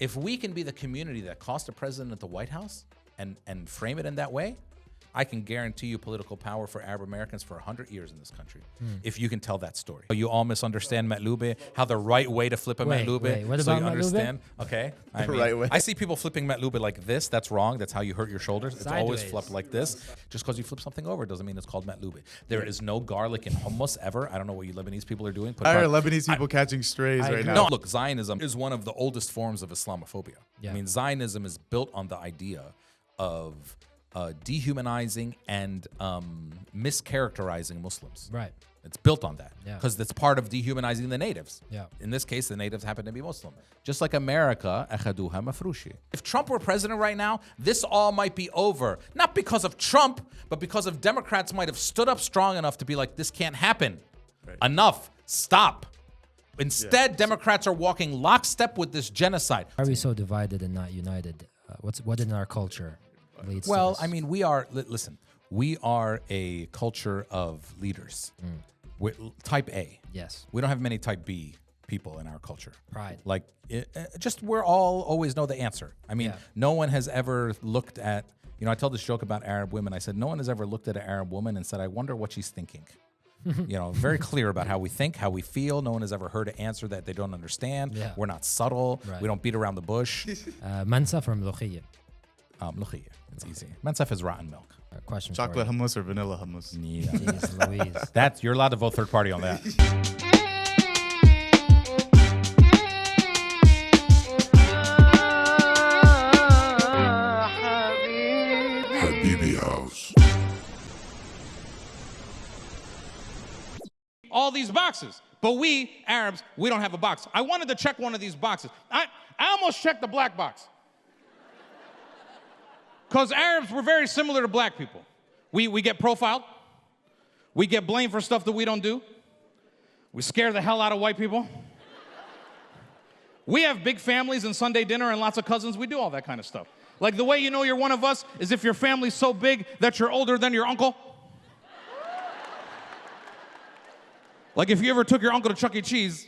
If we can be the community that cost a president at the White House and frame it in that way, I can guarantee you political power for Arab Americans for 100 years in this country, if you can tell that story. You all misunderstand Matlube, how the right way to flip a Matlube. Wait, what so about you Matlube? Understand? Okay. I mean, right way. I see people flipping Matlube like this. That's wrong. That's how you hurt your shoulders. It's always Sideways. flipped like this. Just because you flip something over doesn't mean it's called Matlube. There is no garlic in hummus ever. I don't know what you Lebanese people are doing. I heard Lebanese people catching strays right now. No, look, Zionism is one of the oldest forms of Islamophobia. Yeah. I mean, Zionism is built on the idea of dehumanizing and mischaracterizing Muslims. Right. It's built on that Yeah. because it's part of dehumanizing the natives. Yeah. In this case, the natives happen to be Muslim. Just like America, أخذوها مفروشة. If Trump were president right now, this all might be over. Not because of Trump, but because of Democrats might have stood up strong enough to be like, this can't happen. Right. Enough. Stop. Instead, Democrats are walking lockstep with this genocide. Why are we so divided and not united? What in our culture leads to Well, this? I mean, we are, listen, we are a culture of leaders. We're type A. Yes. We don't have many type B people in our culture. Pride. Like, just we're all always know the answer. I mean, Yeah. no one has ever looked at, you know, I told this joke about Arab women. I said, no one has ever looked at an Arab woman and said, I wonder what she's thinking. You know, very clear about how we think, how we feel. No one has ever heard an answer that they don't understand. Yeah. We're not subtle. Right. We don't beat around the bush. Mansa from Lukhiyya. Lukhiyya. It's easy. Mansaf is rotten milk. Question Chocolate for hummus or vanilla hummus? Yeah. you. Jeez Louise. That's, you're allowed to vote third party on that. Habibi House. All these boxes. But we, Arabs, we don't have a box. I wanted to check one of these boxes. I almost checked the black box. Because Arabs were very similar to black people. We get profiled. We get blamed for stuff that we don't do. We scare the hell out of white people. We have big families and Sunday dinner and lots of cousins. We do all that kind of stuff. Like the way you know you're one of us is if your family's so big that you're older than your uncle. Like if you ever took your uncle to Chuck E. Cheese,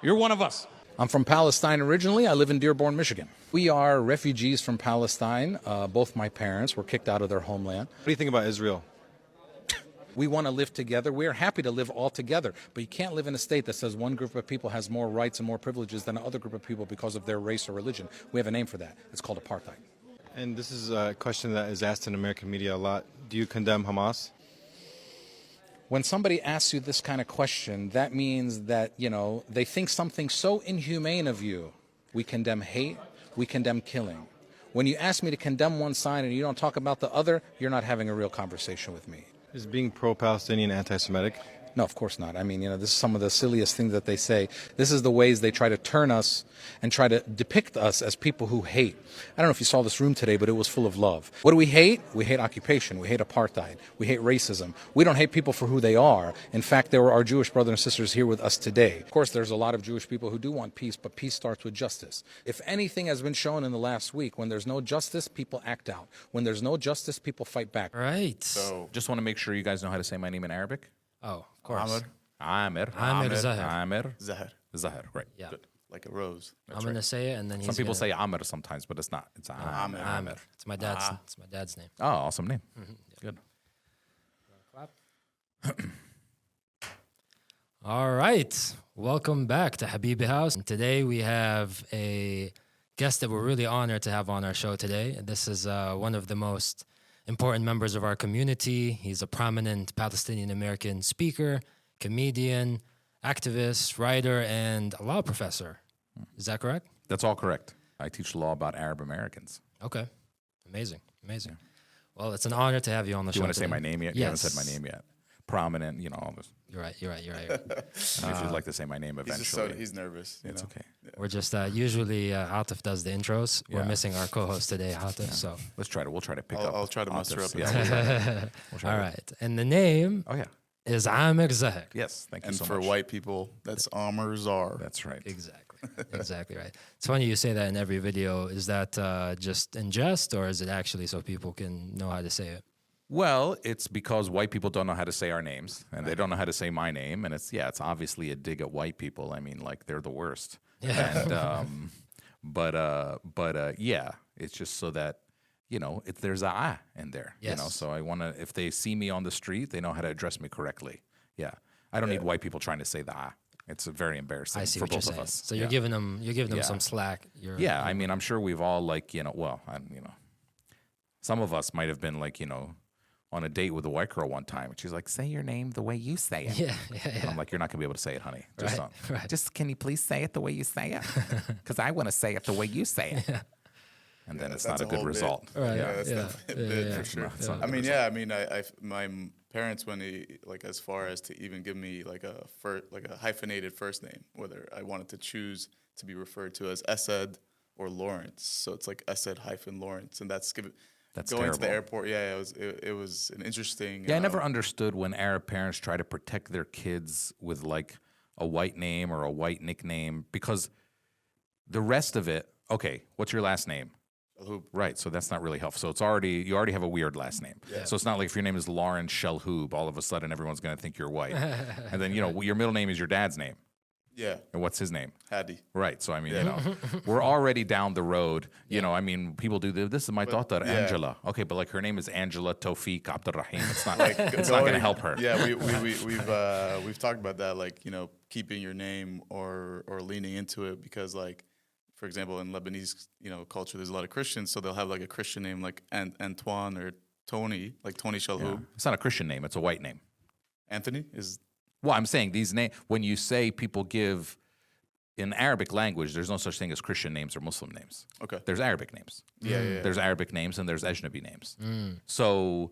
you're one of us. I'm from Palestine originally. I live in Dearborn, Michigan. We are refugees from Palestine. Both my parents were kicked out of their homeland. What do you think about Israel? We want to live together. We're happy to live all together, but you can't live in a state that says one group of people has more rights and more privileges than another group of people because of their race or religion. We have a name for that. It's called apartheid. And this is a question that is asked in American media a lot. Do you condemn Hamas? When somebody asks you this kind of question, that means that, you know, they think something so inhumane of you. We condemn hate, we condemn killing. When you ask me to condemn one side and you don't talk about the other, you're not having a real conversation with me. Is being pro-Palestinian anti-Semitic? No, of course not. I mean, you know, this is some of the silliest things that they say. This is the ways they try to turn us and try to depict us as people who hate. I don't know if you saw this room today, but it was full of love. What do we hate? We hate occupation. We hate apartheid. We hate racism. We don't hate people for who they are. In fact, there were our Jewish brothers and sisters here with us today. Of course, there's a lot of Jewish people who do want peace, but peace starts with justice. If anything has been shown in the last week, when there's no justice, people act out. When there's no justice, people fight back. Right. So Just want to make sure you guys know how to say my name in Arabic. Oh, of course. Amer. Amer Zahr. Amer Zahr, Zahr, right. Yeah. like a rose. I'm gonna say it, and then Some people say Amer sometimes, but it's not. It's Amer. Amer. It's my dad's name. Oh, awesome name. Good. All right. Welcome back to Habibi House. And today we have a guest that we're really honored to have on our show today. This is one of the most important members of our community. He's a prominent Palestinian-American speaker, comedian, activist, writer, and a law professor. Is that correct? That's all correct. I teach law about Arab Americans. Okay. Amazing. Amazing. Well, it's an honor to have you on the Do show you want to say today. my name yet? Yes. You haven't said my name yet. Prominent, you know, all this. You're right. If you'd like to say my name He's just eventually. he's nervous. It's know? okay. We're just usually Atif does the intros. We're Yeah. missing our co-host today, Atif. So, Let's try to. We'll try to pick up. I'll try to muster Atif's- up. Yeah, we'll try all to- right. And the name Oh yeah. is Amer Zahr. Yes. Thank you And so for much. white people, that's Amer Zahr. That's right. Exactly. Exactly right. It's funny you say that in every video. Is that just in jest, or is it actually so people can know how to say it? Well, it's because white people don't know how to say our names, and they don't know how to say my name, and it's obviously a dig at white people. I mean, like, they're the worst. Yeah. And yeah, it's just so that if there's a ah in there, Yes. So I want to, if they see me on the street, they know how to address me correctly. Yeah, I don't need white people trying to say the ah. It's very embarrassing I see for what you're both of saying. us. So you're giving them Yeah. some slack. Yeah, I mean, I'm sure we've all some of us might have been on a date with a white girl one time, and she's like, "Say your name the way you say it." Yeah. And I'm like, "You're not gonna be able to say it, honey. Just Right, don't. right. Just can you please say it the way you say it? Because I want to say it the way you say it." And then it's not that's a a good whole bit. result. Right. Yeah, that's Yeah. definitely a Yeah, bit yeah, for sure. It's not a I good mean, result. yeah, I mean, my parents, when they as far as to even give me a hyphenated first name, whether I wanted to choose to be referred to as Esed or Lawrence, so it's like Esed hyphen Lawrence, and that's going terrible. to the airport. Yeah, it was an interesting. Yeah, I never understood when Arab parents try to protect their kids with a white name or a white nickname, because the rest of it. Okay, what's your last name? Shalhoub. Right, so that's not really helpful. So you already have a weird last name. Yeah. So it's not like if your name is Lawrence Shalhoub, all of a sudden everyone's going to think you're white. And then your middle name is your dad's name. Yeah, And what's his name? Hadi. Right. So I mean, we're already down the road. I mean, people do this. This is my daughter yeah. Angela. Okay, but her name is Angela Tawfiq Abdurrahim. It's not it's not going to help her. Yeah, we've talked about that, keeping your name or leaning into it, because for example, in Lebanese culture, there's a lot of Christians, so they'll have a Christian name like Antoine or Tony, like Tony Shalhoub. It's not a Christian name. It's a white name. Anthony is. Well, I'm saying these names, when you say people give, in Arabic language, there's no such thing as Christian names or Muslim names. Okay. There's Arabic names. Yeah. There's Arabic names and there's Ajnabi names. So,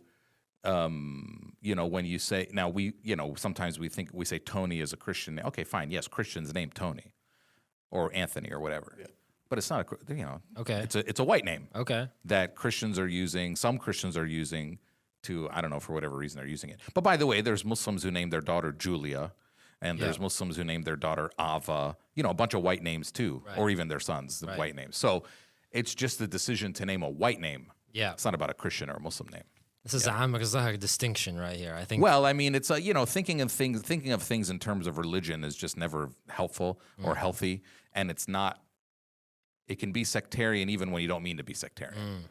when you say, now sometimes we say Tony is a Christian name. Okay, fine. Yes, Christians name Tony or Anthony or whatever. Yeah. But it's not Okay. it's a white name. Okay. That Christians are using, some Christians are using to, I don't know, for whatever reason they're using it. But by the way, there's Muslims who name their daughter Julia, and there's Muslims who name their daughter Ava, a bunch of white names too, or even their sons, the white names. So it's just the decision to name a white name. Yeah. It's not about a Christian or a Muslim name. This is Amer Zahr distinction right here. I think. Well, I mean, it's thinking of things in terms of religion is just never helpful or healthy, and it's not. It can be sectarian even when you don't mean to be sectarian.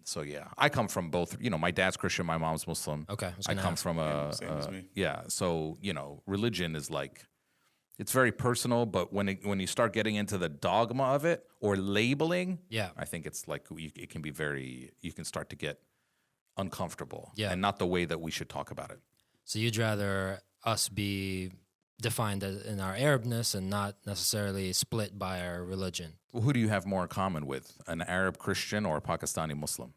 So yeah, I come from both. My dad's Christian, my mom's Muslim. Okay, I come from same as me. yeah. So religion is it's very personal, but when you start getting into the dogma of it or labeling, I think it's it can be you can start to get uncomfortable, and not the way that we should talk about it. So you'd rather us be defined in our Arabness and not necessarily split by our religion. Well, who do you have more in common with, an Arab Christian or a Pakistani Muslim?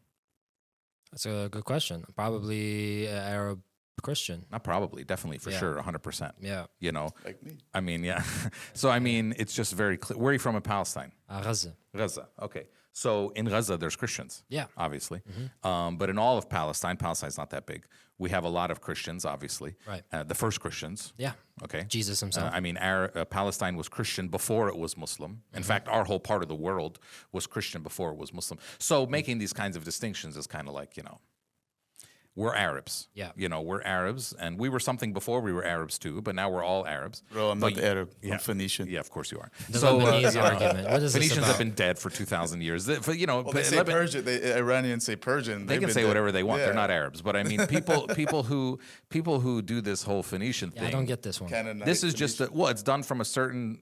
That's a good question. Probably Arab Christian. Not probably, definitely, for sure, 100%. Yeah. Like me. I mean, yeah. So, I mean, it's just very clear. Where are you from in Palestine? Gaza. Gaza. Okay. So in Gaza, there's Christians. Yeah. Obviously. But in all of Palestine's not that big. We have a lot of Christians, obviously. Right. The first Christians. Yeah. Okay. Jesus himself. I mean, Palestine was Christian before it was Muslim. In fact, our whole part of the world was Christian before it was Muslim. So making these kinds of distinctions is kind of we're Arabs. Yeah. We're Arabs, and we were something before we were Arabs too, but now we're all Arabs. Bro, I'm not Arab. I'm Phoenician. Yeah, of course you are. The Lebanese argument. What is Phoenicians this have about? been dead for 2,000 years. They say Persian. Iranians say Persian. They can say whatever they want. They're not Arabs, but I mean, people who do this whole Phoenician thing. I don't get this one. This is just it's done from a certain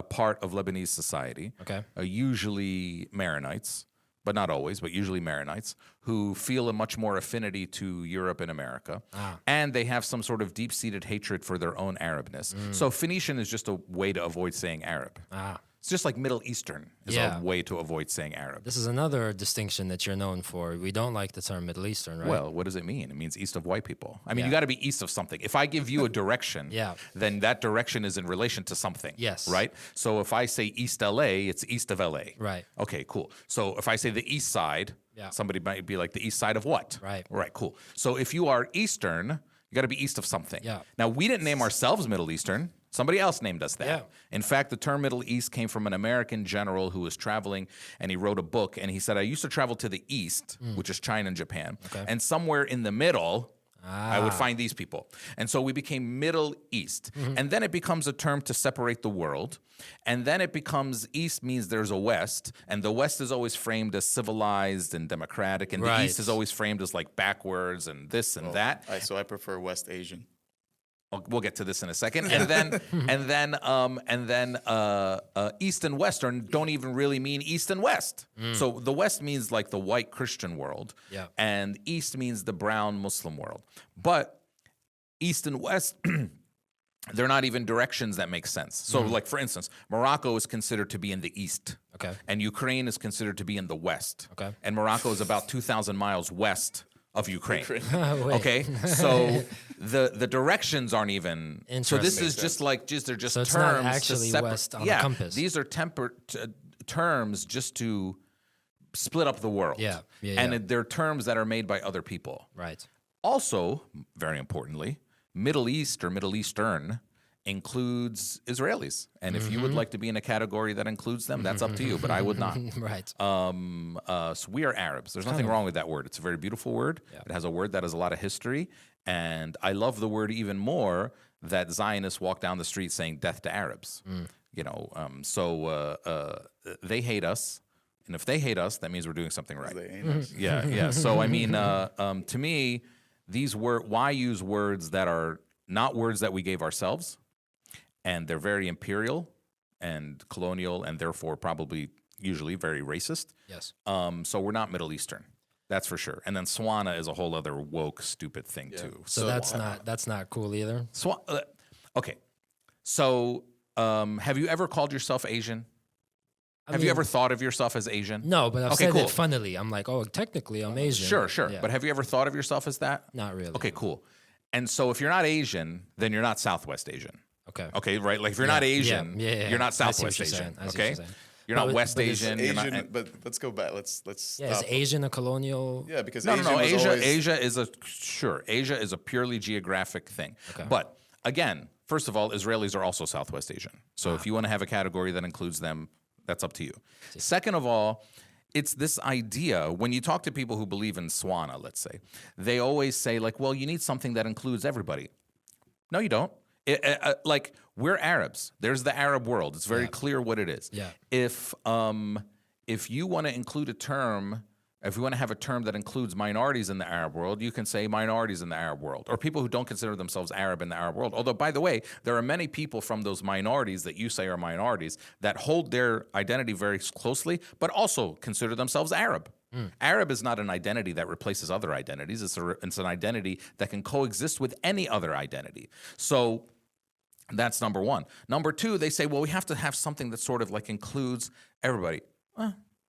part of Lebanese society. Okay. Usually Maronites, but not always, but usually Maronites, who feel a much more affinity to Europe and America. And they have some sort of deep-seated hatred for their own Arabness. So Phoenician is just a way to avoid saying Arab. It's just like Middle Eastern is a way to avoid saying Arab. This is another distinction that you're known for. We don't like the term Middle Eastern, right? Well, what does it mean? It means east of white people. I mean, you got to be east of something. If I give you a direction, then that direction is in relation to something. Yes. Right? So if I say East LA, it's east of LA. Right. Okay, cool. So if I say the east side, somebody might be like, the east side of what? Right. Right, cool. So if you are Eastern, you got to be east of something. Yeah. Now, we didn't name ourselves Middle Eastern. Somebody else named us that. Yeah. In fact, the term Middle East came from an American general who was traveling, and he wrote a book, and he said, I used to travel to the east, which is China and Japan, and somewhere in the middle I would find these people. And so we became Middle East. And then it becomes a term to separate the world. And then it becomes East means there's a West. And the West is always framed as civilized and democratic. And the East is always framed as like backwards and this and that. So I prefer West Asian. We'll get to this in a second, and then East and West don't even really mean East and West. So the West means like the white Christian world, and East means the brown Muslim world. But East and West, they're not even directions that make sense. So, like for instance, Morocco is considered to be in the East, and Ukraine is considered to be in the West, and Morocco is about 2,000 miles west of Ukraine. Okay, so the directions aren't even. So this is just like they're just so it's terms not actually to separate. west on the compass. These are terms just to split up the world. And they're terms that are made by other people. Right. Also, very importantly, Middle East or Middle Eastern includes Israelis. And if you would like to be in a category that includes them, that's up to you, but I would not. Right. So we are Arabs. There's nothing wrong with that word. It's a very beautiful word. It has a word that has a lot of history. And I love the word even more that Zionists walk down the street saying death to Arabs. You know, they hate us. And if they hate us, that means we're doing something right. They ain't us. Yeah. So, I mean, to me, why use words that are not words that we gave ourselves? And they're very imperial and colonial and therefore probably usually very racist. Yes. So we're not Middle Eastern. That's for sure. And then Swana is a whole other woke, stupid thing too. So that's not cool either. Okay. So have you ever called yourself Asian? Have you ever thought of yourself as Asian? No, but I've said it funnily. I'm like, oh, technically I'm Asian. Sure. Yeah. But have you ever thought of yourself as that? Not really. Okay, cool. And so if you're not Asian, then you're not Southwest Asian. Okay, right? Like if you're not Asian, you're not Southwest Asian. Okay? You're not West Asian. But let's go back. Let's Yeah, is Asian a colonial? Yeah, because No. Asia Asia is a purely geographic thing. Okay. But again, first of all, Israelis are also Southwest Asian. So if you want to have a category that includes them, that's up to you. Second of all, it's this idea, when you talk to people who believe in Swana, let's say, they always say like, well, you need something that includes everybody. No, you don't. Like we're Arabs. There's the Arab world. It's very clear what it is. Yeah. If you want to include a term, if you want to have a term that includes minorities in the Arab world, you can say minorities in the Arab world, or people who don't consider themselves Arab in the Arab world. Although, by the way, there are many people from those minorities that you say are minorities that hold their identity very closely, but also consider themselves Arab. Arab is not an identity that replaces other identities. It's an identity that can coexist with any other identity. So that's number one. Number two, they say, well, we have to have something that sort of like includes everybody.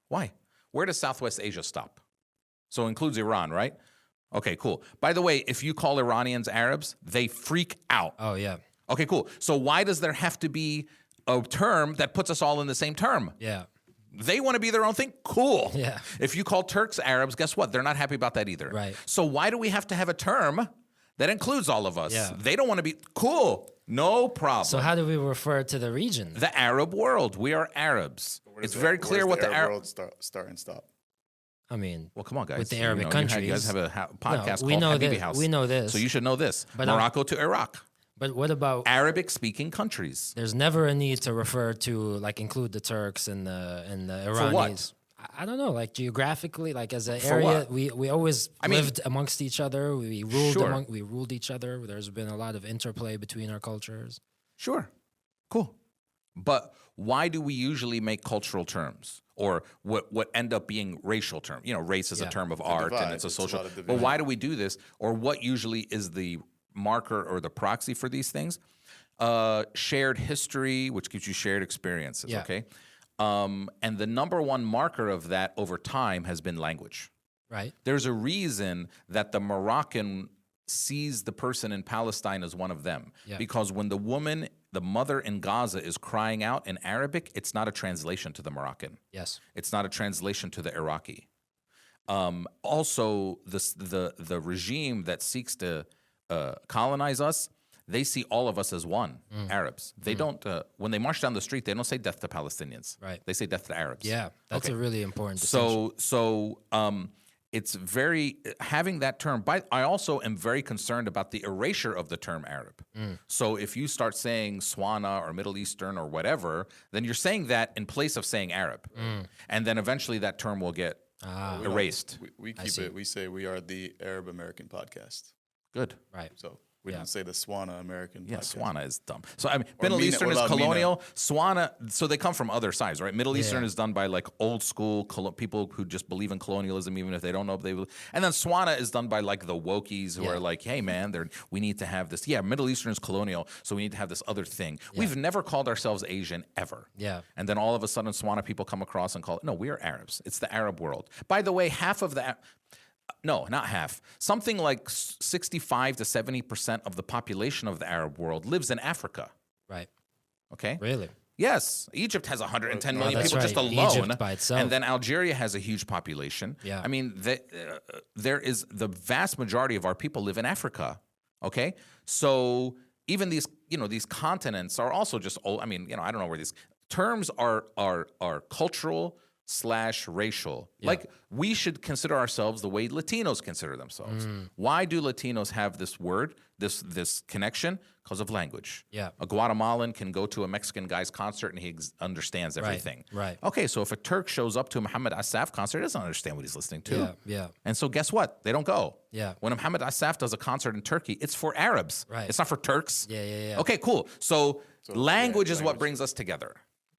Why? Where does Southwest Asia stop? So it includes Iran, right? Okay, cool. By the way, if you call Iranians Arabs, they freak out. Oh, yeah. Okay, cool. So why does there have to be a term that puts us all in the same term? Yeah. They want to be their own thing? Cool. Yeah. If you call Turks Arabs, guess what? They're not happy about that either. Right. So why do we have to have a term that includes all of us? Yeah. They don't want to be cool. No problem. So how do we refer to the region? The Arab world. We are Arabs. It's very clear what the Arab world start and stop. I mean, well, come on, guys. with the Arabic you countries. guys have a podcast we called know Habibi this. House. We know this. So you should know this. But Morocco to Iraq. But what about Arabic-speaking countries. There's never a need to refer to like include the Turks and the Iranis. For what? I don't know, like geographically, like as an For area, what? we always lived amongst each other. We ruled Sure. we ruled each other. There's been a lot of interplay between our cultures. Sure. Cool. But why do we usually make cultural terms or what end up being racial terms? You know, race is a term of art divide. and it's a It's a social. lot of But division. why do we do this? Or what usually is the marker or the proxy for these things? Shared history, which gives you shared experiences, Yeah. okay? And the number one marker of that over time has been language. Right. There's a reason that the Moroccan sees the person in Palestine as one of them. Yeah. Because when the mother in Gaza is crying out in Arabic, it's not a translation to the Moroccan. Yes. It's not a translation to the Iraqi. Also, the regime that seeks to colonize us, they see all of us as one, Arabs. They don't, when they march down the street, they don't say death to Palestinians. Right. They say death to Arabs. Yeah, that's Okay. a really important distinction. So it's very having that term. I also am very concerned about the erasure of the term Arab. So if you start saying Swana or Middle Eastern or whatever, then you're saying that in place of saying Arab, and then eventually that term will get erased. We keep it. We say we are the Arab American podcast. Good. Right. So we don't say the Swana American. Yeah, podcast. Swana is dumb. So I mean, Middle Eastern what is about colonial. Swana, so they come from other sides, right? Middle Eastern is done by like old school people who just believe in colonialism, even if they don't know if they will. And then Swana is done by like the wokies who are like, hey man, we need to have this. Yeah, Middle Eastern is colonial, so we need to have this other thing. We've never called ourselves Asian ever. Yeah. And then all of a sudden, Swana people come across and call it. No, we are Arabs. It's the Arab world. By the way, half of the. No, not half. Something like 65 to 70% of the population of the Arab world lives in Africa. Right. Okay? Really? Yes. Egypt has 110 million that's people just right. alone. Egypt by itself. And then Algeria has a huge population. Yeah. I mean, there is the vast majority of our people live in Africa. Okay? So even these continents are also just old. I mean, I don't know where these terms are cultural / racial. Like we should consider ourselves the way Latinos consider themselves. Why do Latinos have this word, this connection? Because of language. Yeah. A Guatemalan can go to a Mexican guy's concert and he understands everything. Right. Okay, so if a Turk shows up to a Mohammed Asaf concert, he doesn't understand what he's listening to. Yeah. And so guess what? They don't go. Yeah. When Mohammed Asaf does a concert in Turkey, it's for Arabs. Right. It's not for Turks. Yeah. Okay, cool. So language is what brings us together.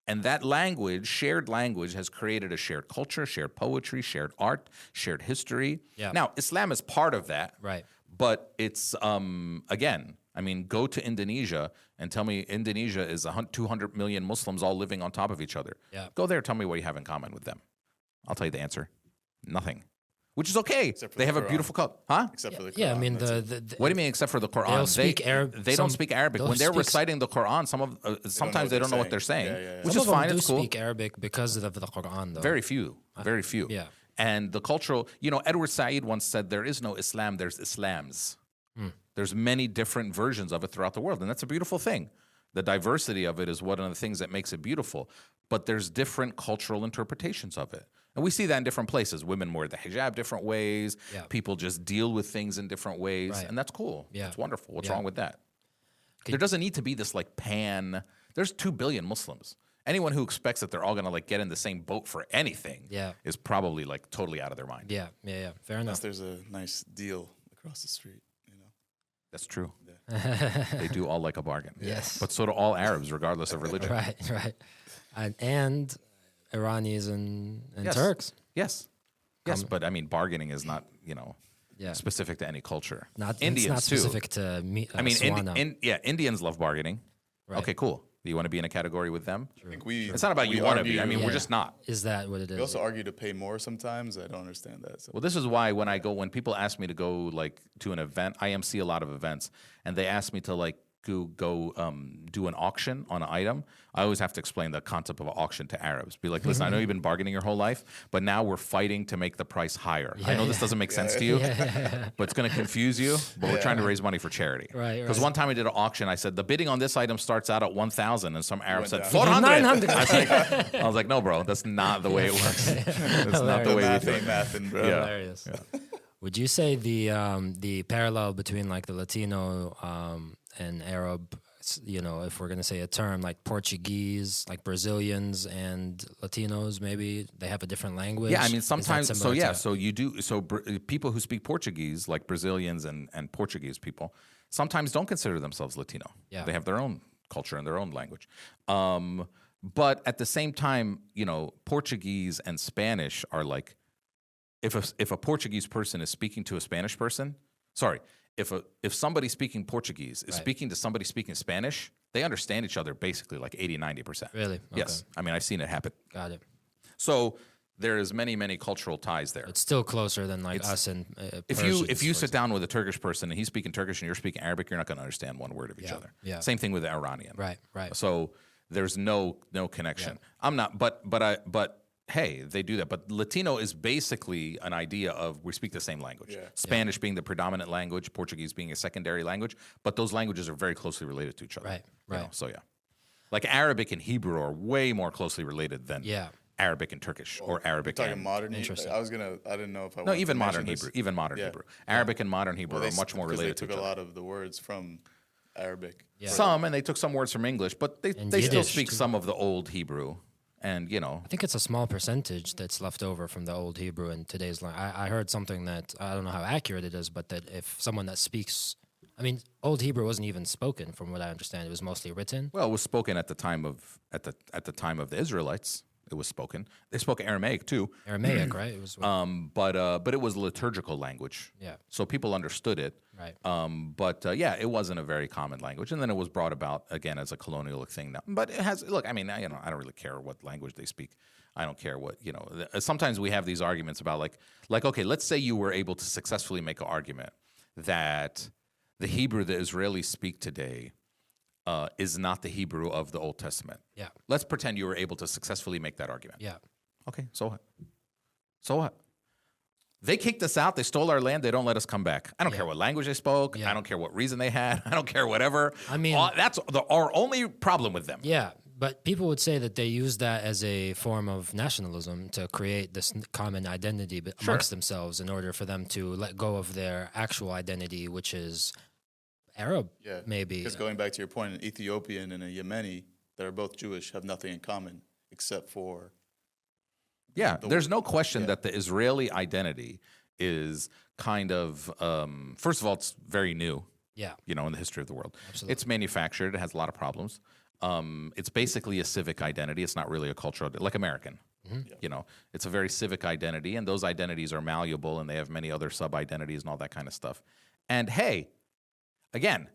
And that language, shared language, has created a shared culture, shared poetry, shared art, shared history. Yeah. Now, Islam is part of that. Right. But it's, again, I mean, go to Indonesia and tell me Indonesia is 200 million Muslims all living on top of each other. Yeah. Go there, tell me what you have in common with them. I'll tell you the answer. Nothing. Which is okay. They have a beautiful culture. Huh? Except for the Quran. Yeah, I mean, What do you mean except for the Quran? They'll speak Arab. They don't speak Arabic. When they're reciting the Quran, sometimes they don't know what they're saying, which Some is of them fine. do It's cool. speak Arabic because of the Quran, though. Very few. Yeah. And the cultural, Edward Said once said, there is no Islam, there's Islams. There's many different versions of it throughout the world, and that's a beautiful thing. The diversity of it is one of the things that makes it beautiful. But there's different cultural interpretations of it. And we see that in different places. Women wear the hijab different ways. Yeah. People just deal with things in different ways. Right. And that's cool. Yeah. That's wonderful. What's Yeah. wrong with that? There doesn't need to be this like there's 2 billion Muslims. Anyone who expects that they're all going to like get in the same boat for anything is probably like totally out of their mind. Yeah. Fair enough. Unless there's a nice deal across the street, That's true. They do all like a bargain. Yes. But so do all Arabs, regardless of religion. Right. And Iranis and Yes. Turks. Yes. Yes, but I mean, bargaining is not, Yeah. specific to any culture. it's Indians not too. specific to me. I mean, Swana. Indians love bargaining. Right. Okay, cool. Do you want to be in a category with them? I think we. It's not about we you want to be. I argue- mean, we're just not. Is that what it is? We also argue to pay more sometimes. I don't understand that. So. Well, this is why when people ask me to go like to an event, I MC a lot of events, and they ask me to like go do an auction on an item. I always have to explain the concept of an auction to Arabs. Be like, listen, I know you've been bargaining your whole life, but now we're fighting to make the price higher. I know this doesn't make sense to you, but it's going to confuse you. But we're trying to raise money for charity. Right. Because one time we did an auction, I said the bidding on this item starts out at 1,000, and some Arab said down. 400. 900. I was like, no, bro, that's not the way it works. That's not the way we Math think. ain't mathin', bro. Yeah. Hilarious. Would you say the parallel between like the Latino and Arab, if we're gonna say a term like Portuguese, like Brazilians and Latinos, maybe they have a different language? Yeah, I mean Is that sometimes. So similar yeah, to- so you do. So people who speak Portuguese, like Brazilians and Portuguese people, sometimes don't consider themselves Latino. Yeah. They have their own culture and their own language. But at the same time, Portuguese and Spanish are like, if a Portuguese person is speaking to a Spanish person, if somebody speaking Portuguese is speaking to somebody speaking Spanish, they understand each other basically like 80-90%. Really? Yes. I mean, I've seen it happen. Got it. So there is many cultural ties there. It's still closer than like us and If Persians, you for sit down with a Turkish person and he's speaking Turkish and you're speaking Arabic, you're not going to understand one word of each other. Yeah. Same thing with the Iranian. Right. So there's no connection. I'm not. But hey, they do that. But Latino is basically an idea of we speak the same language. Yeah. Spanish being the predominant language, Portuguese being a secondary language. But those languages are very closely related to each other. Right. So yeah, like Arabic and Hebrew are way more closely related than Arabic and Turkish, or Arabic Talking and modern. Interesting. I didn't know if I no, wanted even to modern mention this. Hebrew, even modern Yeah. Hebrew. Arabic and modern Hebrew Well, are much more because related they to took each a other. lot of the words from Arabic. Yeah. Some, and they took some words from English, but they And still Yiddish, speak too. some of the old Hebrew. And, you know, I think it's a small percentage that's left over from the old Hebrew in today's language. I heard something that I don't know how accurate it is, but that if someone that speaks, I mean, old Hebrew wasn't even spoken, from what I understand. It was mostly written. well, it was spoken at the time of at the time of the Israelites. It was spoken. They spoke Aramaic too, Aramaic, right? It was but it was liturgical language. Yeah. So people understood it. right. But yeah, it wasn't a very common language, and then it was brought about again as a colonial thing now. But it has. Look, I mean, I don't really care what language they speak. I don't care what Sometimes we have these arguments about like okay, let's say you were able to successfully make an argument that the Hebrew the Israelis speak today is not the Hebrew of the Old Testament. Yeah. Let's pretend you were able to successfully make that argument. Yeah. Okay, so what? So what? They kicked us out. They stole our land. They don't let us come back. I don't care what language they spoke. Yeah. I don't care what reason they had. I don't care whatever. I mean- that's our only problem with them. Yeah, but people would say that they use that as a form of nationalism to create this common identity amongst themselves in order for them to let go of their actual identity, which is Arab, Yeah, maybe. Because going back to your point, an Ethiopian and a Yemeni that are both Jewish have nothing in common except for Yeah, there's no question that the Israeli identity is kind of, first of all, it's very new, Yeah, in the history of the world. Absolutely. It's manufactured. It has a lot of problems. It's basically a civic identity. It's not really a cultural, like American. It's a very civic identity, and those identities are malleable, and they have many other sub-identities and all that kind of stuff. And hey, again,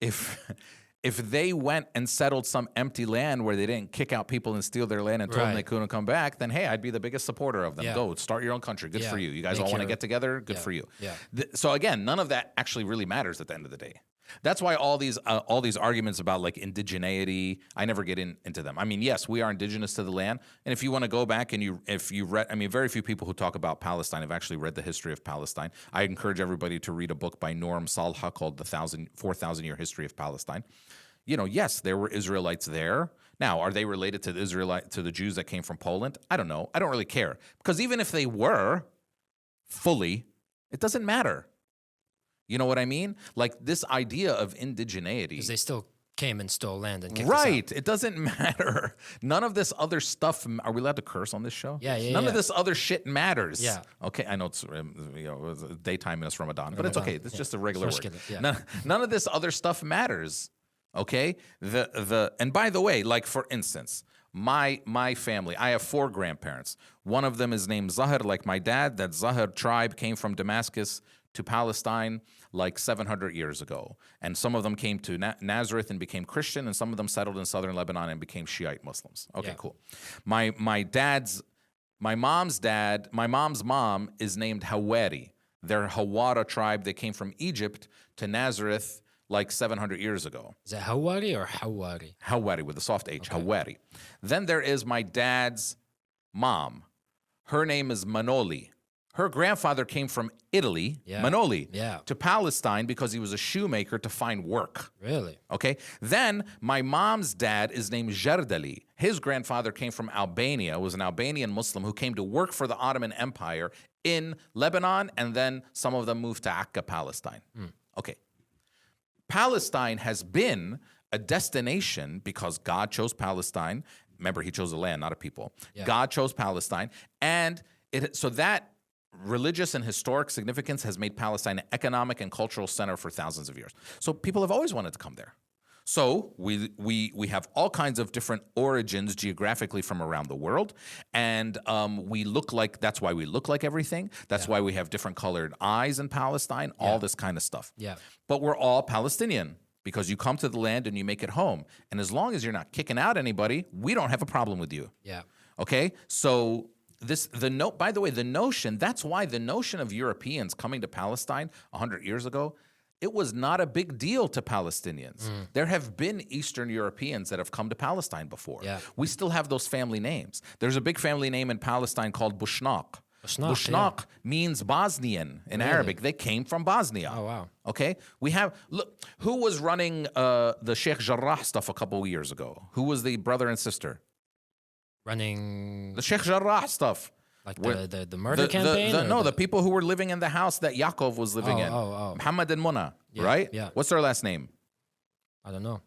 if they went and settled some empty land where they didn't kick out people and steal their land and told them they Right. couldn't come back, then hey, I'd be the biggest supporter of them. Yeah. Go start your own country. Good Yeah. for you. You guys Make all want to your- get together. Good Yeah. for you. Yeah. So again, none of that actually really matters at the end of the day. That's why all these arguments about like indigeneity, I never get into them. I mean, yes, we are indigenous to the land, and if you want to go back and if you read, I mean, very few people who talk about Palestine have actually read the history of Palestine. I encourage everybody to read a book by Norm Salha called "The 4,000 Year History of Palestine." Yes, there were Israelites there. Now, are they related to the Jews that came from Poland? I don't know. I don't really care, because even if they were fully, it doesn't matter. You know what I mean? Like this idea of indigeneity. because they still came and stole land and kicked us Right. out. It doesn't matter. None of this other stuff. Are we allowed to curse on this show? Yeah, yeah, None of yeah. this other shit matters. Yeah. Okay. I know it's it's daytime and it's Ramadan, but it's okay. It's just a regular word. Mashkila, yeah. None of this other stuff matters. Okay. And by the way, like for instance, my family, I have 4 grandparents. One of them is named Zahr, like my dad. That Zahr tribe came from Damascus to Palestine like 700 years ago. And some of them came to Nazareth and became Christian, and some of them settled in southern Lebanon and became Shiite Muslims. Okay, Yeah. cool. My mom's mom is named Hawari. They're Hawara tribe. They came from Egypt to Nazareth like 700 years ago. Is that Hawari or Hawari? Hawari with a soft H, Hawari. Then there is my dad's mom. Her name is Manoli. Her grandfather came from Italy, Yeah. Manoli, Yeah. to Palestine because he was a shoemaker to find work. Really? Okay. Then my mom's dad is named Jardali. His grandfather came from Albania, was an Albanian Muslim who came to work for the Ottoman Empire in Lebanon, and then some of them moved to Akka, Palestine. Okay. Palestine has been a destination because God chose Palestine. Remember, he chose a land, not a people. Yeah. God chose Palestine, and so that religious and historic significance has made Palestine an economic and cultural center for thousands of years. So people have always wanted to come there. So we have all kinds of different origins geographically from around the world, and that's why we look like everything. That's why we have different colored eyes in Palestine, all this kind of stuff. Yeah. But we're all Palestinian because you come to the land and you make it home. And as long as you're not kicking out anybody, we don't have a problem with you. Yeah. Okay? So by the way, that's why the notion of Europeans coming to Palestine 100 years ago, it was not a big deal to Palestinians. There have been Eastern Europeans that have come to Palestine before. Yeah. We still have those family names. There's a big family name in Palestine called Bushnak. Bushnak means Bosnian in Arabic. They came from Bosnia. Oh, wow. Okay? Look, who was running the Sheikh Jarrah stuff a couple of years ago? Who was the brother and sister? running The Sheikh Jarrah stuff. like Where- the murder campaign? or No, the people who were living in the house that Yaakov was living in. Muhammad and Muna, right? yeah. What's their last name? I don't know.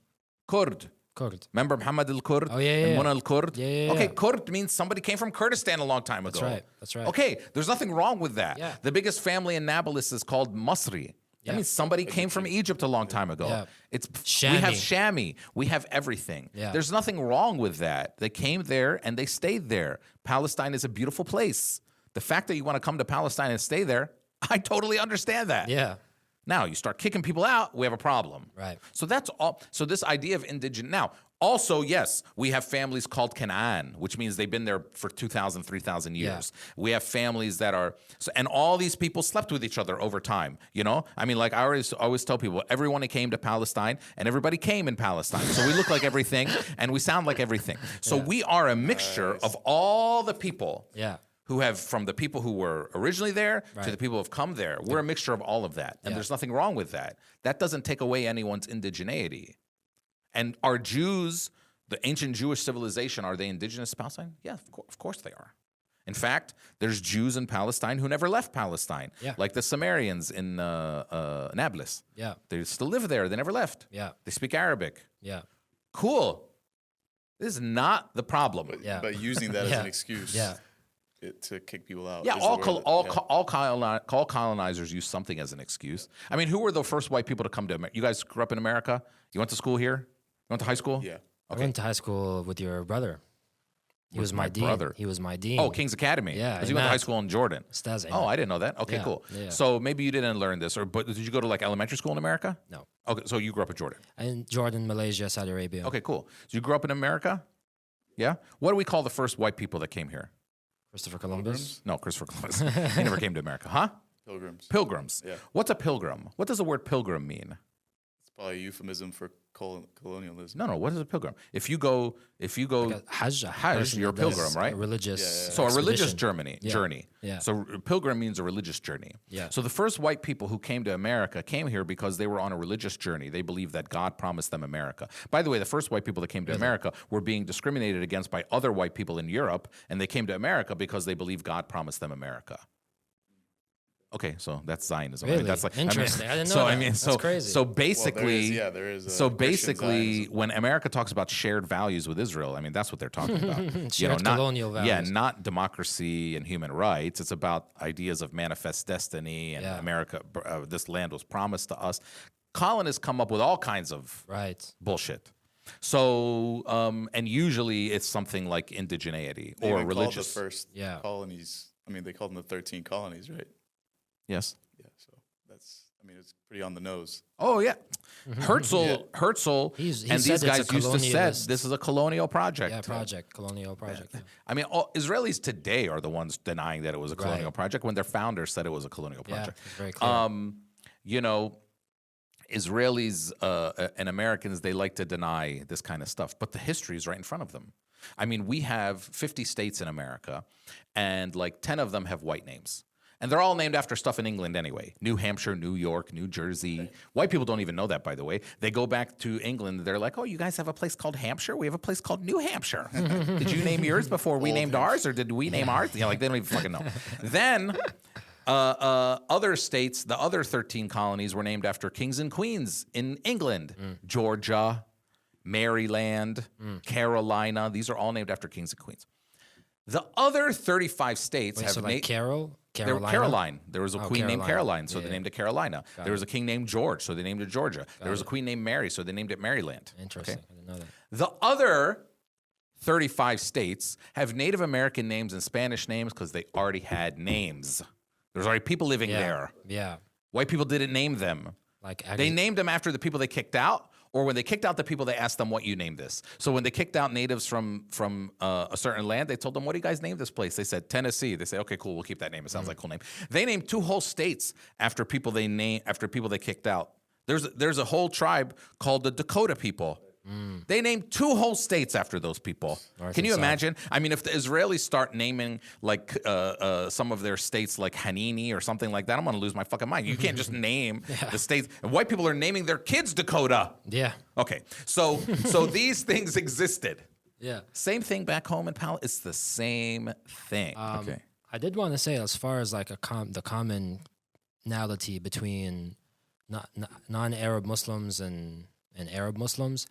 Kurd. Kurd. Remember Muhammad al-Kurd? Oh, yeah, And yeah. Muna al-Kurd? Yeah. Okay, Kurd means somebody came from Kurdistan a long time ago. That's right. Okay, there's nothing wrong with that. Yeah. The biggest family in Nablus is called Masri. That Yeah. means somebody came from Egypt a long time ago. Yeah. We have Shami. We have everything. Yeah. There's nothing wrong with that. They came there and they stayed there. Palestine is a beautiful place. The fact that you want to come to Palestine and stay there, I totally understand that. Yeah. Now you start kicking people out, we have a problem. Right. So that's all. So this idea of indigenous. Now, also, yes, we have families called Canaan, which means they've been there for 2,000, 3,000 years. Yeah. We have families that are, and all these people slept with each other over time. You know, I mean, like I always tell people, everyone came to Palestine, and everybody came in Palestine. So we look like everything, and we sound like everything. So we are a mixture of all the people. Yeah. Who have, from the people who were originally there to Right. the people who have come there. We're a mixture of all of that. And Yeah. there's nothing wrong with that. That doesn't take away anyone's indigeneity. And are Jews, the ancient Jewish civilization, are they indigenous to Palestine? Yeah, of course they are. In fact, there's Jews in Palestine who never left Palestine. Yeah. Like the Sumerians in Nablus. Yeah. They still live there. They never left. Yeah. They speak Arabic. Yeah. Cool. This is not the problem. Yeah. But using that as Yeah. an excuse Yeah. to kick people out. Yeah, is the word that- all colonizers use something as an excuse. I mean, who were the first white people to come to America? You guys grew up in America? You went to school here? You went to high school? Yeah. I went to high school with your brother. He was my my dean. brother? He was my dean. Oh, King's Academy. Yeah, Because you went to high Imad. school in Jordan. Staz Oh, Imad. I didn't know that. Okay, Yeah, cool. yeah. So maybe you didn't learn this, but did you go to like elementary school in America? No. Okay, so you grew up in Jordan. In Jordan, Malaysia, Saudi Arabia. Okay, cool. So you grew up in America? Yeah? What do we call the first white people that came here? Christopher Columbus. No, Christopher Columbus. He never came to America. Huh? Pilgrims. Pilgrims. Yeah. What's a pilgrim? What does the word pilgrim mean? It's probably a euphemism for colonialism. No. What is a pilgrim? If you go Like a Hajj. Hajj, you're a that does pilgrim, right? A religious. So a religious expedition. journey. Yeah. So pilgrim means a religious journey. Yeah. So the first white people who came to America came here because they were on a religious journey. They believed that God promised them America. By the way, the first white people that came to America were being discriminated against by other white people in Europe, and they came to America because they believed God promised them America. Okay, so that's Zionism. I mean, Really? that's like Interesting. I didn't know so that. I mean, That's so crazy. so basically, there is so Christian basically, Zionism. when America talks about shared values with Israel, I mean that's what they're talking about. Shared not, colonial Yeah, values. not democracy and human rights. It's about ideas of manifest destiny and Yeah. America. This land was promised to us. Colonists come up with all kinds of Right. bullshit. So, and usually it's something like indigeneity They or even called religious. the first Yeah. colonies. I mean, they called them the 13 colonies, right? Yes. Yeah. So that's. I mean, it's pretty on the nose. Oh yeah, Herzl. He And said these it's a guys used to say colonialist. this is a colonial project. Yeah, project, colonial project. Yeah. I mean, all, Israelis today are the ones denying that it was a colonial Right. project when their founders said it was a colonial Yeah, project. it's very clear. You know, Israelis and Americans, they like to deny this kind of stuff, but the history is right in front of them. I mean, we have 50 states in America, and like 10 of them have white names. And they're all named after stuff in England anyway. New Hampshire, New York, New Jersey. White people don't even know that, by the way. They go back to England. They're like, oh, you guys have a place called Hampshire? We have a place called New Hampshire. Did you name yours before we named ours? Or did we name ours? You know, like they don't even fucking know. Then other states, the other 13 colonies were named after kings and queens in England. Georgia, Maryland, Carolina. These are all named after kings and queens. The other 35 states Wait, have so like Carolina? Caroline. There was a queen named Caroline, so Yeah, they yeah. named it Carolina. There was a king named George, so they named it Georgia. There was a queen named Mary, so they named it Maryland. Interesting. I didn't know that. The other 35 states have Native American names and Spanish names because they already had names. There's already people living Yeah. there. Yeah. White people didn't name them. Like They named them after the people they kicked out, or when they kicked out the people, they asked them what you named this. So when they kicked out natives from a certain land, they told them, what do you guys name this place? They said Tennessee. They say, okay, cool, we'll keep that name. It sounds like a cool name. They named 2 whole states after people they kicked out. There's a whole tribe called the Dakota people. They named 2 whole states after those people. North Can and you South. imagine? I mean, if the Israelis start naming like some of their states like Hanini or something like that, I'm going to lose my fucking mind. You can't just name the states. And white people are naming their kids Dakota. Yeah. Okay, so these things existed. Yeah. Same thing back home in Palestine. It's the same thing. Okay. I did want to say, as far as like the commonality between non-Arab Muslims and Arab Muslims,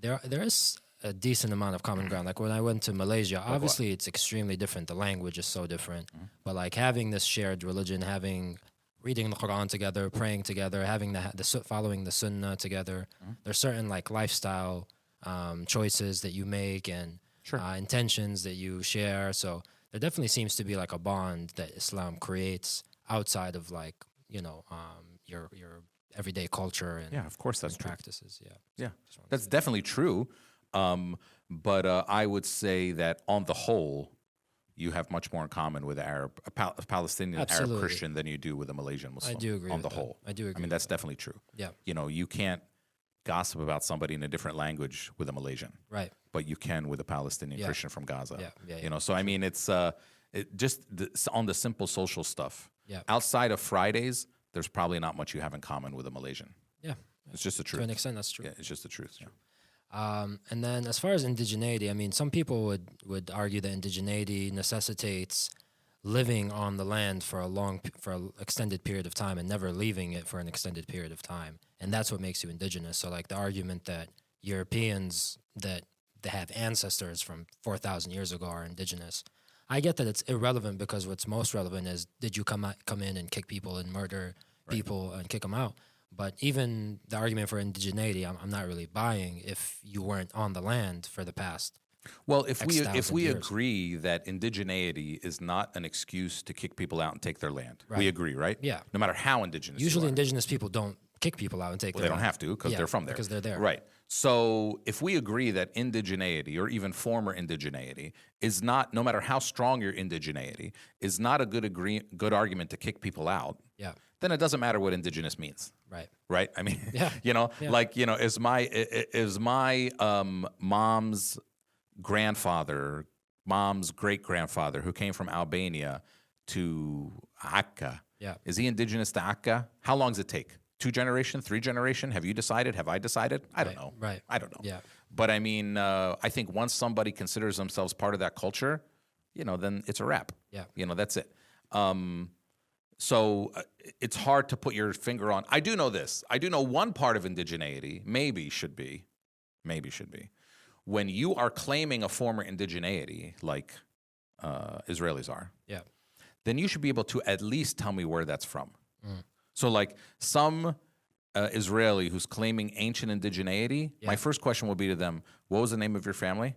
there is a decent amount of common ground. Like when I went to Malaysia, obviously it's extremely different. The language is so different. But like having this shared religion, reading the Quran together, praying together, having following the Sunnah together, there's certain like lifestyle choices that you make and intentions that you share. So there definitely seems to be like a bond that Islam creates outside of like, your everyday culture and of course that's true. Practices. Yeah, that's definitely true. But I would say that on the whole, you have much more in common with a Palestinian Arab Christian than you do with a Malaysian Muslim. I do agree on with the that. whole. I do agree. I mean, that's definitely true. Yeah. You can't gossip about somebody in a different language with a Malaysian, Right. but you can with a Palestinian Christian from Gaza. Yeah. So I mean, it's on the simple social stuff. Yeah. Outside of Fridays, there's probably not much you have in common with a Malaysian. Yeah. It's just the truth. To an extent, that's true. Yeah, it's just the truth. Yeah. And then as far as indigeneity, I mean, some people would argue that indigeneity necessitates living on the land for an extended period of time and never leaving it for an extended period of time. And that's what makes you indigenous. So like the argument that Europeans that have ancestors from 4,000 years ago are indigenous. I get that it's irrelevant because what's most relevant is, did you come in and kick people and murder people and kick them out? But even the argument for indigeneity, I'm not really buying if you weren't on the land for the past. Well, if we years. agree that indigeneity is not an excuse to kick people out and take their land, Right. we agree, right? Yeah. No matter how indigenous. Usually you are. indigenous people don't kick people out and take Well, their they don't land. have to because they're from there. Because they're there. Right. So if we agree that indigeneity or even former indigeneity is not, no matter how strong your indigeneity, is not a good argument to kick people out, Yeah. then it doesn't matter what indigenous means. Right. Right? I mean, Yeah. is my mom's great-grandfather who came from Albania to Akka, Yeah. is he indigenous to Akka? How long does it take? 2 generations, 3 generations? Have you decided? Have I decided? I don't know. Right. I don't know. Yeah. But I mean, I think once somebody considers themselves part of that culture, then it's a wrap. Yeah. That's it. So it's hard to put your finger on. I do know this. I do know one part of indigeneity, maybe should be, when you are claiming a former indigeneity, like Israelis are, Yeah. then you should be able to at least tell me where that's from. So like some Israeli who's claiming ancient indigeneity, my first question will be to them, what was the name of your family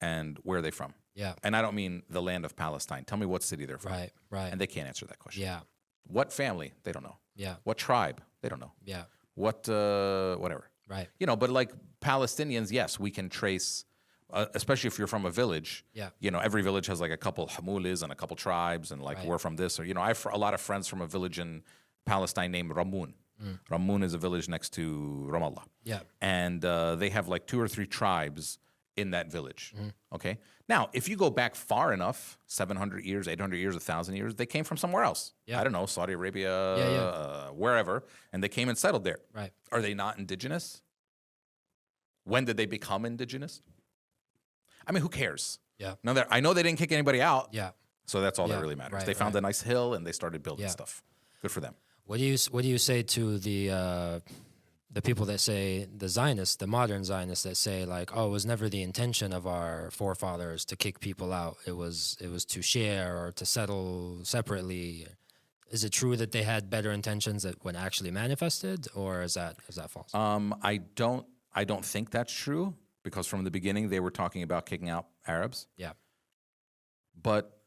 and where are they from? Yeah. And I don't mean the land of Palestine. Tell me what city they're from. Right. And they can't answer that question. Yeah. What family? They don't know. Yeah. What tribe? They don't know. Yeah. What, whatever. Right. But like Palestinians, yes, we can trace, especially if you're from a village. Yeah. Every village has like a couple hamulis and a couple tribes, and like we're from this. Or, I have a lot of friends from a village in Palestine named Ramun. Ramun is a village next to Ramallah. Yeah. And they have like 2 or 3 tribes in that village. Okay. Now, if you go back far enough, 700 years, 800 years, 1,000 years, they came from somewhere else. Yeah. I don't know, Saudi Arabia, wherever, and they came and settled there. Right. Are they not indigenous? When did they become indigenous? I mean, who cares? Yeah. Now, I know they didn't kick anybody out, Yeah. so that's all Yeah, that really matters. right, They found right. a nice hill and they started building Yeah. stuff. Good for them. What do you say to the people that say, the Zionists, the modern Zionists that say like, oh, it was never the intention of our forefathers to kick people out. It was to share or to settle separately. Is it true that they had better intentions that when actually manifested, or is that false? I don't think that's true, because from the beginning they were talking about kicking out Arabs. Yeah. But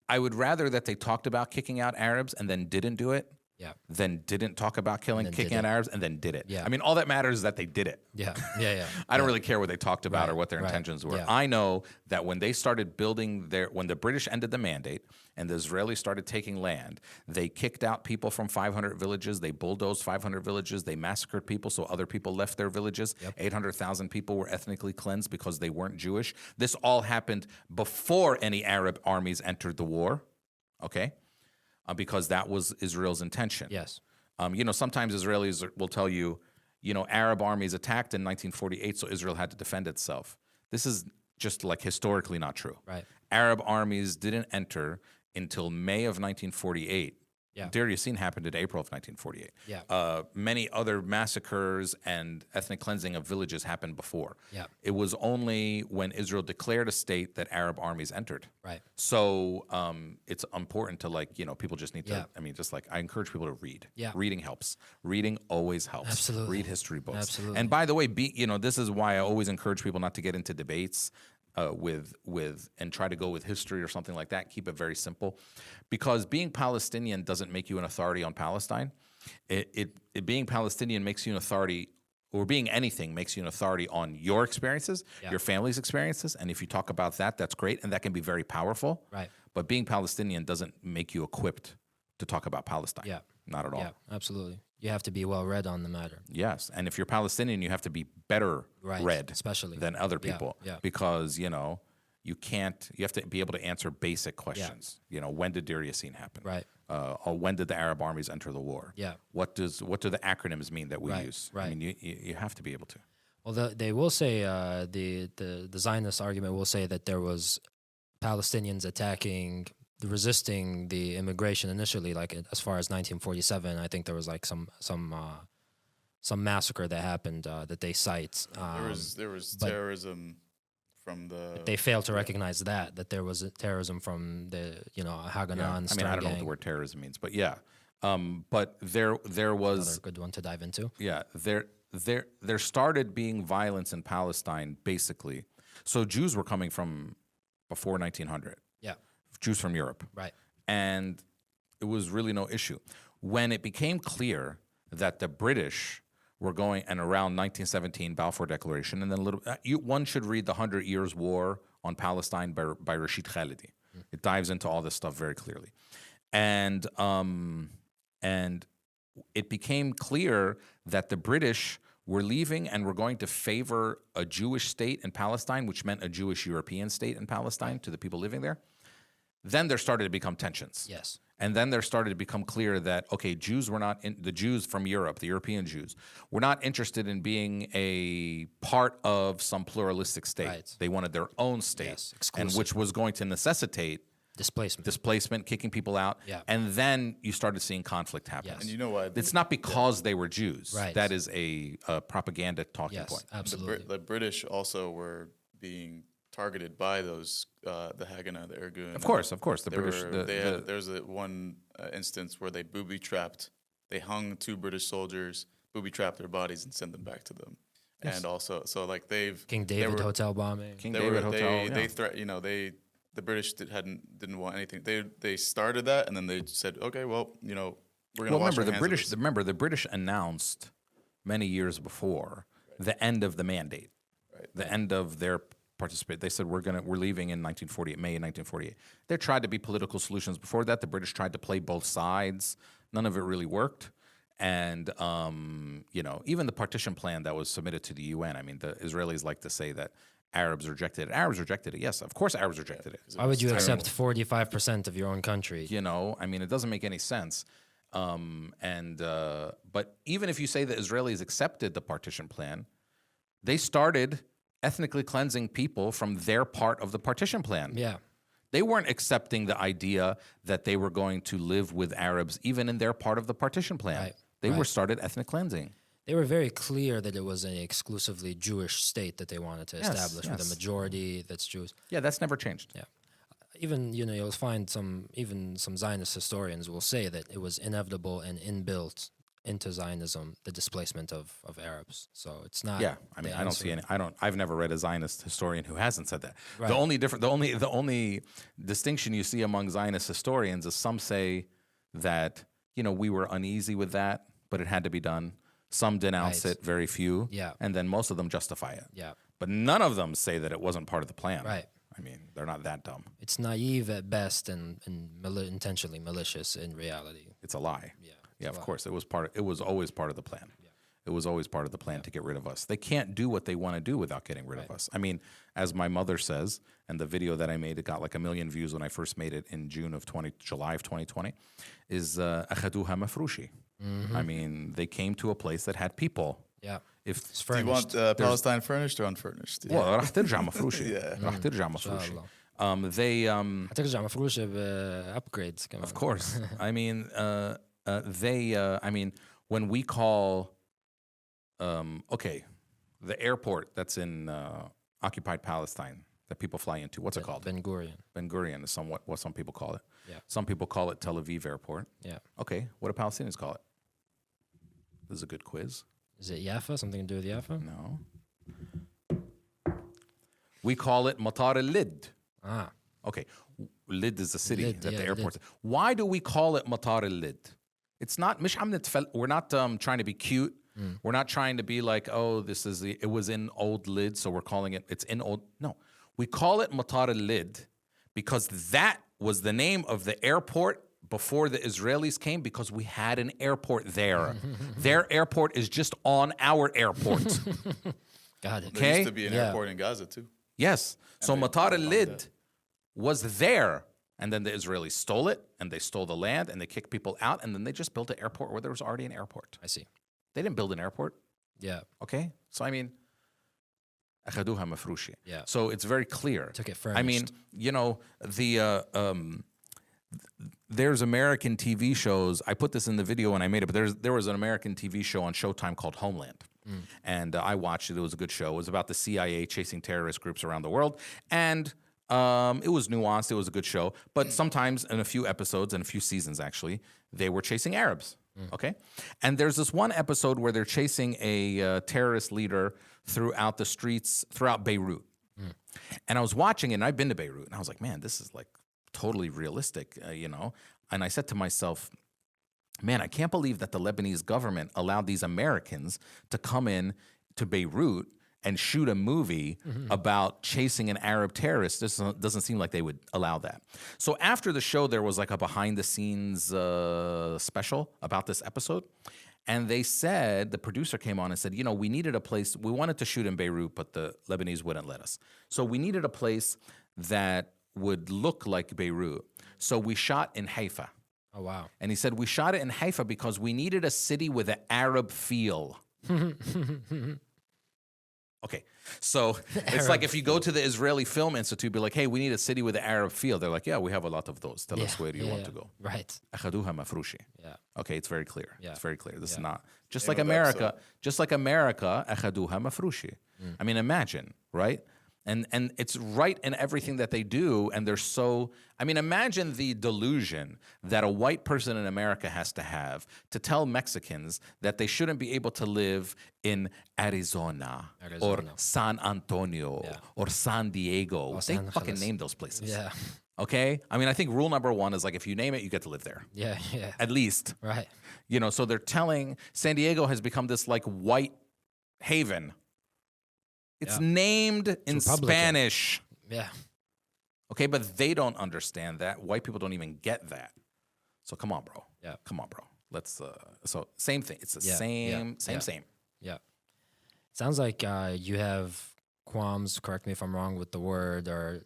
I would rather that they talked about kicking out Arabs and then didn't do it, Yeah. than didn't talk about then kicking did out it. Arabs and then did it. Yeah. I mean, all that matters is that they did it. Yeah. Yeah. I don't really care what they talked about Right, or what their right, intentions were. yeah. I know that when they started building when the British ended the mandate and the Israelis started taking land, they kicked out people from 500 villages. They bulldozed 500 villages. They massacred people so other people left their villages. 800,000 people were ethnically cleansed because they weren't Jewish. This all happened before any Arab armies entered the war, okay? Because that was Israel's intention. Yes. Sometimes Israelis will tell you, Arab armies attacked in 1948, so Israel had to defend itself. This is just like historically not true. Right. Arab armies didn't enter until May of 1948. Yeah. Deir Yassin happened in April of 1948. Yeah. Many other massacres and ethnic cleansing of villages happened before. Yeah. It was only when Israel declared a state that Arab armies entered. Right. So it's important to people just need to, Yeah. I mean, just like I encourage people to read. Yeah. Reading helps. Reading always helps. Absolutely. Read history books. Absolutely. And by the way, this is why I always encourage people not to get into debates and try to go with history or something like that. Keep it very simple, because being Palestinian doesn't make you an authority on Palestine. Being Palestinian makes you an authority, or being anything makes you an authority on your experiences, your family's experiences, and if you talk about that, that's great, and that can be very powerful. Right. But being Palestinian doesn't make you equipped to talk about Palestine. Yeah. Not at all. Yeah, absolutely. You have to be well read on the matter. Yes, and if you're Palestinian, you have to be better read, especially than other people, because you have to be able to answer basic questions. When did Deir Yassin happen? Right. Or when did the Arab armies enter the war? Yeah. What do the acronyms mean that we use? Right. I mean, you have to be able to. Well, they will say the Zionist argument will say that there was Palestinians resisting the immigration initially, like as far as 1947. I think there was like some massacre that happened that they cite. There was terrorism from the. They failed to recognize that there was terrorism from the Haganah and I mean, I don't know what the word terrorism means, but yeah. But there was another good one to dive into. Yeah, there started being violence in Palestine basically. So Jews were coming from before 1900. Yeah. Jews from Europe. Right. And it was really no issue. When it became clear that the British were going, and around 1917 Balfour Declaration, and then one should read the 100 Years' War on Palestine by Rashid Khalidi. It dives into all this stuff very clearly. And it became clear that the British were leaving and were going to favor a Jewish state in Palestine, which meant a Jewish European state in Palestine to the people living there. Then there started to become tensions. Yes. And then there started to become clear that, okay, the Jews from Europe, the European Jews, were not interested in being a part of some pluralistic state. Right. They wanted their own state, Yes, and exclusive. which was going to necessitate displacement, kicking people out. Yeah. And then you started seeing conflict happen. Yes. And you know why? It's not because they were Jews. Right. That is a propaganda talking Yes, point. absolutely. The British also were being targeted by those the Haganah, the Irgun. Of course, the British. There's one instance where they booby trapped. They hung 2 British soldiers, booby trapped their bodies, and sent them back to them. Yes. And also, so like King David Hotel bombing. The British didn't want anything. They started that, and then they said, okay, well, we're going to wash our hands of this. Remember, the British announced many years before the end of the mandate, the end of their participate. They said we're leaving in 1948, May 1948. There tried to be political solutions before that. The British tried to play both sides. None of it really worked. And even the partition plan that was submitted to the UN. I mean, the Israelis like to say that Arabs rejected it. Arabs rejected it. Yes, of course, Arabs rejected it. Why would you accept 45% of your own country? I mean, it doesn't make any sense. But even if you say the Israelis accepted the partition plan, they started ethnically cleansing people from their part of the partition plan. Yeah. They weren't accepting the idea that they were going to live with Arabs even in their part of the partition plan. Right. They were started ethnic cleansing. They were very clear that it was an exclusively Jewish state that they wanted to establish with a majority that's Jews. Yeah, that's never changed. Yeah. Even, you'll find some Zionist historians will say that it was inevitable and inbuilt into Zionism, the displacement of Arabs. So it's not. Yeah, I mean, I don't see any. I've never read a Zionist historian who hasn't said that. Right. The only distinction you see among Zionist historians is some say that we were uneasy with that, but it had to be done. Some denounce it, very few. Yeah. And then most of them justify it. Yeah. But none of them say that it wasn't part of the plan. Right. I mean, they're not that dumb. It's naive at best and intentionally malicious in reality. It's a lie. Yeah. Yeah, of course. It was always part of the plan. Yeah. It was always part of the plan to get rid of us. They can't do what they want to do without getting rid of us. I mean, as my mother says, and the video that I made, it got like 1 million views when I first made it in July of 2020, is أخذوها مفروشي. I mean, they came to a place that had people. Yeah. if Do you want Palestine furnished or unfurnished? Yeah. well, راح ترجع مفروشة. Yeah. راح ترجع مفروشة. الله. They هترجع مفروشة بأبجريدز كمان. of course. I mean I mean when we call okay, the airport that's in occupied Palestine that people fly into, what's it called? Ben Gurion. Ben Gurion is somewhat what some people call it. Yeah. Some people call it Tel Aviv Airport. Yeah. Okay, what do Palestinians call it? This is a good quiz. Is it Jaffa? Something to do with Jaffa? No. We call it Matar al-Lid. Ah. Okay, Lid is the city Lid, that yeah, the airport. Lid. Why do we call it Matar al-Lid? It's not we're not trying to be cute. We're not trying to be like, oh, it was in old Lid, so we're calling it's in old. No, we call it Matar al-Lid because that was the name of the airport before the Israelis came, because we had an airport there. Their airport is just on our airport. Got it. There Okay. used to be an airport in Gaza too. Yes. So they Matar bombed al-Lid it. was there, and then the Israelis stole it, and they stole the land, and they kicked people out, and then they just built an airport where there was already an airport. I see. They didn't build an airport. Yeah. Okay. So I mean, أخذوها مفروشة. Yeah. So it's very clear. Took it I mean, furnished. you know, there's American TV shows. I put this in the video when I made it, but there was an American TV show on Showtime called Homeland. And I watched it. It was a good show. It was about the CIA chasing terrorist groups around the world. And it was nuanced. It was a good show. But sometimes in a few episodes, and a few seasons actually, they were chasing Arabs. Okay? And there's this one episode where they're chasing a terrorist leader throughout the streets, throughout Beirut. And I was watching it, and I've been to Beirut. And I was like, man, this is like totally realistic, you know? And I said to myself, man, I can't believe that the Lebanese government allowed these Americans to come in to Beirut and shoot a movie about chasing an Arab terrorist. This doesn't seem like they would allow that. So after the show, there was like a behind-the-scenes special about this episode. And they said, the producer came on and said, you know, we needed a place. We wanted to shoot in Beirut, but the Lebanese wouldn't let us. So we needed a place that would look like Beirut. So we shot in Haifa. Oh, wow. And he said, we shot it in Haifa because we needed a city with an Arab feel. Okay, so it's like if you go to the Israeli Film Institute, be like, hey, we need a city with an Arab feel. They're like, yeah, we have a lot of those. Tell us where do you want to go. Right. أخذوها مفروشة. Yeah. Okay, it's very clear. Yeah. It's very clear. This is Yeah. not just Name like of the America. episode. Just like America, أخذوها مفروشة. I mean, imagine, right? And it's right in everything that they do, and they're so. I mean, imagine the delusion that a white person in America has to have to tell Mexicans that they shouldn't be able to live in Arizona. Or Arizona. San Antonio Yeah. or San Diego. Los They Angeles. fucking name those places. Yeah. Okay? I mean, I think rule number one is like if you name it, you get to live there. Yeah. Yeah. At least. Right. You know, so they're telling San Diego has become this like white haven. It's Yeah. named in Republican. Spanish. Yeah. Okay, but they don't understand that. White people don't even get that. So come on, bro. Yeah. Come on, bro. Let's so same thing. It's the Yeah, same. yeah. Yeah. Sounds like you have qualms, correct me if I'm wrong, with the word or,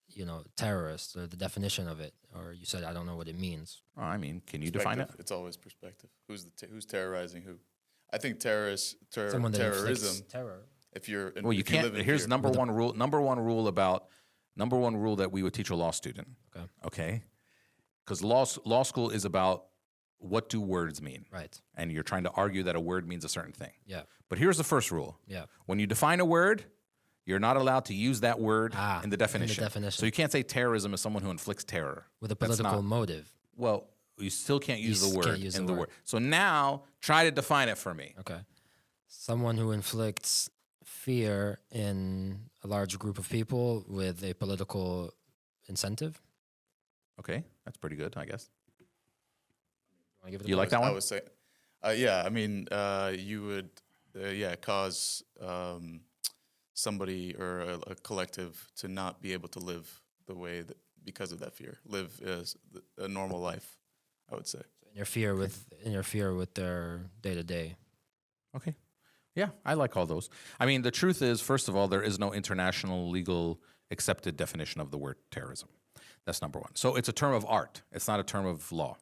you know, terrorist or the definition of it. Or you said, I don't know what it means. Oh, I mean, can you define it? Perspective. It's always perspective. Who's terrorizing who? I think terrorism. Someone that inflicts Terrorism. terror. If you're in, Well, you if can't. live in Here's fear. number one rule that we would teach a law student. Okay. Okay, because law school is about what do words mean, Right. and you're trying to argue that a word means a certain thing. Yeah. But here's the first rule. Yeah. When you define a word, you're not allowed to use that word in the definition. definition. So you can't say terrorism is someone who inflicts terror. With a That's political not- motive. Well, you still can't use the word can't use in the the word. word. So now try to define it for me. Okay. Someone who inflicts fear in a large group of people with a political incentive. Okay, that's pretty good, I guess. Wanna give it a You like buzz? that I one? would say, yeah. I mean, you would, cause somebody or a collective to not be able to live the way that because of that fear, live as a normal life. I would say. Interfere with their day to day. Okay. Yeah, I like all those. I mean, the truth is, first of all, there is no international legal accepted definition of the word terrorism. That's number one. So it's a term of art. It's not a term of law.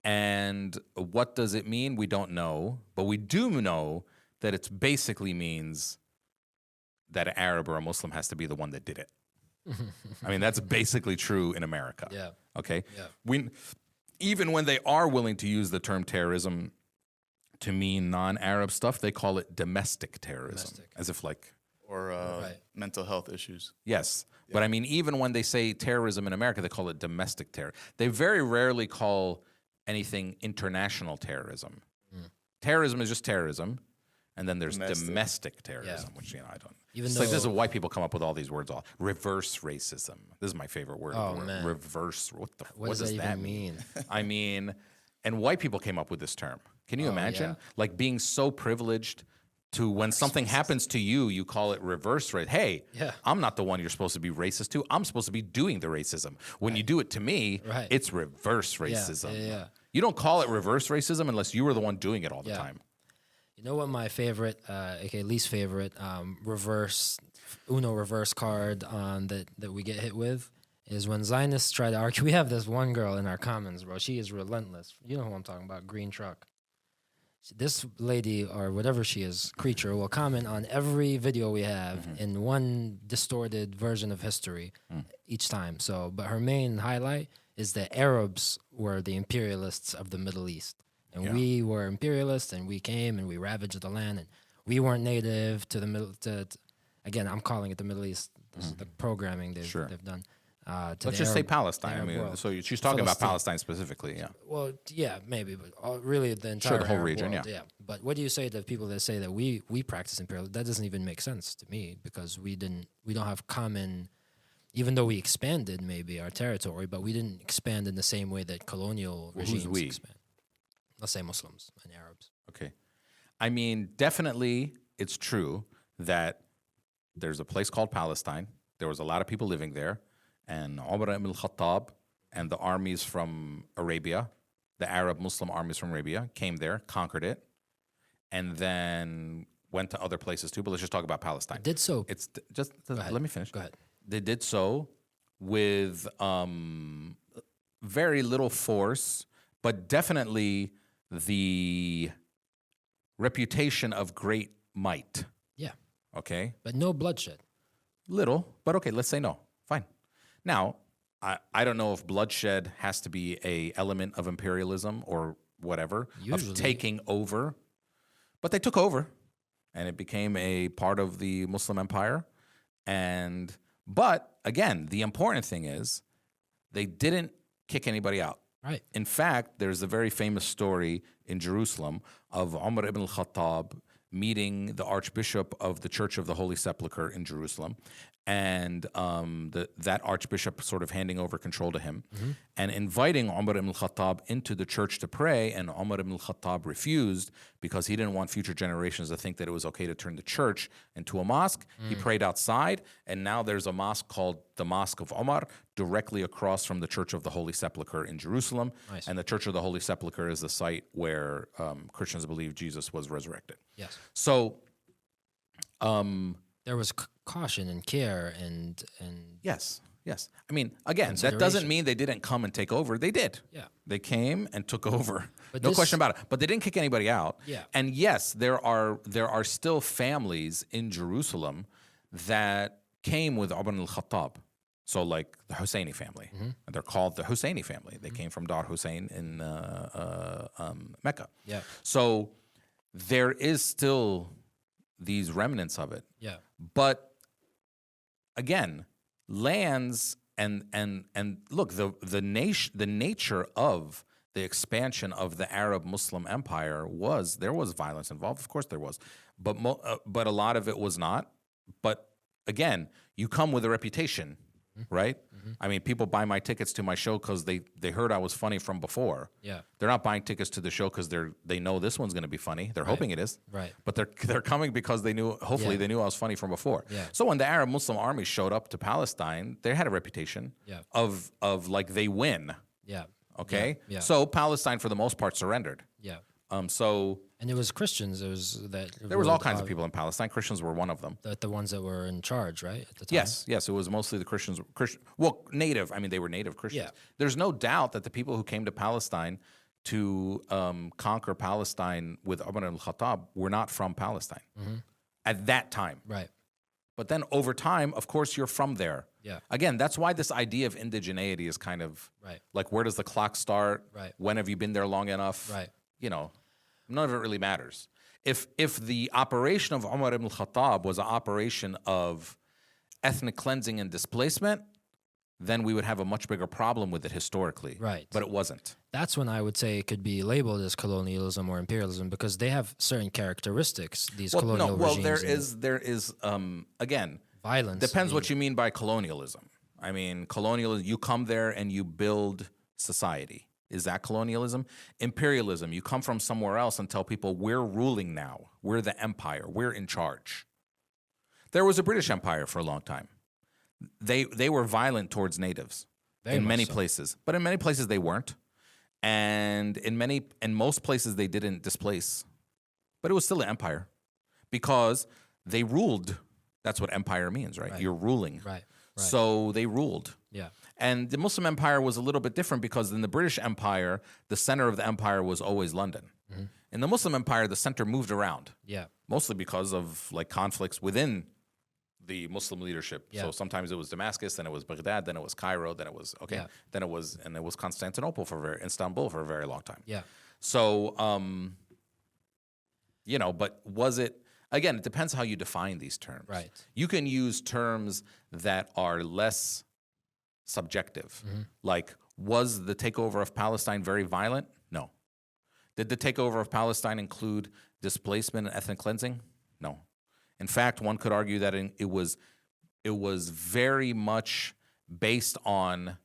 And what does it mean? We don't know, but we do know that it basically means that an Arab or a Muslim has to be the one that did it. I mean, that's basically true in America. Yeah. Okay. Yeah. Even when they are willing to use the term terrorism to mean non-Arab stuff, they call it domestic terrorism, as if like Or mental health issues. yes. But I mean, even when they say terrorism in America, they call it domestic terror. They very rarely call anything international terrorism. Terrorism is just terrorism, and then there's domestic terrorism, which I don't. Even It's though like this is white people come up with all these words. All reverse racism. This is my favorite word. Oh, man. Reverse. what does that even mean? I mean, and white people came up with this term. Can you imagine? Like being so privileged to when something happens to you, you call it reverse racism. Hey, I'm not the one you're supposed to be racist to. I'm supposed to be doing the racism. When you do it to me, it's reverse racism. You don't call it reverse racism unless you were the one doing it all the time. You know what my favorite, aka least favorite, Uno reverse card that we get hit with is when Zionists try to argue. We have this one girl in our comments, bro. She is relentless. You know who I'm talking about, green truck. This lady, or whatever she is, creature, will comment on every video we have in one distorted version of history each time. So, but her main highlight is that Arabs were the imperialists of the Middle East. And we were imperialists, and we came and we ravaged the land, and we weren't native to the middle. Again, I'm calling it the Middle East. This is the programming they've done. Let's just say Palestine. I mean, so she's talking about Palestine specifically, Well, yeah, maybe, but really the entire the whole Arab region, world, But what do you say to people that say that we practice imperialism? That doesn't even make sense to me because we don't have common. Even though we expanded maybe our territory, but we didn't expand in the same way that colonial regimes expand. Let's say Muslims and Arabs. Okay. I mean, definitely it's true that there's a place called Palestine. There was a lot of people living there. And Umar ibn al-Khattab and the armies from Arabia, the Arab Muslim armies from Arabia, came there, conquered it, and then went to other places too. But let's just talk about Palestine. Did so. It's just let me finish. Go ahead. They did so with very little force, but definitely the reputation of great might. Yeah. Okay? But no bloodshed. Little, but okay, let's say no. Fine. Now, I don't know if bloodshed has to be a element of imperialism or whatever, Usually. of taking over. But they took over, and it became a part of the Muslim empire. But again, the important thing is they didn't kick anybody out. Right. In fact, there's a very famous story in Jerusalem of Umar ibn al-Khattab meeting the Archbishop of the Church of the Holy Sepulchre in Jerusalem, and that Archbishop sort of handing over control to him and inviting Umar ibn al-Khattab into the church to pray, and Umar ibn al-Khattab refused because he didn't want future generations to think that it was okay to turn the church into a mosque. He prayed outside, and now there's a mosque called the Mosque of Umar directly across from the Church of the Holy Sepulchre in Jerusalem. Nice. And the Church of the Holy Sepulchre is the site where Christians believe Jesus was resurrected. Yes. So there was caution and care and yes. I mean, again, that doesn't Consideration. mean they didn't come and take over. They did. Yeah. They came and took over. But No this- question about it. But they didn't kick anybody out. Yeah. And yes, there are still families in Jerusalem that came with Umar al-Khattab. So like the Husseini family. And they're called the Husseini family. They came from Dar Hussein in Mecca. Yeah. So there is still these remnants of it. Yeah. But again, lands and look, the nature of the expansion of the Arab Muslim empire there was violence involved. Of course there was, but a lot of it was not. But again, you come with a reputation, right? I mean, people buy my tickets to my show because they heard I was funny from before. Yeah. They're not buying tickets to the show because they know this one's going to be funny. They're hoping it is. Right. But they're coming because they knew. Hopefully, they knew I was funny from before. Yeah. So when the Arab Muslim army showed up to Palestine, they had a reputation. Yeah. Of like they win. Yeah. Okay. Yeah. So Palestine, for the most part, surrendered. Yeah. So And it was Christians. It was that there was all kinds of people in Palestine. Christians were one of them. The ones that were in charge, right? At the time. Yes, it was mostly the Christians. Well, native. I mean, they were native Christians. Yeah. There's no doubt that the people who came to Palestine to conquer Palestine with Umar al-Khattab were not from Palestine at that time. Right. But then over time, of course, you're from there. Yeah. Again, that's why this idea of indigeneity is kind of Right. like, where does the clock start? Right. When have you been there long enough? Right. You know, none of it really matters. If the operation of Umar ibn al-Khattab was an operation of ethnic cleansing and displacement, then we would have a much bigger problem with it historically. Right. But it wasn't. That's when I would say it could be labeled as colonialism or imperialism because they have certain characteristics, these colonial regimes. There is again, violence. depends what you mean by colonialism. I mean, colonialism, you come there and you build society. Is that colonialism? Imperialism, you come from somewhere else and tell people we're ruling now. We're the empire. We're in charge. There was a British Empire for a long time. They were violent towards natives in many places, but in many places they weren't, and in most places they didn't displace, but it was still an empire because they ruled. That's what empire means, right? You're ruling, Right. So they ruled. Yeah. And the Muslim Empire was a little bit different because in the British Empire, the center of the empire was always London. In the Muslim Empire, the center moved around. Yeah. Mostly because of like conflicts within the Muslim leadership. Yeah. So sometimes it was Damascus, then it was Baghdad, then it was Cairo, then it was then it was Constantinople Istanbul for a very long time. Yeah. So but was it, again, it depends how you define these terms. Right. You can use terms that are less subjective. Like, was the takeover of Palestine very violent? No. Did the takeover of Palestine include displacement and ethnic cleansing? No. In fact, one could argue that it was very much based on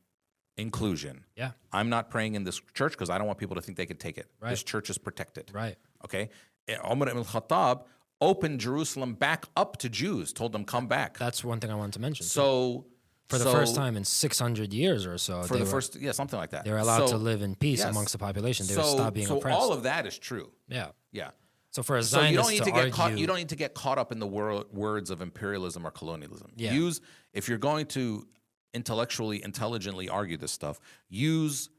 inclusion. Yeah. I'm not praying in this church because I don't want people to think they can take it. Right. This church is protected. Right. Okay? Umar ibn al-Khattab opened Jerusalem back up to Jews, told them come back. That's one thing I wanted to mention. So for the first time in 600 years or so, something like that. they were allowed to live in peace yes. amongst the population. They would stop being oppressed. So all of that is true. Yeah. Yeah. So for a So you Zionist you don't need to get caught up in the words of imperialism or colonialism. Yeah. If you're going to intelligently argue this stuff, use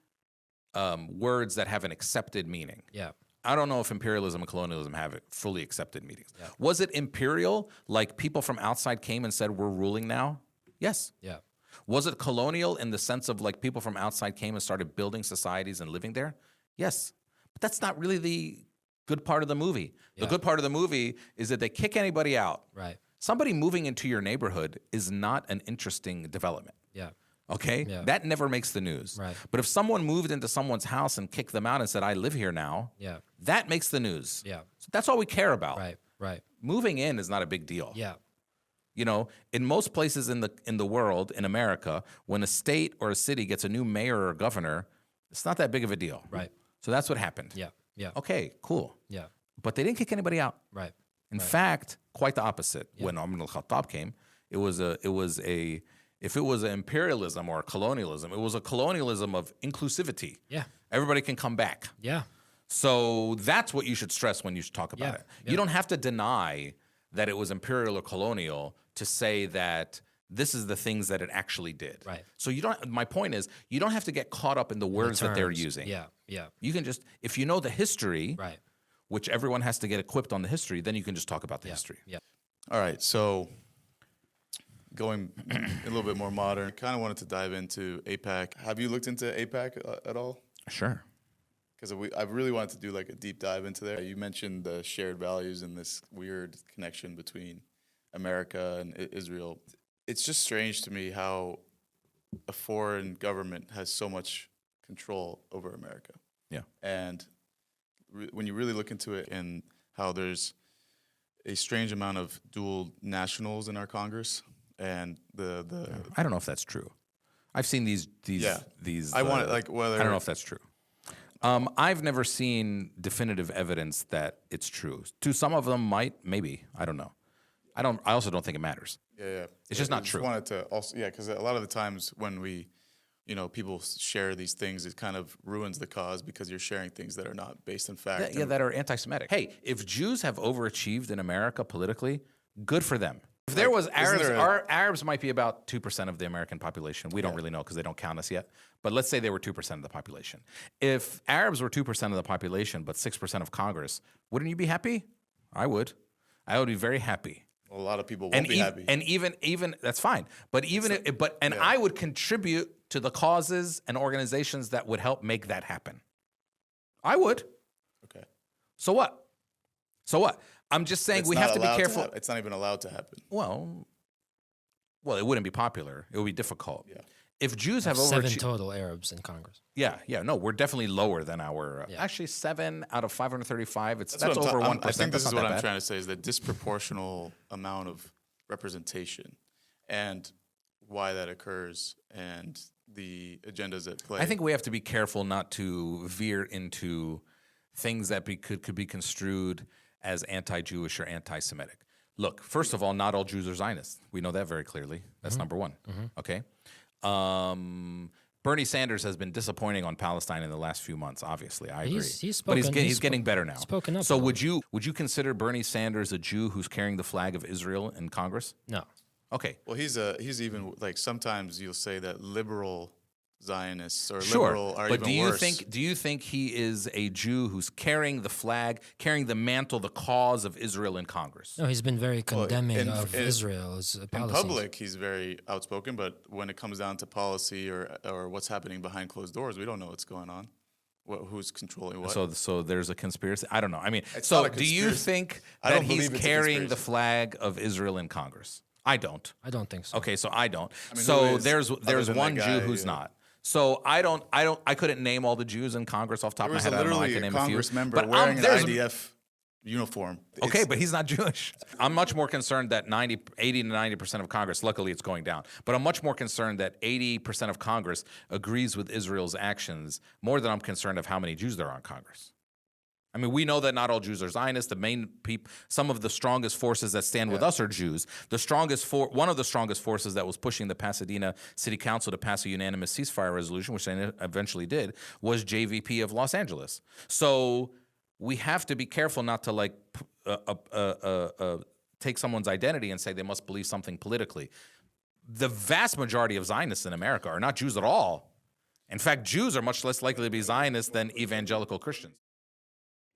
words that have an accepted meaning. Yeah. I don't know if imperialism and colonialism have fully accepted meanings. Yeah. Was it imperial, like people from outside came and said, we're ruling now? Yes. Yeah. Was it colonial in the sense of like people from outside came and started building societies and living there? Yes. But that's not really the good part of the movie. The good part of the movie is that they kick anybody out. Right. Somebody moving into your neighborhood is not an interesting development. Yeah. Okay? Yeah. That never makes the news. Right. But if someone moved into someone's house and kicked them out and said, I live here now, Yeah. that makes the news. Yeah. So that's all we care about. Right. Right. Moving in is not a big deal. Yeah. You know, in most places in the world, in America, when a state or a city gets a new mayor or governor, it's not that big of a deal. Right. So that's what happened. Yeah. Yeah. Okay, cool. Yeah. But they didn't kick anybody out. Right. In fact, quite the opposite. When Umar al-Khattab came, if it was an imperialism or a colonialism, it was a colonialism of inclusivity. Yeah. Everybody can come back. Yeah. So that's what you should stress when you talk about Yeah. it. Yeah. You don't have to deny that it was imperial or colonial to say that this is the things that it actually did. Right. So my point is, you don't have to get caught up in the words that they're terms. using. Yeah. Yeah. You can just, if you know the history, Right. which everyone has to get equipped on the history, then you can just talk about the history. Yeah. All right, so going a little bit more modern, I kind of wanted to dive into AIPAC. Have you looked into AIPAC at all? Sure. Because I really wanted to do like a deep dive into there. You mentioned the shared values and this weird connection between America and Israel. It's just strange to me how a foreign government has so much control over America. Yeah. And when you really look into it and how there's a strange amount of dual nationals in our Congress and the I don't know if that's true. I've seen these. I want it like whether I don't know if that's true. I've never seen definitive evidence that it's true. To some of them, maybe. I don't know. I also don't think it matters. Yeah. It's just not I true. Wanted to also because a lot of the times when we, people share these things, it kind of ruins the cause because you're sharing things that are not based in fact. That are anti-Semitic. Hey, if Jews have overachieved in America politically, good for them. If there was Arabs, there our Arabs might be about 2% of the American population. We don't really know because they don't count us yet. But let's say they were 2% of the population. If Arabs were 2% of the population, but 6% of Congress, wouldn't you be happy? I would. I would be very happy. Well, a lot of people won't be happy. And even that's fine. But I would contribute to the causes and organizations that would help make that happen. I would. Okay. So what? So what? I'm just saying we have to be careful. It's not even allowed to happen. Well, it wouldn't be popular. It would be difficult. Yeah. If Jews have over 7 total Arabs in Congress. no, we're definitely lower than our. Actually, 7 out of 535. That's over 1%. I think this is what I'm trying to say: is the disproportional amount of representation, and why that occurs, and the agendas at play. I think we have to be careful not to veer into things that could be construed as anti-Jewish or anti-Semitic. Look, first of all, not all Jews are Zionists. We know that very clearly. That's number one. Okay. Bernie Sanders has been disappointing on Palestine in the last few months. Obviously, I agree. He's getting better now. Spoken up. So would you consider Bernie Sanders a Jew who's carrying the flag of Israel in Congress? No. Okay. Well, he's even like sometimes you'll say that liberal Zionists or Sure, liberal are but even do you worse. think he is a Jew who's carrying the flag, carrying the mantle, the cause of Israel in Congress? No, he's been very condemning in Israel's in policies. public, he's very outspoken, but when it comes down to policy or what's happening behind closed doors, we don't know what's going on. Who's controlling what? So there's a conspiracy. I don't know. I mean, It's so not a do you conspiracy. think I that don't he's believe it's a carrying the conspiracy. flag of Israel in Congress? I don't. I don't think so. Okay, so I don't. I mean, So who is, there's other than one that guy, Jew who's yeah. not. So I couldn't name all the Jews in Congress off the top There of was my head. I don't know. I literally can a name a few. Congress member But wearing an there's- IDF uniform. Okay, but he's not Jewish. I'm much more concerned that 80 to 90% of Congress, luckily it's going down, but I'm much more concerned that 80% of Congress agrees with Israel's actions more than I'm concerned of how many Jews there are in Congress. I mean, we know that not all Jews are Zionists. The main some of the strongest forces that stand with us are Jews. One of the strongest forces that was pushing the Pasadena City Council to pass a unanimous ceasefire resolution, which they eventually did, was JVP of Los Angeles. So we have to be careful not to take someone's identity and say they must believe something politically. The vast majority of Zionists in America are not Jews at all. In fact, Jews are much less likely to be Zionists than evangelical Christians.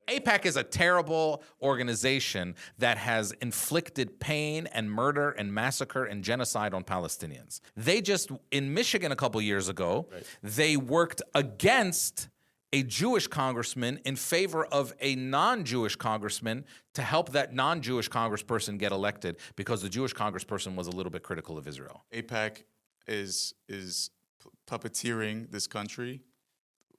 AIPAC is a terrible organization that has inflicted pain and murder and massacre and genocide on Palestinians. They just, in Michigan a couple years ago, they worked against a Jewish congressman in favor of a non-Jewish congressman to help that non-Jewish congressperson get elected because the Jewish congressperson was a little bit critical of Israel. AIPAC is puppeteering this country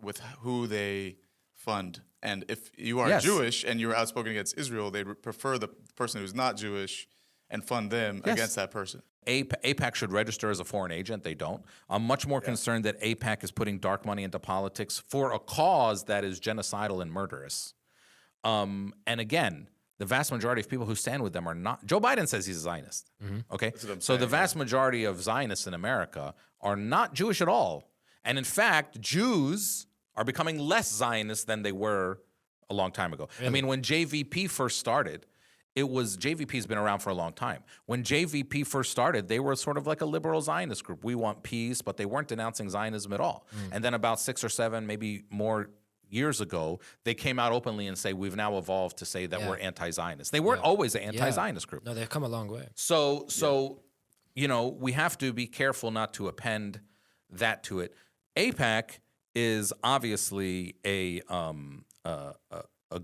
with who they fund. And if you are Jewish and you're outspoken against Israel, they prefer the person who's not Jewish and fund them against that person. AIPAC should register as a foreign agent. They don't. I'm much more concerned that AIPAC is putting dark money into politics for a cause that is genocidal and murderous. And again, the vast majority of people who stand with them are not. Joe Biden says he's a Zionist. Okay, so the vast majority of Zionists in America are not Jewish at all. And in fact, Jews are becoming less Zionist than they were a long time ago. Really? I mean, when JVP first started, JVP's been around for a long time. When JVP first started, they were sort of like a liberal Zionist group. We want peace, but they weren't denouncing Zionism at all. And then about 6 or 7, maybe more years ago, they came out openly and say, we've now evolved to say that we're anti-Zionist. They weren't always an anti-Zionist group. No, they've come a long way. So we have to be careful not to append that to it. AIPAC is obviously a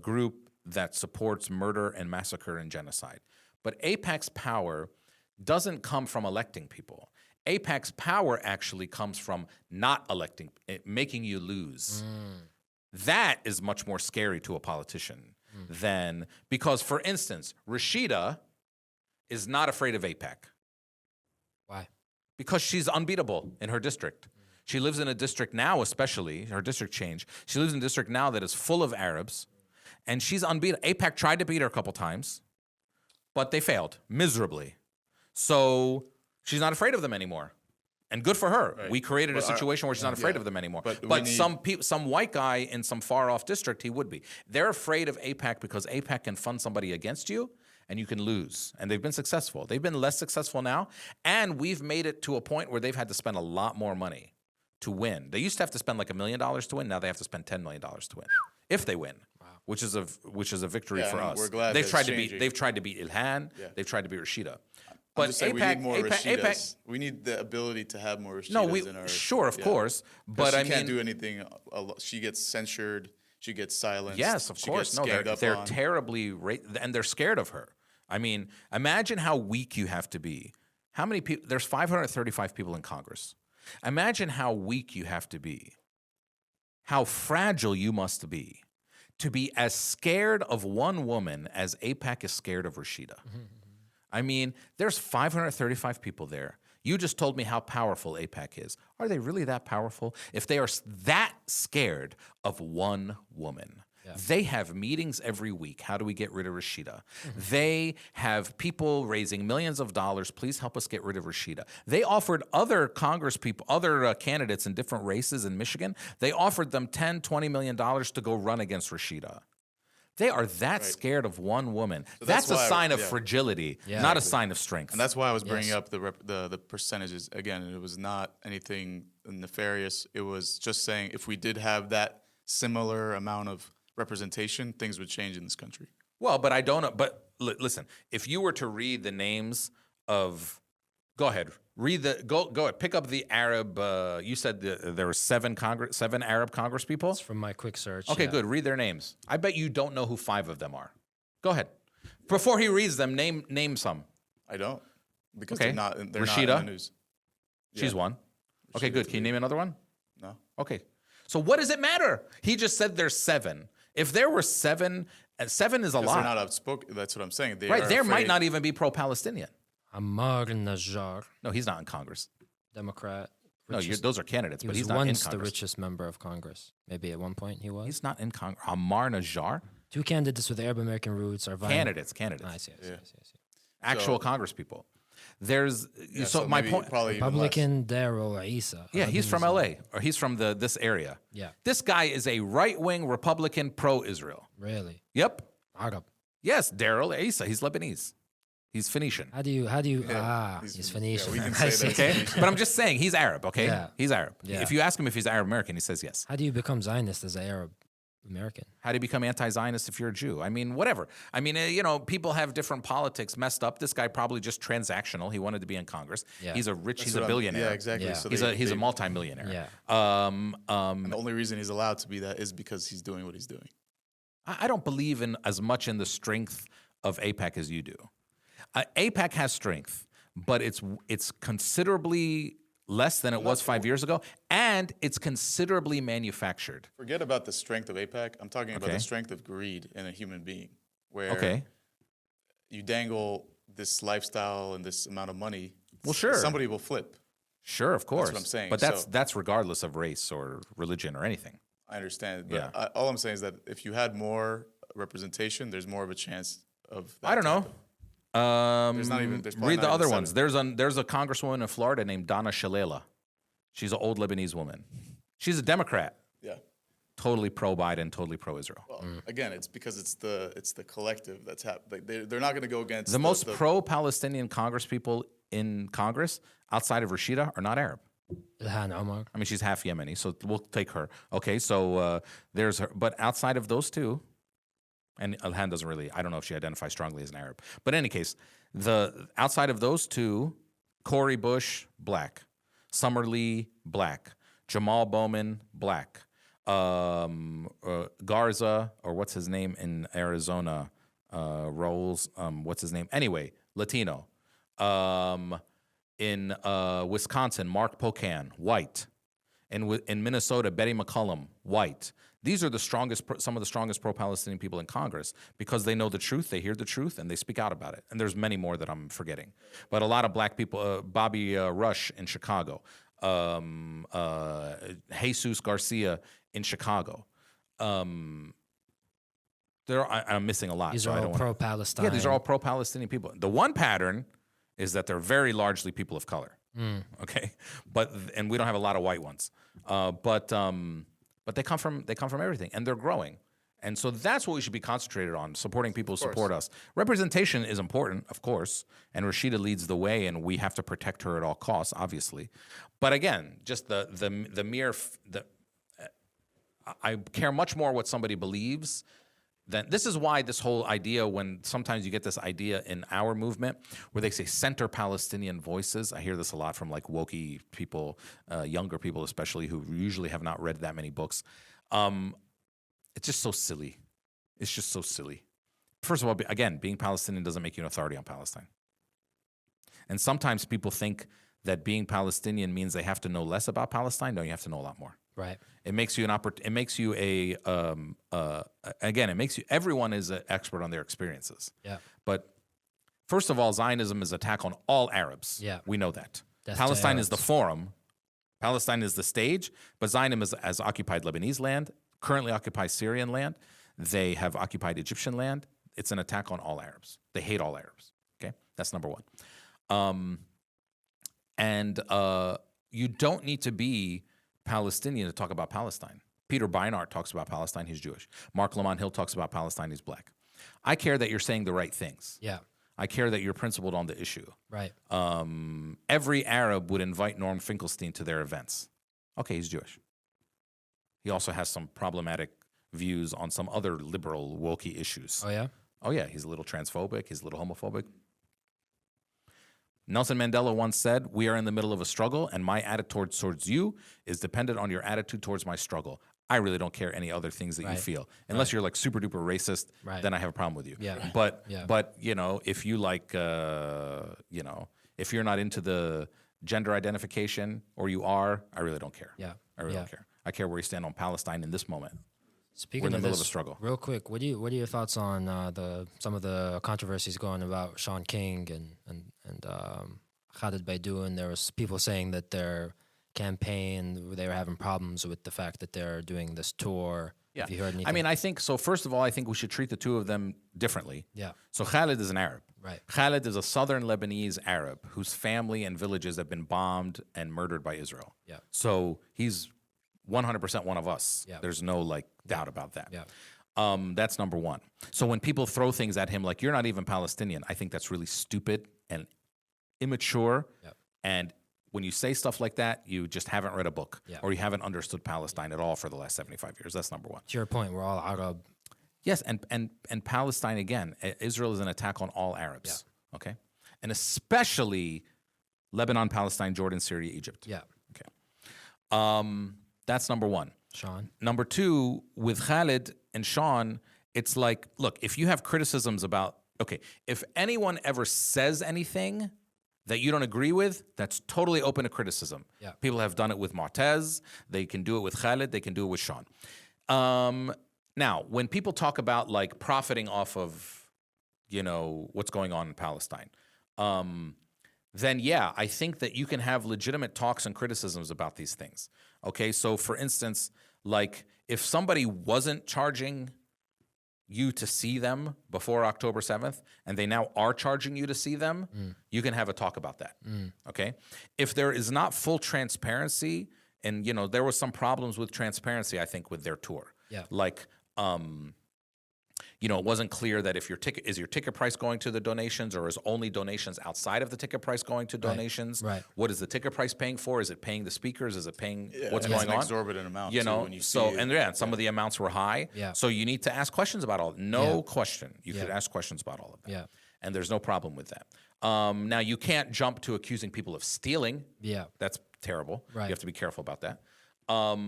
group that supports murder and massacre and genocide. But AIPAC's power doesn't come from electing people. AIPAC's power actually comes from not electing, making you lose. That is much more scary to a politician than, because for instance, Rashida is not afraid of AIPAC. Why? Because she's unbeatable in her district. She lives in a district now, especially, her district changed. She lives in a district now that is full of Arabs, and she's unbeatable. AIPAC tried to beat her a couple times, but they failed miserably. So she's not afraid of them anymore. And good for her. Right. We created a situation where she's not afraid of them anymore. But some white guy in some far-off district, he would be. They're afraid of AIPAC because AIPAC can fund somebody against you, and you can lose. And they've been successful. They've been less successful now, and we've made it to a point where they've had to spend a lot more money to win. They used to have to spend like $1 million to win. Now they have to spend $10 million to win if they win. Wow. Which is a victory for us. We're glad they've tried to beat Ilhan. Yeah. They've tried to beat Rashida. But APAC, we need more Rashidas. We need the ability to have more Rashidas in our... Sure, of course. But she can't do anything. She gets censured. She gets silenced. Yes, of course. No, they're terribly... and they're scared of her. I mean, imagine how weak you have to be. How many people... There's 535 people in Congress. Imagine how weak you have to be. How fragile you must be to be as scared of one woman as AIPAC is scared of Rashida. I mean, there's 535 people there. You just told me how powerful AIPAC is. Are they really that powerful? If they are that scared of one woman, they have meetings every week. How do we get rid of Rashida? They have people raising millions of dollars. Please help us get rid of Rashida. They offered other Congress people, other candidates in different races in Michigan, they offered them $10, $20 million to go run against Rashida. They are that scared of one woman. So that's a sign of fragility, not a sign of strength. And that's why I was bringing up the percentages. Again, it was not anything nefarious. It was just saying if we did have that similar amount of representation, things would change in this country. Well, but I don't know. But listen, if you were to read the names of... Go ahead. Go ahead. Pick up the Arab. You said there were seven Arab Congress people. That's from my quick search. Okay, good. Read their names. I bet you don't know who 5 of them are. Go ahead. Before he reads them, name some. I don't, because they're not in the news. She's one. Okay, good. Can you name another one? No. Okay. So what does it matter? He just said there's 7. If there were 7, 7 is a lot. They're not outspoken. That's what I'm saying. There might not even be pro-Palestinian. Amer Zahr. No, he's not in Congress. Democrat. No, those are candidates, but he's not in Congress. He was once the richest member of Congress. Maybe at one point he was. He's not in Congress. Amer Zahr? 2 candidates with Arab American roots are violent. Candidates. I see. Actual Congress people. There's so my point. Republican Darrell Issa. Yeah, he's from LA, or he's from this area. Yeah. This guy is a right-wing Republican pro-Israel. Really? Yep. Arab. Yes, Darrell Issa. He's Lebanese. He's Phoenician. How do you he's Phoenician. Yeah, we can say that. Okay, but I'm just saying he's Arab. Okay, he's Arab. Yeah. If you ask him if he's Arab American, he says yes. How do you become Zionist as an Arab American? How do you become anti-Zionist if you're a Jew? I mean, whatever. I mean, people have different politics messed up. This guy probably just transactional. He wanted to be in Congress. Yeah. He's a billionaire. Yeah, exactly. Yeah. So he's a multimillionaire. Yeah. And the only reason he's allowed to be that is because he's doing what he's doing. I don't believe in as much in the strength of AIPAC as you do. AIPAC has strength, but it's considerably less than it was 5 years ago, and it's considerably manufactured. Forget about the strength of AIPAC. I'm talking about the strength of greed in a human being, where you dangle this lifestyle and this amount of money. Well, sure. Somebody will flip. Sure, of course. That's what I'm saying. But that's regardless of race or religion or anything. I understand. But all I'm saying is that if you had more representation, there's more of a chance of that. I don't know. Read the other ones. There's a congresswoman in Florida named Donna Shalala. She's an old Lebanese woman. She's a Democrat. Yeah. Totally pro-Biden, totally pro-Israel. Well, again, it's because it's the collective that's happening. Like they're not going to go against the most pro-Palestinian Congress people in Congress outside of Rashida are not Arab. Ilhan Omar. I mean, she's half Yemeni, so we'll take her. Okay, so there's her. But outside of those two, and Ilhan doesn't really, I don't know if she identifies strongly as an Arab. But in any case, outside of those two, Cori Bush, black. Summer Lee, black. Jamal Bowman, black. Garza, or what's his name in Arizona, Rolls, what's his name? Anyway, Latino. In Wisconsin, Mark Pocan, white. In Minnesota, Betty McCollum, white. These are some of the strongest pro-Palestinian people in Congress because they know the truth, they hear the truth, and they speak out about it. And there's many more that I'm forgetting. But a lot of black people, Bobby Rush in Chicago, Jesus Garcia in Chicago. I'm missing a lot. These are all pro-Palestine. Yeah, these are all pro-Palestinian people. The one pattern is that they're very largely people of color. Okay, and we don't have a lot of white ones. But they come from everything, and they're growing. And so that's what we should be concentrated on, supporting people who support us. Representation is important, of course, and Rashida leads the way, and we have to protect her at all costs, obviously. But again, just I care much more what somebody believes than. This is why this whole idea, when sometimes you get this idea in our movement where they say center Palestinian voices. I hear this a lot from like wokey people, younger people especially, who usually have not read that many books. It's just so silly. It's just so silly. First of all, again, being Palestinian doesn't make you an authority on Palestine. And sometimes people think that being Palestinian means they have to know less about Palestine. No, you have to know a lot more. Right. It makes you everyone is an expert on their experiences. Yeah. But first of all, Zionism is an attack on all Arabs. Yeah. We know that. Death to Palestine is the Arabs. forum. Palestine is the stage, but Zionism has occupied Lebanese land, currently occupies Syrian land. They have occupied Egyptian land. It's an attack on all Arabs. They hate all Arabs. Okay, that's number one. You don't need to be Palestinian to talk about Palestine. Peter Beinart talks about Palestine. He's Jewish. Mark Lamont Hill talks about Palestine. He's black. I care that you're saying the right things. Yeah. I care that you're principled on the issue. Right. Every Arab would invite Norm Finkelstein to their events. Okay, he's Jewish. He also has some problematic views on some other liberal, wokey issues. Oh, yeah? Oh, yeah, he's a little transphobic. He's a little homophobic. Nelson Mandela once said, "We are in the middle of a struggle, and my attitude towards you is dependent on your attitude towards my struggle. I really don't care any other things that you feel. Unless you're like super duper racist, then I have a problem with you. Yeah. But you know, if you like, if you're not into the gender identification, or you are, I really don't care. Yeah. I really don't care. I care where you stand on Palestine in this moment. Speaking We're in the of middle this, of a struggle. real quick, what are your thoughts on some of the controversies going about Shaun King and Khaled Baidoun? There was people saying that their campaign, they were having problems with the fact that they're doing this tour. Yeah. Have you heard anything? I mean, I think so. First of all, I think we should treat the two of them differently. Yeah. So Khaled is an Arab. Right. Khaled is a southern Lebanese Arab whose family and villages have been bombed and murdered by Israel. Yeah. So he's 100% one of us. Yeah. There's no like doubt about that. Yeah. That's number one. So when people throw things at him like you're not even Palestinian, I think that's really stupid and immature. Yeah. And when you say stuff like that, you just haven't read a book or you haven't understood Palestine at all for the last 75 years. That's number one. To your point, we're all Arab. Yes, and Palestine, again, Israel is an attack on all Arabs, okay? And especially Lebanon, Palestine, Jordan, Syria, Egypt. Yeah. Okay. That's number one. Shaun. Number two, with Khaled and Shaun, it's like, look, if you have criticisms about, okay, if anyone ever says anything that you don't agree with, that's totally open to criticism. Yeah. People have done it with Mu'taz. They can do it with Khaled. They can do it with Shaun. Now, when people talk about like profiting off of, what's going on in Palestine, then yeah, I think that you can have legitimate talks and criticisms about these things. Okay, so for instance, like if somebody wasn't charging you to see them before October 7th, and they now are charging you to see them, you can have a talk about that. Okay? If there is not full transparency, and there was some problems with transparency, I think, with their tour. Yeah. Like, it wasn't clear that if your ticket price going to the donations, or is only donations outside of the ticket price going to donations? Right. What is the ticket price paying for? Is it paying the speakers? Is it paying what's and going it's an on? exorbitant amount. Too, when you see Some of the amounts were high. Yeah. So you need to ask questions about all. No question. You could ask questions about all of that. Yeah. And there's no problem with that. Now you can't jump to accusing people of stealing. Yeah. That's terrible. Right. You have to be careful about that.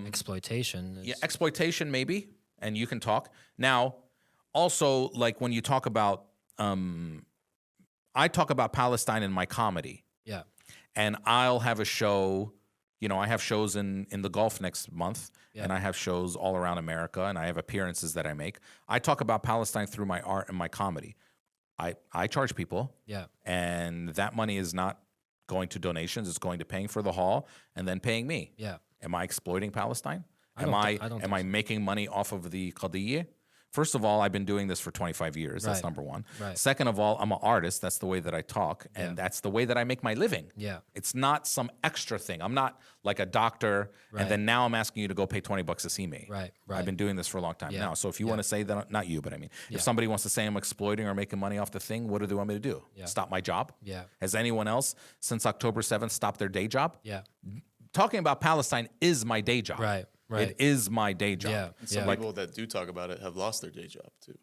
Exploitation. Yeah, exploitation maybe, and you can talk. Now, also, like when you talk about, I talk about Palestine in my comedy. Yeah. And I'll have a show, I have shows in the Gulf next month, and I have shows all around America, and I have appearances that I make. I talk about Palestine through my art and my comedy. I charge people. Yeah. And that money is not going to donations. It's going to paying for the hall and then paying me. Yeah. Am I exploiting Palestine? Am I making money off of the Qadiyya? First of all, I've been doing this for 25 years. That's Right. number one. Right. Second of all, I'm an artist. That's the way that I talk, and that's the way that I make my living. Yeah. It's not some extra thing. I'm not like a doctor, Right. and then now I'm asking you to go pay $20 to see me. Right, I've right. been doing this for a long time Yeah. now. So if you want to say that, not you, but I mean, Yeah. if somebody wants to say I'm exploiting or making money off the thing, what do they want me to do? Yeah. Stop my job? Yeah. Has anyone else since October 7th stopped their day job? Yeah. Talking about Palestine is my day job. Right, right. It is my day job. Yeah. And some Yeah. people that do talk about it have lost their day job too.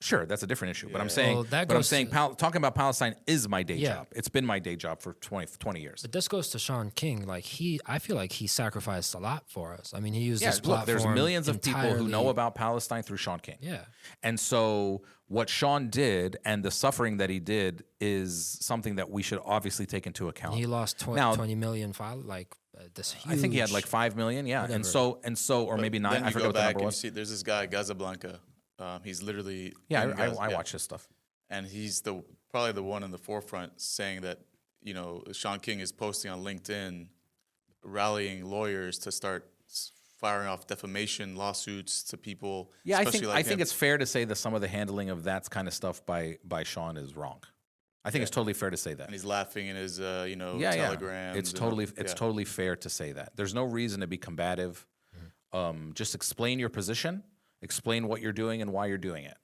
Sure, that's a different issue. But I'm Yeah. saying, Well, that but I'm goes saying, to- talking about Palestine is my day Yeah. job. It's been my day job for 20 years. But this goes to Shaun King. Like I feel like he sacrificed a lot for us. I mean, he used Yeah, this look, there's platform millions of people who know entirely- about Palestine through Shaun King. Yeah. And so what Shaun did and the suffering that he did is something that we should obviously take into account. He lost Now- 20 million followers. Like this huge. I think he had like 5 million, yeah. Whatever. And so or maybe 9, Then I you forget go what the back number and you was. see there's this guy Casablanca. He's literally Yeah, in Gaza, I watch this stuff. and he's probably the one in the forefront saying that Shaun King is posting on LinkedIn, rallying lawyers to start firing off defamation lawsuits to people. Yeah, especially I think him. it's fair to say that some of the handling of that kind of stuff by Shaun is wrong. I think it's totally fair to say that. And he's laughing in his Yeah. telegrams. It's and- totally yeah. totally fair to say that. There's no reason to be combative. Just explain your position, explain what you're doing and why you're doing it.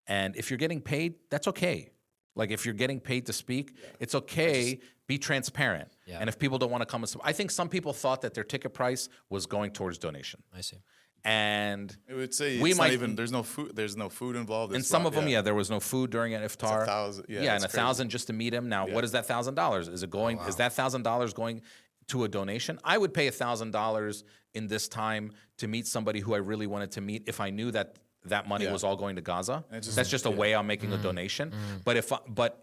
And if you're getting paid, that's okay. Like if you're getting paid to speak, it's okay. Be transparent. Yeah. And if people don't want to come and I think some people thought that their ticket price was going towards donation. I see. And I would say we it's not might even. There's no food. There's no food involved. in It's some not- of them, yeah, there was no food during an iftar. 1,000, yeah, and it's crazy. 1,000 just to meet him. Now, what is that $1,000? Is it going? Is that $1,000 going to a donation? I would pay $1,000 in this time to meet somebody who I really wanted to meet if I knew that that money Yeah. was all going to Gaza. And it's just- That's just a way I'm making a donation. But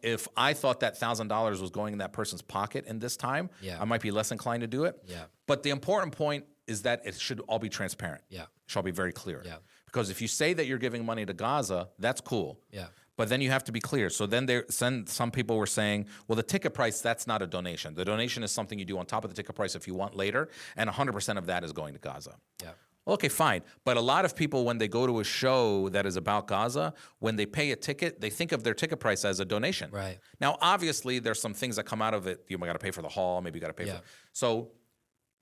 if I thought that $1,000 was going in that person's pocket in this time, Yeah. I might be less inclined to do it. Yeah. But the important point is that it should all be transparent. Yeah. It should all be very clear. Yeah. Because if you say that you're giving money to Gaza, that's cool. Yeah. But then you have to be clear. So then some people were saying, well, the ticket price, that's not a donation. The donation is something you do on top of the ticket price if you want later, and 100% of that is going to Gaza. Yeah. Okay, fine. But a lot of people, when they go to a show that is about Gaza, when they pay a ticket, they think of their ticket price as a donation. Right. Now, obviously, there's some things that come out of it. You got to pay for the hall, maybe you got to pay Yeah. for. So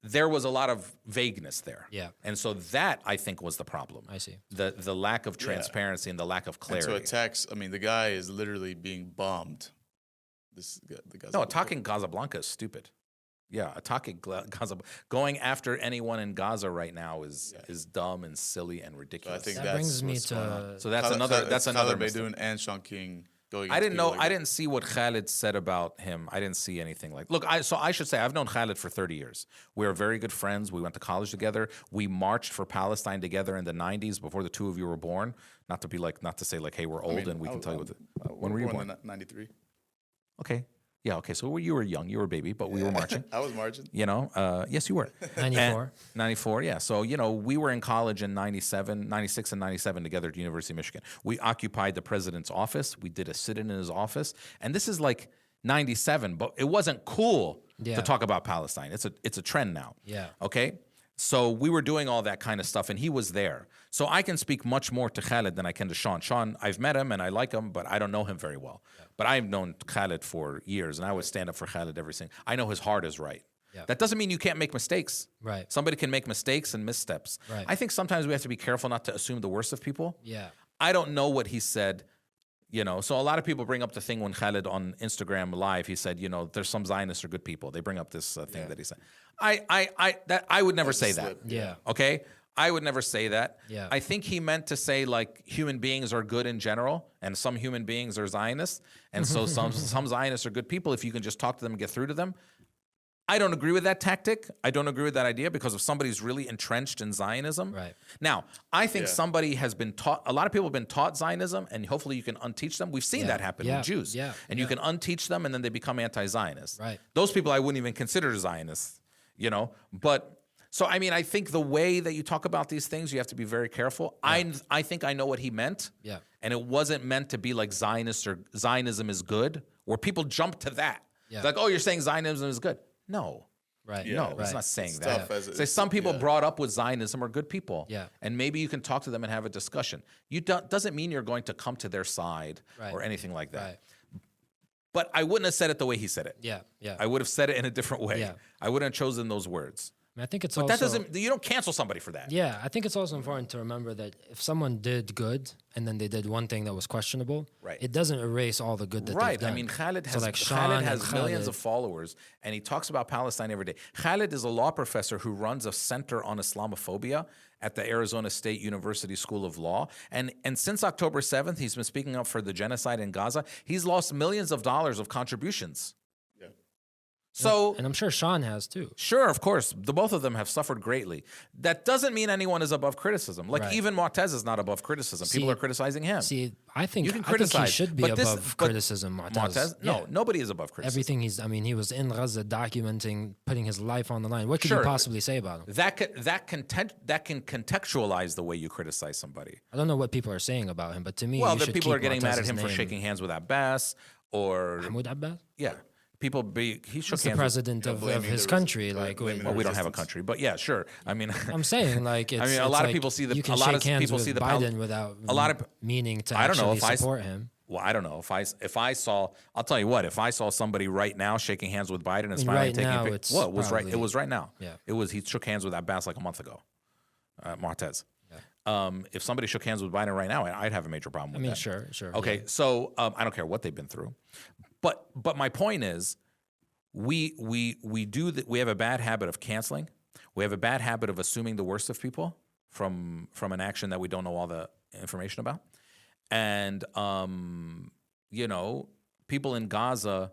there was a lot of vagueness there. Yeah. And so that, I think, was the problem. I see. The lack of transparency and the lack of And clarity. to attacks. I mean, the guy is literally being bombed. The guy's No, attacking Casablanca is stupid. Yeah, attacking Gaza, going after anyone in Gaza right now is dumb and silly and ridiculous. I think That that's brings me what's going on. to. So that's another Khaled mistake. Beydoun and Shaun King going. I against didn't know. people like I that. didn't see what Khaled said about him. I didn't see anything like. Look, so I should say I've known Khaled for 30 years. We are very good friends. We went to college together. We marched for Palestine together in the 90s before the two of you were born. Not to say like, hey, we're old and we can tell you when were you born? 93. Okay. Yeah, okay. So you were young, you were a baby, but we were marching. I was marching. Yes, you were. 94. 94, yeah. So, we were in college in 96 and 97 together at the University of Michigan. We occupied the president's office. We did a sit-in his office. And this is like 97, but it wasn't cool Yeah. to talk about Palestine. It's a trend now. Yeah. Okay? So we were doing all that kind of stuff, and he was there. So I can speak much more to Khaled than I can to Shaun. Shaun, I've met him, and I like him, but I don't know him very well. Yeah. But I've known Khaled for years, and I would stand up for Khaled every single. I know his heart is right. Yeah. That doesn't mean you can't make mistakes. Right. Somebody can make mistakes and missteps. Right. I think sometimes we have to be careful not to assume the worst of people. Yeah. I don't know what he said. So a lot of people bring up the thing when Khaled on Instagram Live, he said, there's some Zionists are good people. They bring up this thing that he said. I would never say that. slip. Yeah. Okay? I would never say that. Yeah. I think he meant to say like human beings are good in general, and some human beings are Zionists, and so some Zionists are good people if you can just talk to them and get through to them. I don't agree with that tactic. I don't agree with that idea because if somebody's really entrenched in Zionism. Right. Now, I think Yeah. somebody has been taught, a lot of people have been taught Zionism, and hopefully you can unteach them. We've seen Yeah. that happen Yeah. with Jews. Yeah. And you can unteach them, and then they become anti-Zionist. Right. Those people I wouldn't even consider Zionists, But, so, I mean, I think the way that you talk about these things, you have to be very careful. I think I know what he meant. Yeah. And it wasn't meant to be like Zionist or Zionism is good, where people jump to that. Yeah. Like, oh, you're saying Zionism is good. No. Right. Yeah, No, right. it's not saying It's that. tough as Say it's- some people yeah. brought up with Zionism are good people. Yeah. And maybe you can talk to them and have a discussion. Doesn't mean you're going to come to their side Right. or anything like that. Right. But I wouldn't have said it the way he said it. Yeah. Yeah. I would have said it in a different way. Yeah. I wouldn't have chosen those words. I think it's But also that doesn't, you don't cancel somebody for that. Yeah, I think it's also important to remember that if someone did good and then they did one thing that was questionable, Right. it doesn't erase all the good that they've Right. done. I mean, Khaled So has, like Shaun Khaled and has millions Khaled- of followers, and he talks about Palestine every day. Khaled is a law professor who runs a center on Islamophobia at the Arizona State University School of Law. And since October 7th, he's been speaking up for the genocide in Gaza. He's lost millions of dollars of contributions. Yeah. So And I'm sure Shaun has too. sure, of course, the both of them have suffered greatly. That doesn't mean anyone is above criticism. Like Right. even Mu'taz is not above criticism. People See- are criticizing him. See, I think You can I think criticize, he should be but this- above but criticism. Mu'taz. No, Yeah. nobody is above criticism. Everything he was in Gaza documenting, putting his life on the line. What could you Sure. possibly say about him? That can contextualize the way you criticize somebody. I don't know what people are saying about him, but to me, Well, you the should people are keep getting mad at Mu'taz's him for name. shaking hands with Abbas, or Mahmoud Abbas? yeah, he shook He's the hands. president of blaming his the country. res- Like, blaming Well, the we don't have a resistance. country, but yeah, sure. I mean, I'm saying, like, it's, I mean, a it's lot of like people see the you can a lot shake of hands people with see the Biden without a lot of meaning to I don't know actually if support him. Well, I don't know if I saw. I'll tell you what. If I saw somebody right now shaking hands with Biden and smiling, right taking now, a pic, it's well, it was right. It probably- was right now. Yeah. It was. He shook hands with Abbas like a month ago. Mu'taz. If somebody shook hands with Biden right now, I'd have a major problem with I mean, that. sure. Okay, yeah. so I don't care what they've been through, but my point is, we have a bad habit of canceling. We have a bad habit of assuming the worst of people from an action that we don't know all the information about, and people in Gaza,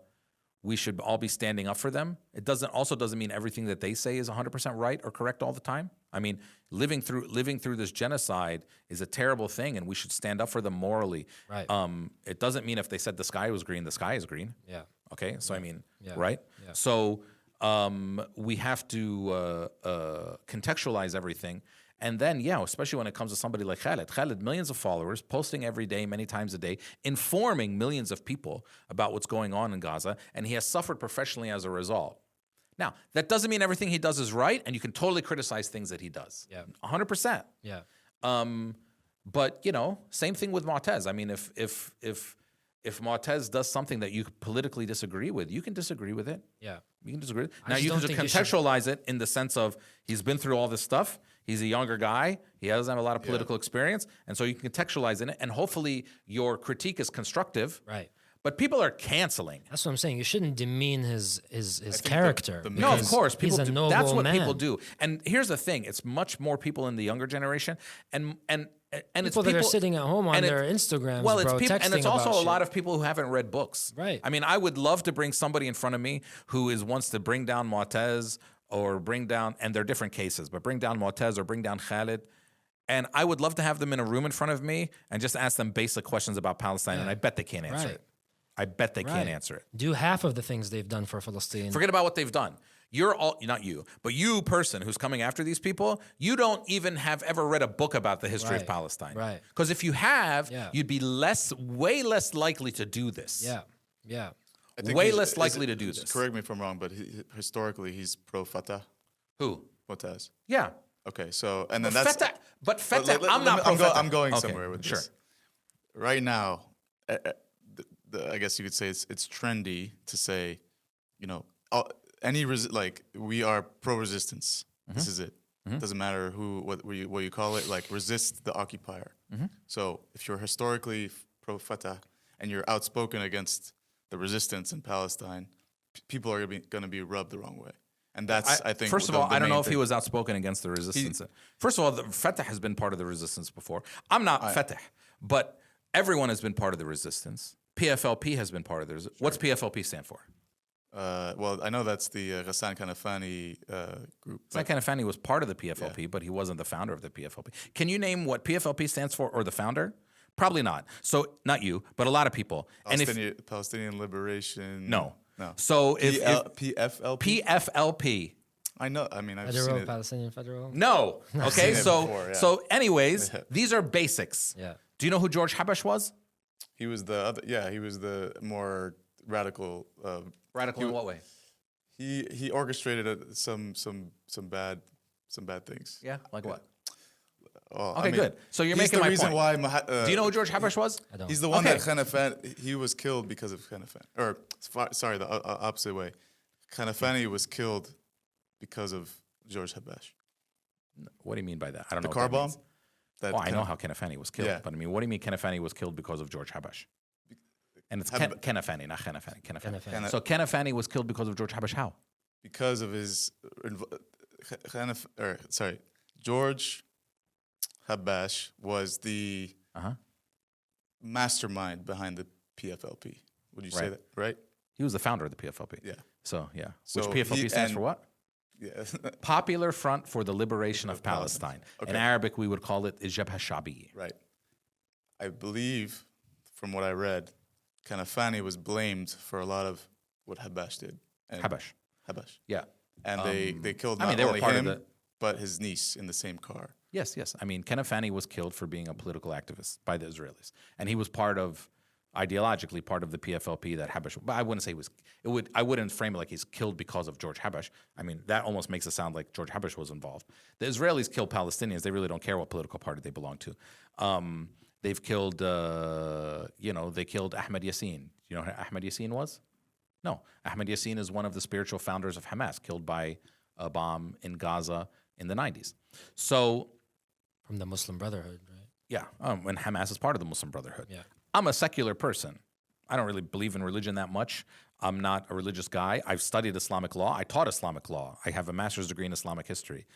we should all be standing up for them. It doesn't mean everything that they say is 100% right or correct all the time. I mean, living through this genocide is a terrible thing, and we should stand up for them morally. Right. It doesn't mean if they said the sky was green, the sky is green. Yeah. Okay, so I mean, Yeah. right? Yeah. So we have to contextualize everything. And then, especially when it comes to somebody like Khaled. Khaled, millions of followers, posting every day, many times a day, informing millions of people about what's going on in Gaza, and he has suffered professionally as a result. Now, that doesn't mean everything he does is right, and you can totally criticize things that he does. Yeah. 100%. Yeah. But same thing with Mu'taz. I mean, if Mu'taz does something that you politically disagree with, you can disagree with it. Yeah. You can disagree. I Now just you can don't just think you should- contextualize it in the sense of he's been through all this stuff. He's a younger guy. He doesn't have a lot of political experience, and so you can contextualize in it. And hopefully your critique is constructive. Right. But people are canceling. That's what I'm saying. You shouldn't demean his think character. the No, of because course, people he's a do. noble That's what man. people do. And here's the thing: it's much more people in the younger generation, and it's People that are sitting at home on and their Instagrams, Well, it's bro, people, and it's texting also about a lot shit. of people who haven't read books. Right. I mean, I would love to bring somebody in front of me who wants to bring down Mu'taz or bring down, and they're different cases, but bring down Mu'taz or bring down Khaled. And I would love to have them in a room in front of me and just ask them basic questions about Palestine, and I bet they can't answer Right. it. I bet they Right. can't answer it. Do half of the things they've done for Palestine. Forget about what they've done. You're all, not you, but you person who's coming after these people, you don't even have ever read a book about the history of Right. Palestine. Right. Because if you have, Yeah. you'd be way less likely to do this. Yeah. Yeah. I think Way he's- less is likely it- to do just this. Correct me if I'm wrong, but historically he's pro Fatah. Who? Mu'taz. Yeah. Okay, so and then But that's Fatah, But I'm not pro Fatah. I'm going Okay, somewhere with sure. this. Right now, I guess you could say it's trendy to say, we are pro resistance. This is it. Doesn't matter what you call it. Like resist the occupier. So if you're historically pro Fatah and you're outspoken against the resistance in Palestine, people are going to be rubbed the wrong way. And that's, I think, First of the- all, the I don't main know if he thing. was outspoken against the resistance. First of all, Fatah has been part of the resistance before. I'm not Fatah, but everyone has been part of the resistance. PFLP has been part of the resistance. What's PFLP stand for? Well, I know that's the Ghassan Kanafani group. Hassan Kanafani was part of the PFLP, but he wasn't the founder of the PFLP. Can you name what PFLP stands for or the founder? Probably not. So not you, but a lot of people. Palestinian Liberation. No. No. So if PFLP? PFLP. I know. I mean, I've seen Federal, it. Palestinian Federal. No. Okay. seen it So before, yeah. so anyways, these are basics. Yeah. Do you know who George Habash was? He was the other. Yeah, he was the more radical. Radical in what way? he orchestrated some bad things. Yeah, like what? Well, Okay, good. So you're he's making the my reason point. why. Do you know who George Habash was? I don't. He's the one Okay. that Khanafani, he was killed because of Khanafani. Or, sorry, the opposite way. Khanafani was killed because of George Habash. What do you mean by that? I don't The know car what that bomb? means. That Oh, I know Khan- how Kanafani was killed, Yeah. but I mean, what do you mean Kanafani was killed because of George Habash? And it's Kanafani, not Kanafani. Kanafani. So Kanafani was killed because of George Habash. How? because of his George Habash was the mastermind behind the PFLP. Would you say Right. that, right? He was the founder of the PFLP. Yeah. So yeah, So which PFLP he- stands and- for what? Yeah. Popular Front for the Liberation of Palestine. Palestine. Okay. In Arabic, we would call it Jabha Shabi. Right. I believe, from what I read, Kanafani was blamed for a lot of what Habash did. And Habash. Habash. Yeah. And they killed I not mean, they were only part of him, the- but his niece in the same car. Yes, yes. I mean, Kanafani was killed for being a political activist by the Israelis, and he was ideologically part of the PFLP that Habash. But I wouldn't say I wouldn't frame it like he's killed because of George Habash. I mean, that almost makes it sound like George Habash was involved. The Israelis kill Palestinians. They really don't care what political party they belong to. They've killed, they killed Ahmed Yassin. You know who Ahmed Yassin was? No. Ahmed Yassin is one of the spiritual founders of Hamas, killed by a bomb in Gaza in the 90s. So, From the Muslim Brotherhood, right? yeah, and Hamas is part of the Muslim Brotherhood. Yeah. I'm a secular person. I don't really believe in religion that much. I'm not a religious guy. I've studied Islamic law. I taught Islamic law. I have a master's degree in Islamic history.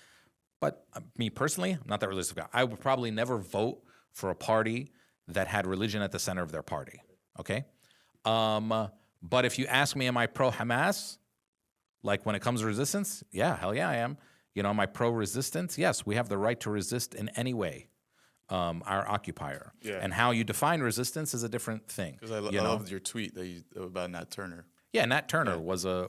But me personally, I'm not that religious guy. I would probably never vote for a party that had religion at the center of their party. Okay? But if you ask me, am I pro-Hamas? Like when it comes to resistance? Yeah, hell yeah, I am. Am I pro-resistance? Yes, we have the right to resist in any way. Our occupier. Yeah. And how you define resistance is a different thing. Because I loved your tweet about Nat Turner. Yeah, Nat Turner was a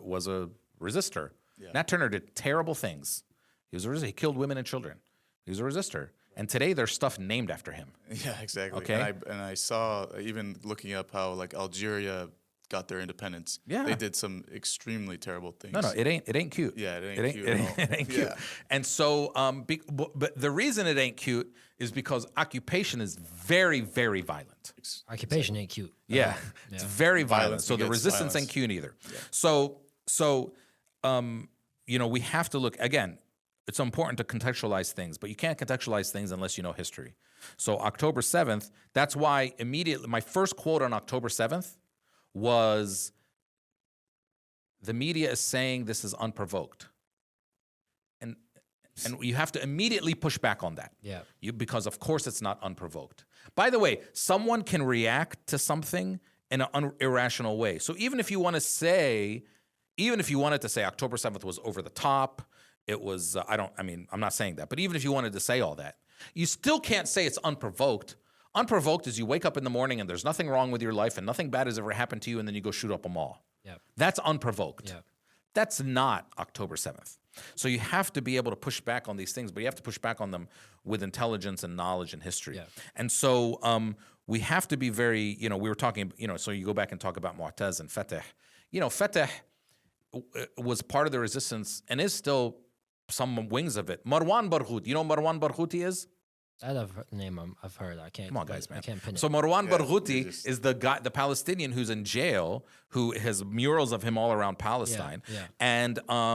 resistor. Yeah. Nat Turner did terrible things. He was a resistor. He killed women and children. He was a resistor. And today there's stuff named after him. Yeah, exactly. Okay. And I saw, even looking up how like Algeria got their independence. Yeah. They did some extremely terrible things. No, it ain't cute. Yeah, it ain't cute at all. It ain't cute. Yeah. And so, but the reason it ain't cute is because occupation is very, very violent. Occupation ain't cute. Yeah, it's very violent. Violence So the begets resistance violence. ain't cute either. So we have to look again. It's important to contextualize things, but you can't contextualize things unless you know history. So October 7th, that's why immediately my first quote on October 7th was, the media is saying this is unprovoked. And you have to immediately push back on that. Yeah. Because of course it's not unprovoked. By the way, someone can react to something in an irrational way. So even if you wanted to say October 7th was over the top, it was, I'm not saying that, but even if you wanted to say all that, you still can't say it's unprovoked. Unprovoked is you wake up in the morning and there's nothing wrong with your life and nothing bad has ever happened to you, and then you go shoot up a mall. Yeah. That's unprovoked. Yeah. That's not October 7th. So you have to be able to push back on these things, but you have to push back on them with intelligence and knowledge and history. Yeah. And so we have to be very, we were talking, so you go back and talk about Mu'taz and Fatah. Fatah was part of the resistance and is still some wings of it. Marwan Barghouti, you know what Marwan Barghouti is? That name I've heard. I can't. Come on, guys, man. I can't pin it. So Marwan Barghouti just- is the guy, the Palestinian who's in jail, who has murals of him all around Palestine, yeah.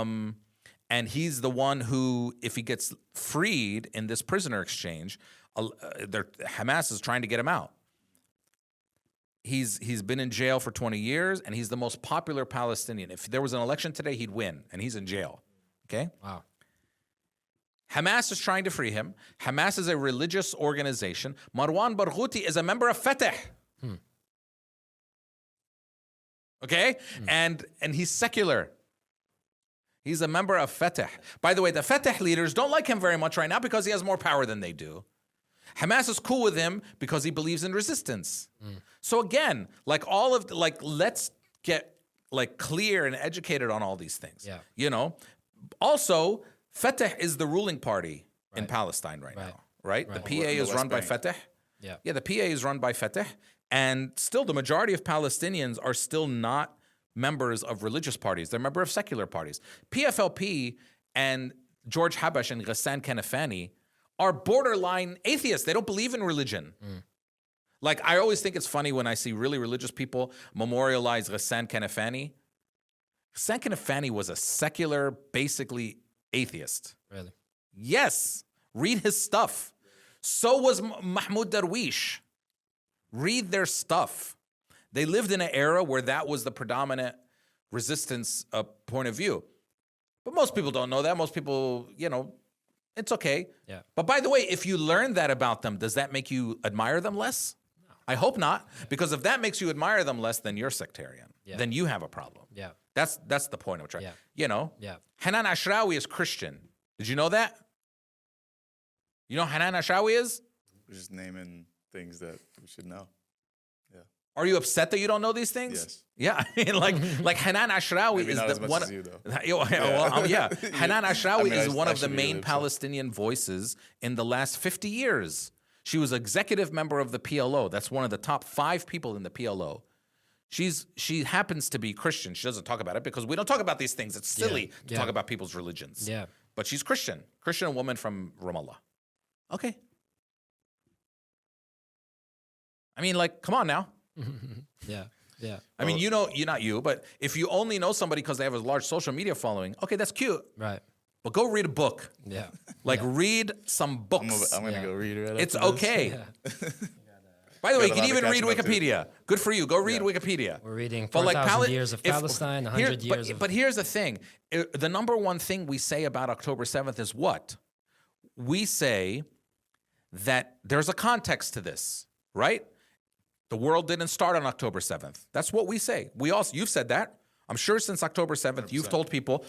and he's the one who, if he gets freed in this prisoner exchange, Hamas is trying to get him out. He's been in jail for 20 years, and he's the most popular Palestinian. If there was an election today, he'd win, and he's in jail. Okay. Wow. Hamas is trying to free him. Hamas is a religious organization. Marwan Barghouti is a member of Fatah. Okay? And he's secular. He's a member of Fatah. By the way, the Fatah leaders don't like him very much right now because he has more power than they do. Hamas is cool with him because he believes in resistance. So again, let's get clear and educated on all these things. Yeah. Also, Fatah is the ruling party in Palestine right now, right? The PA In the is West run by Bank. Fatah. Yeah. Yeah, the PA is run by Fatah. And still, the majority of Palestinians are still not members of religious parties. They're members of secular parties. PFLP and George Habash and Ghassan Kanafani are borderline atheists. They don't believe in religion. Like, I always think it's funny when I see really religious people memorialize Ghassan Kanafani. Ghassan Kanafani was a secular, basically atheist. Really? Yes. Read his stuff. So was Mahmoud Darwish. Read their stuff. They lived in an era where that was the predominant resistance point of view. But most people don't know that. Most people, it's okay. Yeah. But by the way, if you learn that about them, does that make you admire them less? No. I hope not. Because if that makes you admire them less, then you're sectarian. Yeah. Then you have a problem. Yeah. That's the point of trying. Yeah. Yeah. Hanan Ashrawi is Christian. Did you know that? You know who Hanan Ashrawi is? We're just naming things that we should know. Are you upset that you don't know these things? Yes. Yeah, I mean, like Hanan Ashrawi Maybe is not the as much one. as you, though. Hanan Ashrawi is one I of the should be main really upset. Palestinian voices in the last 50 years. She was executive member of the PLO. That's one of the top 5 people in the PLO. She happens to be Christian. She doesn't talk about it because we don't talk about these things. It's silly to talk about people's religions. Yeah. But she's Christian woman from Ramallah. Okay. I mean, like, come on now. Yeah. Yeah. I mean, you're not you, but if you only know somebody because they have a large social media following, okay, that's cute. Right. But go read a book. Yeah. Read some books. I'm gonna go read it. Right It's after this. okay. Yeah. By the way, you Got can a lot even of read catching up to. Wikipedia. Good for you. Go read Wikipedia. We're reading But 4,000 years of if- Palestine, here- 100 years of... But here's the thing. The number one thing we say about October 7th is what? We say that there's a context to this, right? The world didn't start on October 7th. That's what we say. You've said that. I'm sure since October 7th, you've told people,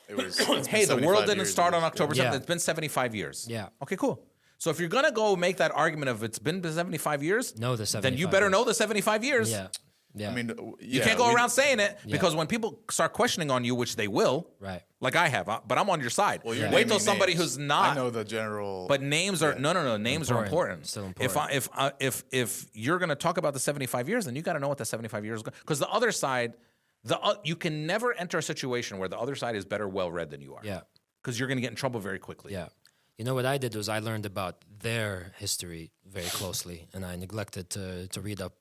It's hey, the 75 world didn't years start of on this. October 7th. Yeah. It's been 75 years. Yeah. Okay, cool. So if you're going to go make that argument of it's been 75 years, Know the 75 then you better years. know the 75 years. Yeah. Yeah. I mean, You can't go around saying it because when people start questioning on you, which they will, Right. like I have, but I'm on your side. Well, you're Wait till naming somebody names. who's not. I know the general. But names are no. Names are important. Still important. If you're going to talk about the 75 years, then you got to know what the 75 years. Because the other side, you can never enter a situation where the other side is better well read than you are. Yeah. Because you're going to get in trouble very quickly. Yeah. You know what I did was I learned about their history very closely, and I neglected to read up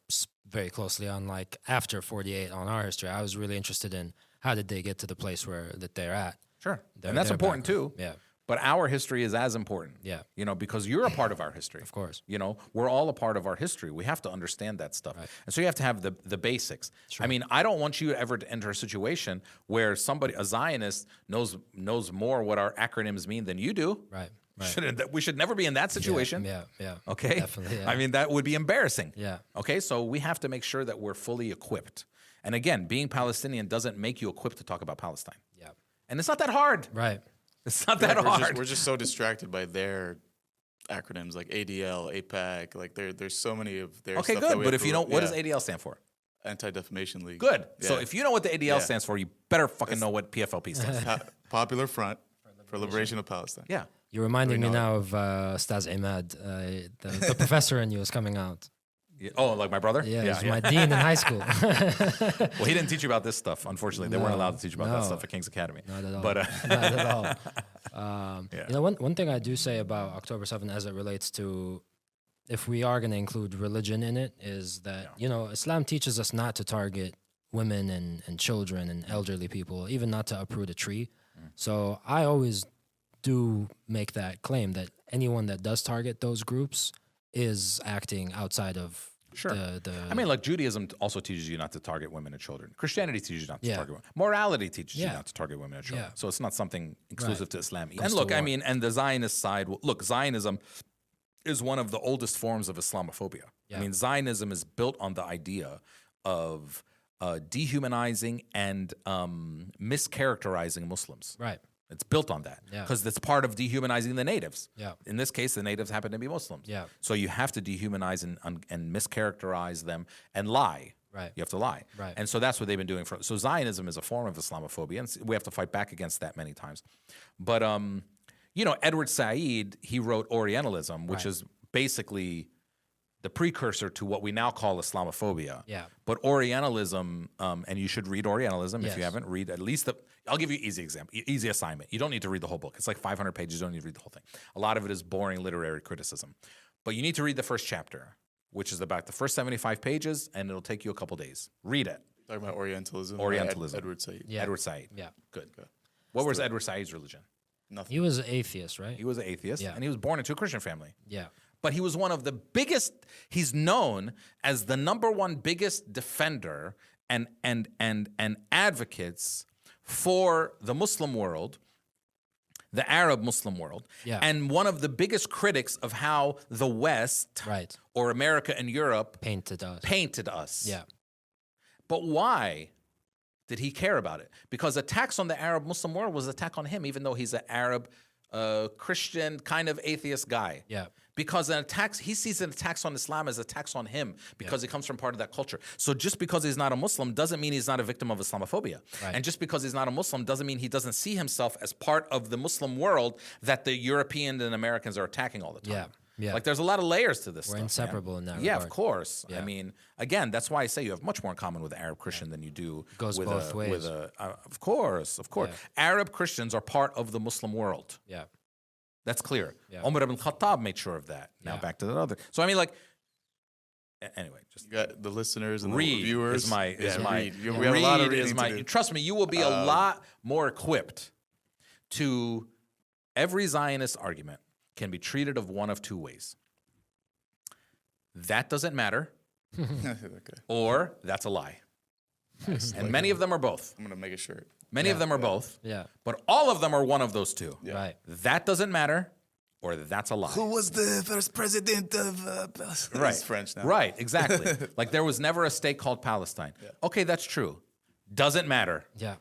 very closely on like after 48 on our history. I was really interested in how did they get to the place that they're at. Sure. Their- And that's their important background. too. Yeah. But our history is as important. Yeah. Because you're a part of our history. Of course. We're all a part of our history. We have to understand that stuff. Right. And so you have to have the basics. Sure. I mean, I don't want you ever to enter a situation where a Zionist knows more what our acronyms mean than you do. Right. Right. We should never be in that situation. Yeah. Okay? Definitely. Yeah. I mean, that would be embarrassing. Yeah. Okay? So we have to make sure that we're fully equipped. And again, being Palestinian doesn't make you equipped to talk about Palestine. Yeah. And it's not that hard. Right. It's not that hard. We're just so distracted by their acronyms like ADL, APAC. Like there's so many of their. Okay, stuff that good. we But have if you to- know, what does ADL stand for? Anti-Defamation League. Good. So Yeah. if you know what the ADL stands for, you better fucking know what PFLP stands for. Popular Front for Liberation of Palestine. Yeah. You're reminding me know now of Staz Imad, the professor in you is coming out. Oh, like my brother? Yeah, he was my dean in high school. Well, he didn't teach you about this stuff, unfortunately. They weren't No, allowed to teach you about that no. stuff at King's Academy. Not at all. But Not at all. Yeah. You know, one thing I do say about October 7th as it relates to if we are going to include religion in it is that, Islam teaches us not to target women and children and elderly people, even not to uproot a tree. So I always do make that claim that anyone that does target those groups is acting outside of Sure. the I mean, like Judaism also teaches you not to target women and children. Christianity teaches you not to Yeah. target women. Morality teaches you Yeah. not to target women and children. Yeah. So it's not something exclusive to Islam. Comes And to look, I war. mean, and the Zionist side, look, Zionism is one of the oldest forms of Islamophobia. Yeah. I mean, Zionism is built on the idea of dehumanizing and mischaracterizing Muslims. right. It's built on that Yeah. because it's part of dehumanizing the natives. Yeah. In this case, the natives happen to be Muslims. Yeah. So you have to dehumanize and mischaracterize them and lie. Right. You have to lie. Right. And so that's what they've been doing. So Zionism is a form of Islamophobia, and we have to fight back against that many times. But Edward Said, he wrote Orientalism, which Right. is basically the precursor to what we now call Islamophobia. Yeah. But Orientalism, and you should read Orientalism if you Yes. haven't. Read at least I'll give you an easy example, easy assignment. You don't need to read the whole book. It's like 500 pages. You don't need to read the whole thing. A lot of it is boring literary criticism. But you need to read the first chapter, which is about the first 75 pages, and it'll take you a couple days. Read it. Talking about Orientalism. Orientalism. Edward Said. Yeah. Edward Said. Yeah. Good. What was Edward Said's religion? Nothing. He was an atheist, right? He was an atheist, Yeah. and he was born into a Christian family. Yeah. But he was one of the biggest. He's known as the #1 biggest defender and advocates for the Muslim world, the Arab Muslim world, Yeah. and one of the biggest critics of how the West, Right. or America and Europe, Painted us. painted us. Yeah. But why did he care about it? Because attacks on the Arab Muslim world was an attack on him, even though he's an Arab, Christian, kind of atheist guy. Yeah. Because he sees an attacks on Islam as attacks on him because he comes from part of that culture. So just because he's not a Muslim doesn't mean he's not a victim of Islamophobia. Right. And just because he's not a Muslim doesn't mean he doesn't see himself as part of the Muslim world that the Europeans and Americans are attacking all the time. Yeah. Yeah. Like there's a lot of layers to this We're stuff, man. inseparable in that Yeah, regard. of course. Yeah. I mean, again, that's why I say you have much more in common with an Arab Christian than you do Goes with both ways. with of course. Yeah. Arab Christians are part of the Muslim world. Yeah. That's clear. Yeah. Umar ibn Khattab made sure of that. Now Yeah. back to that other. So I mean, like, anyway, just You got the listeners and the read viewers. is my read. we We have a lot of read is reading my. to do. Trust me, you will be a lot more equipped to every Zionist argument can be treated of one of two ways. That doesn't matter, Okay. or that's a lie. And many of them are both. I'm gonna make a shirt. Many of them are both. Yeah. But all of them are one of those two. Right. That doesn't matter, or that's a lie. Who was the first president of Palestine? Right. It's French now. Right, exactly. Like there was never a state called Palestine. Okay, that's true. Doesn't matter. Yeah.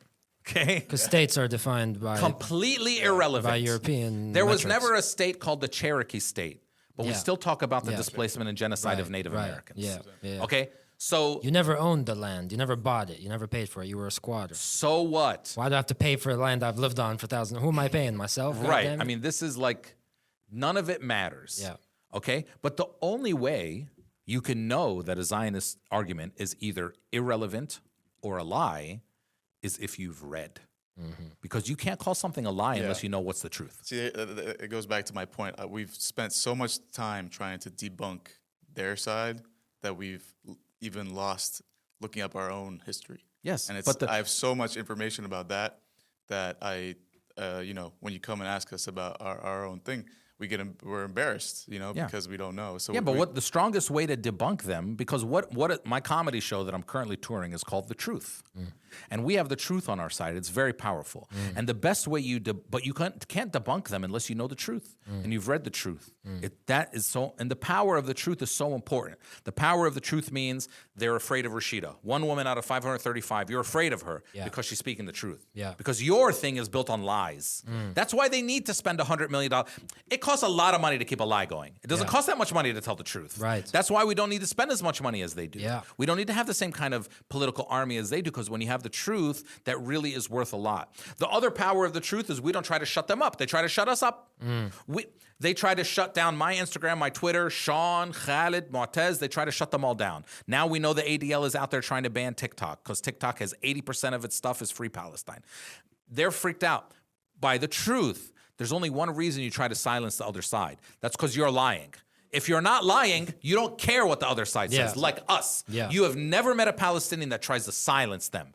Okay? Because states are defined by Completely irrelevant. by European. There was metrics. never a state called the Cherokee state, but we Yeah. still talk about the Yeah. displacement and genocide of Right, Native right. Americans. Yeah, yeah. Okay? So You never owned the land. You never bought it. You never paid for it. You were a squatter. so what? Why do I have to pay for land I've lived on for thousands? Who am I paying? Myself? God Right. damn it? I mean, this is like none of it matters. Yeah. Okay? But the only way you can know that a Zionist argument is either irrelevant or a lie is if you've read. Because you can't call something a lie unless you know what's the truth. See, it goes back to my point. We've spent so much time trying to debunk their side that we've even lost looking up our own history. Yes, And it's but I have so much information about that I, when you come and ask us about our own thing, we're embarrassed, Yeah. because we don't know. So Yeah, but what the strongest way to debunk them, because what my comedy show that I'm currently touring is called The Truth. And we have the truth on our side. It's very powerful. And the best way but you can't debunk them unless you know the truth and you've read the truth. And the power of the truth is so important. The power of the truth means they're afraid of Rashida. One woman out of 535, you're afraid of her Yeah. because she's speaking the truth. Yeah. Because your thing is built on lies. That's why they need to spend $100 million. It costs a lot of money to keep a lie going. It doesn't Yeah. cost that much money to tell the truth. Right. That's why we don't need to spend as much money as they do. Yeah. We don't need to have the same kind of political army as they do, because when you have the truth, that really is worth a lot. The other power of the truth is we don't try to shut them up. They try to shut us up. They try to shut down my Instagram, my Twitter, Shaun, Khalid, Mu'tez. They try to shut them all down. Now we know the ADL is out there trying to ban TikTok because TikTok has 80% of its stuff is free Palestine. They're freaked out by the truth. There's only one reason you try to silence the other side. That's because you're lying. If you're not lying, you don't care what the other side says, Yeah. like us. Yeah. You have never met a Palestinian that tries to silence them.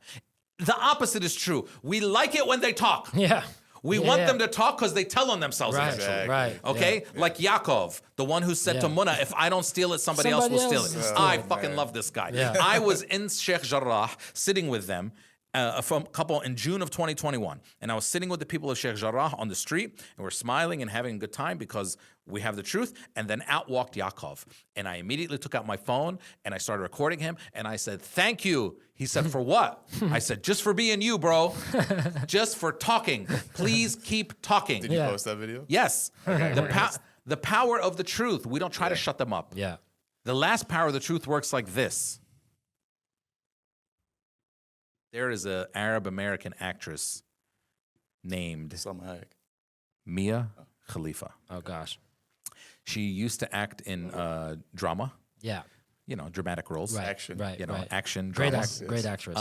The opposite is true. We like it when they talk. Yeah. We Yeah, want yeah. them to talk because they tell on themselves Right. eventually. Right. Okay? Yeah. Like Yaakov, the one who said to Yeah. Munna, if I don't steal it, somebody else will steal it. will steal I fucking love this guy. Yeah. I was in Sheikh Jarrah sitting with them, a couple in June of 2021. And I was sitting with the people of Sheikh Jarrah on the street, and we're smiling and having a good time because we have the truth. And then out walked Yaakov. And I immediately took out my phone and I started recording him. And I said, thank you. He said, for what? I said, just for being you, bro. Just for talking. Please keep talking. Did you Yeah. post that video? Yes. The power of the truth. We don't try to shut them up. Yeah. The last power of the truth works like this. There is an Arab American actress named Salma Hayek. Mia Khalifa. Oh gosh. She used to act in drama. Yeah. Dramatic roles. Right. Action. Right. Right. Action. Great, drama. Great actress.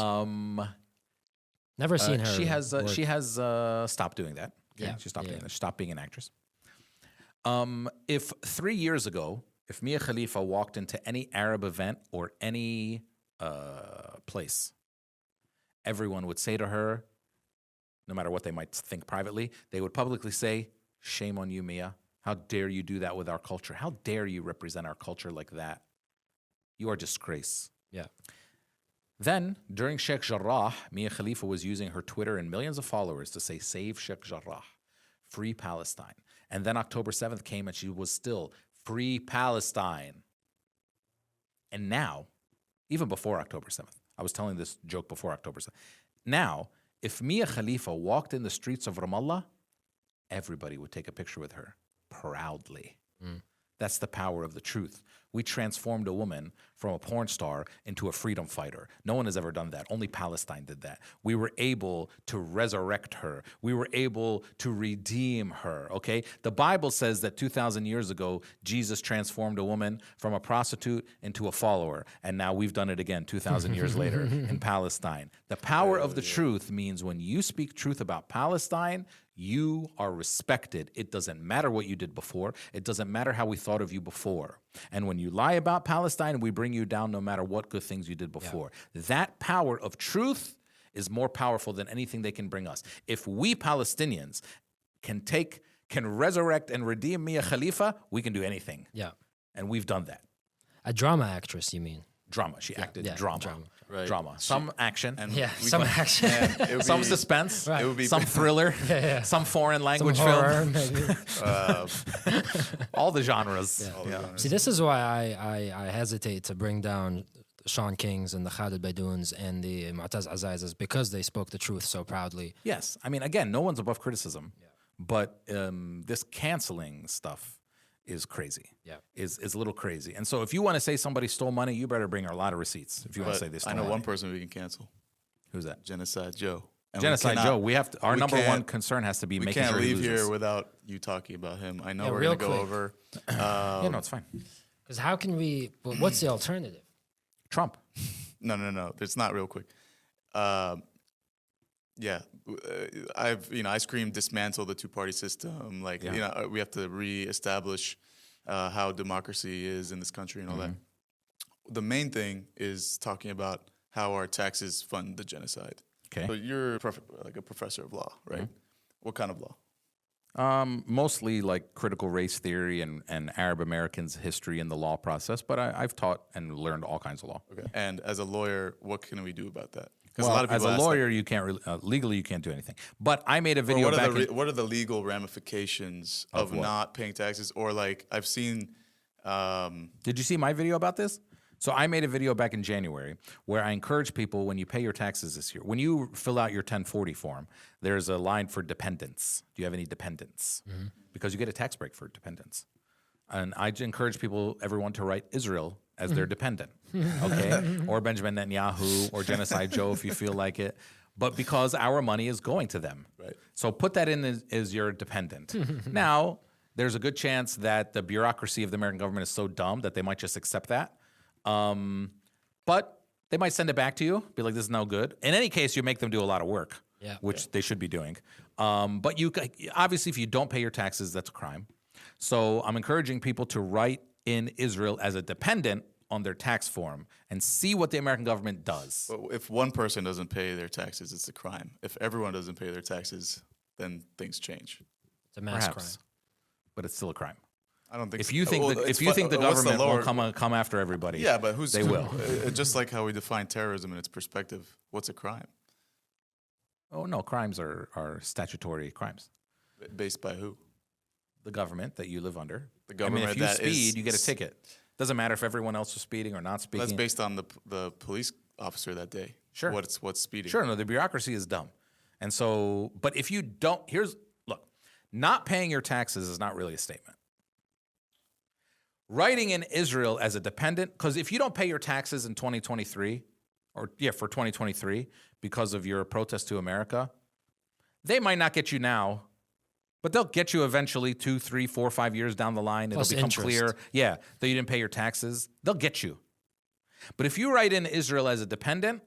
Never seen her. She has stopped doing that. Okay? Yeah. She stopped doing that. She stopped being an actress. If 3 years ago, if Mia Khalifa walked into any Arab event or any place, everyone would say to her, no matter what they might think privately, they would publicly say, "Shame on you, Mia. How dare you do that with our culture? How dare you represent our culture like that? You are a disgrace." Yeah. Then, during Sheikh Jarrah, Mia Khalifa was using her Twitter and millions of followers to say, "Save Sheikh Jarrah, free Palestine." And then October 7th came and she was still, "Free Palestine." And now, even before October 7th, I was telling this joke before October 7th. Now, if Mia Khalifa walked in the streets of Ramallah, everybody would take a picture with her proudly. That's the power of the truth. We transformed a woman from a porn star into a freedom fighter. No one has ever done that. Only Palestine did that. We were able to resurrect her. We were able to redeem her, okay? The Bible says that 2,000 years ago, Jesus transformed a woman from a prostitute into a follower. And now we've done it again 2,000 years later in Palestine. The power of the truth means when you speak truth about Palestine, you are respected. It doesn't matter what you did before. It doesn't matter how we thought of you before. And when you lie about Palestine, we bring you down no matter what good things you did before. Yeah. That power of truth is more powerful than anything they can bring us. If we Palestinians can resurrect and redeem Mia Khalifa, we can do anything. Yeah. And we've done that. A drama actress, you mean? Drama. She acted drama. Right. Drama. Some action. And some action. Some suspense. Right. It would be some thriller. Some foreign language horror, film. Maybe. All the genres. Yeah. See, this is why I hesitate to bring down Shaun Kings and the Khalid Baidoons and the Mu'taz Azaizas because they spoke the truth so proudly. Yes. I mean, again, no one's above criticism. Yeah. But this canceling stuff is crazy. Yeah. Is a little crazy. And so if you want to say somebody stole money, you better bring a lot of receipts if you want to say they stole money. I know one person we can cancel. Who's that? Genocide Joe. And Genocide Joe. We have to, our number one concern has to be making sure he loses. We can't leave here without you talking about him. I know we're going to go over. Yeah, no, it's fine. Because how can we, what's the alternative? Trump. No. It's not real quick. Yeah, I scream dismantle the two-party system. Like, we have to reestablish how democracy is in this country and all that. The main thing is talking about how our taxes fund the genocide. Okay. So you're like a professor of law, right? What kind of law? Mostly like critical race theory and Arab Americans' history in the law process, but I've taught and learned all kinds of law. Okay. And as a lawyer, what can we do about that? Well, a lot of people as a lawyer, you can't really, legally you can't do anything. But I made a video what are the legal ramifications of not paying taxes? Or like I've seen. Did you see my video about this? So I made a video back in January where I encourage people, when you pay your taxes this year, when you fill out your 1040 form, there's a line for dependents. Do you have any dependents? Because you get a tax break for dependents. And I encourage everyone to write Israel as their dependent, okay? Or Benjamin Netanyahu or Genocide Joe if you feel like it. But because our money is going to them. Right. So put that in as your dependent. Now, there's a good chance that the bureaucracy of the American government is so dumb that they might just accept that. But they might send it back to you, be like, this is no good. In any case, you make them do a lot of work, which they should be doing. But you obviously, if you don't pay your taxes, that's a crime. So I'm encouraging people to write in Israel as a dependent on their tax form and see what the American government does. But if one person doesn't pay their taxes, it's a crime. If everyone doesn't pay their taxes, then things change. It's a mass crime. But it's still a crime. I don't think. If you think the government will come after everybody, but they will. Just like how we define terrorism in its perspective, what's a crime? Oh no, crimes are statutory crimes. Based by who? The government that you live under. The government. If you speed, you get a ticket. Doesn't matter if everyone else is speeding or not speeding. That's based on the police officer that day. Sure. What's speeding? Sure. No, the bureaucracy is dumb, and so. But if you don't, look, not paying your taxes is not really a statement. Writing in Israel as a dependent, because if you don't pay your taxes in 2023, for 2023 because of your protest to America, they might not get you now, But they'll get you eventually 2, 3, 4, 5 years down the line. Plus It'll become interest. clear, yeah, that you didn't pay your taxes. They'll get you. But if you write in Israel as a dependent,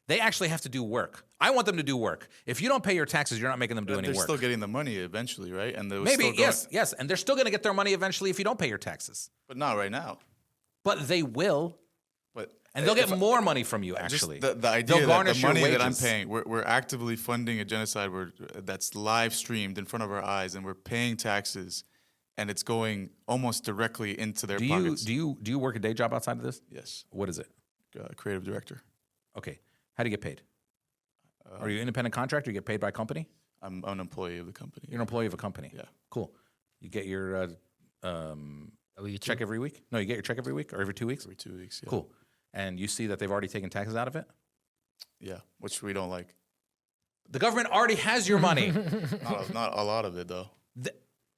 they actually have to do work. I want them to do work. If you don't pay your taxes, you're not making them do any They're work. still getting the money eventually, right? And Maybe, yes. And they're still going to get their money eventually if you don't pay your taxes. but not right now. But they will. But And they'll get if- more money from you, Just actually. the They'll idea that the garnish your money that I'm wages. paying, we're actively funding a genocide that's live streamed in front of our eyes, and we're paying taxes, and it's going almost directly into their pockets. Do you work a day job outside of this? Yes, What is it? creative director. Okay. How do you get paid? Are you an independent contractor? You get paid by a company? I'm an employee of the company. You're an employee of a company. Yeah. Cool. You get your W2? check every week? No, you get your check every week or every 2 weeks? Every 2 weeks. Yeah. Cool. And you see that they've already taken taxes out of it? Yeah, which we don't like. The government already has your money. Not a lot of it though.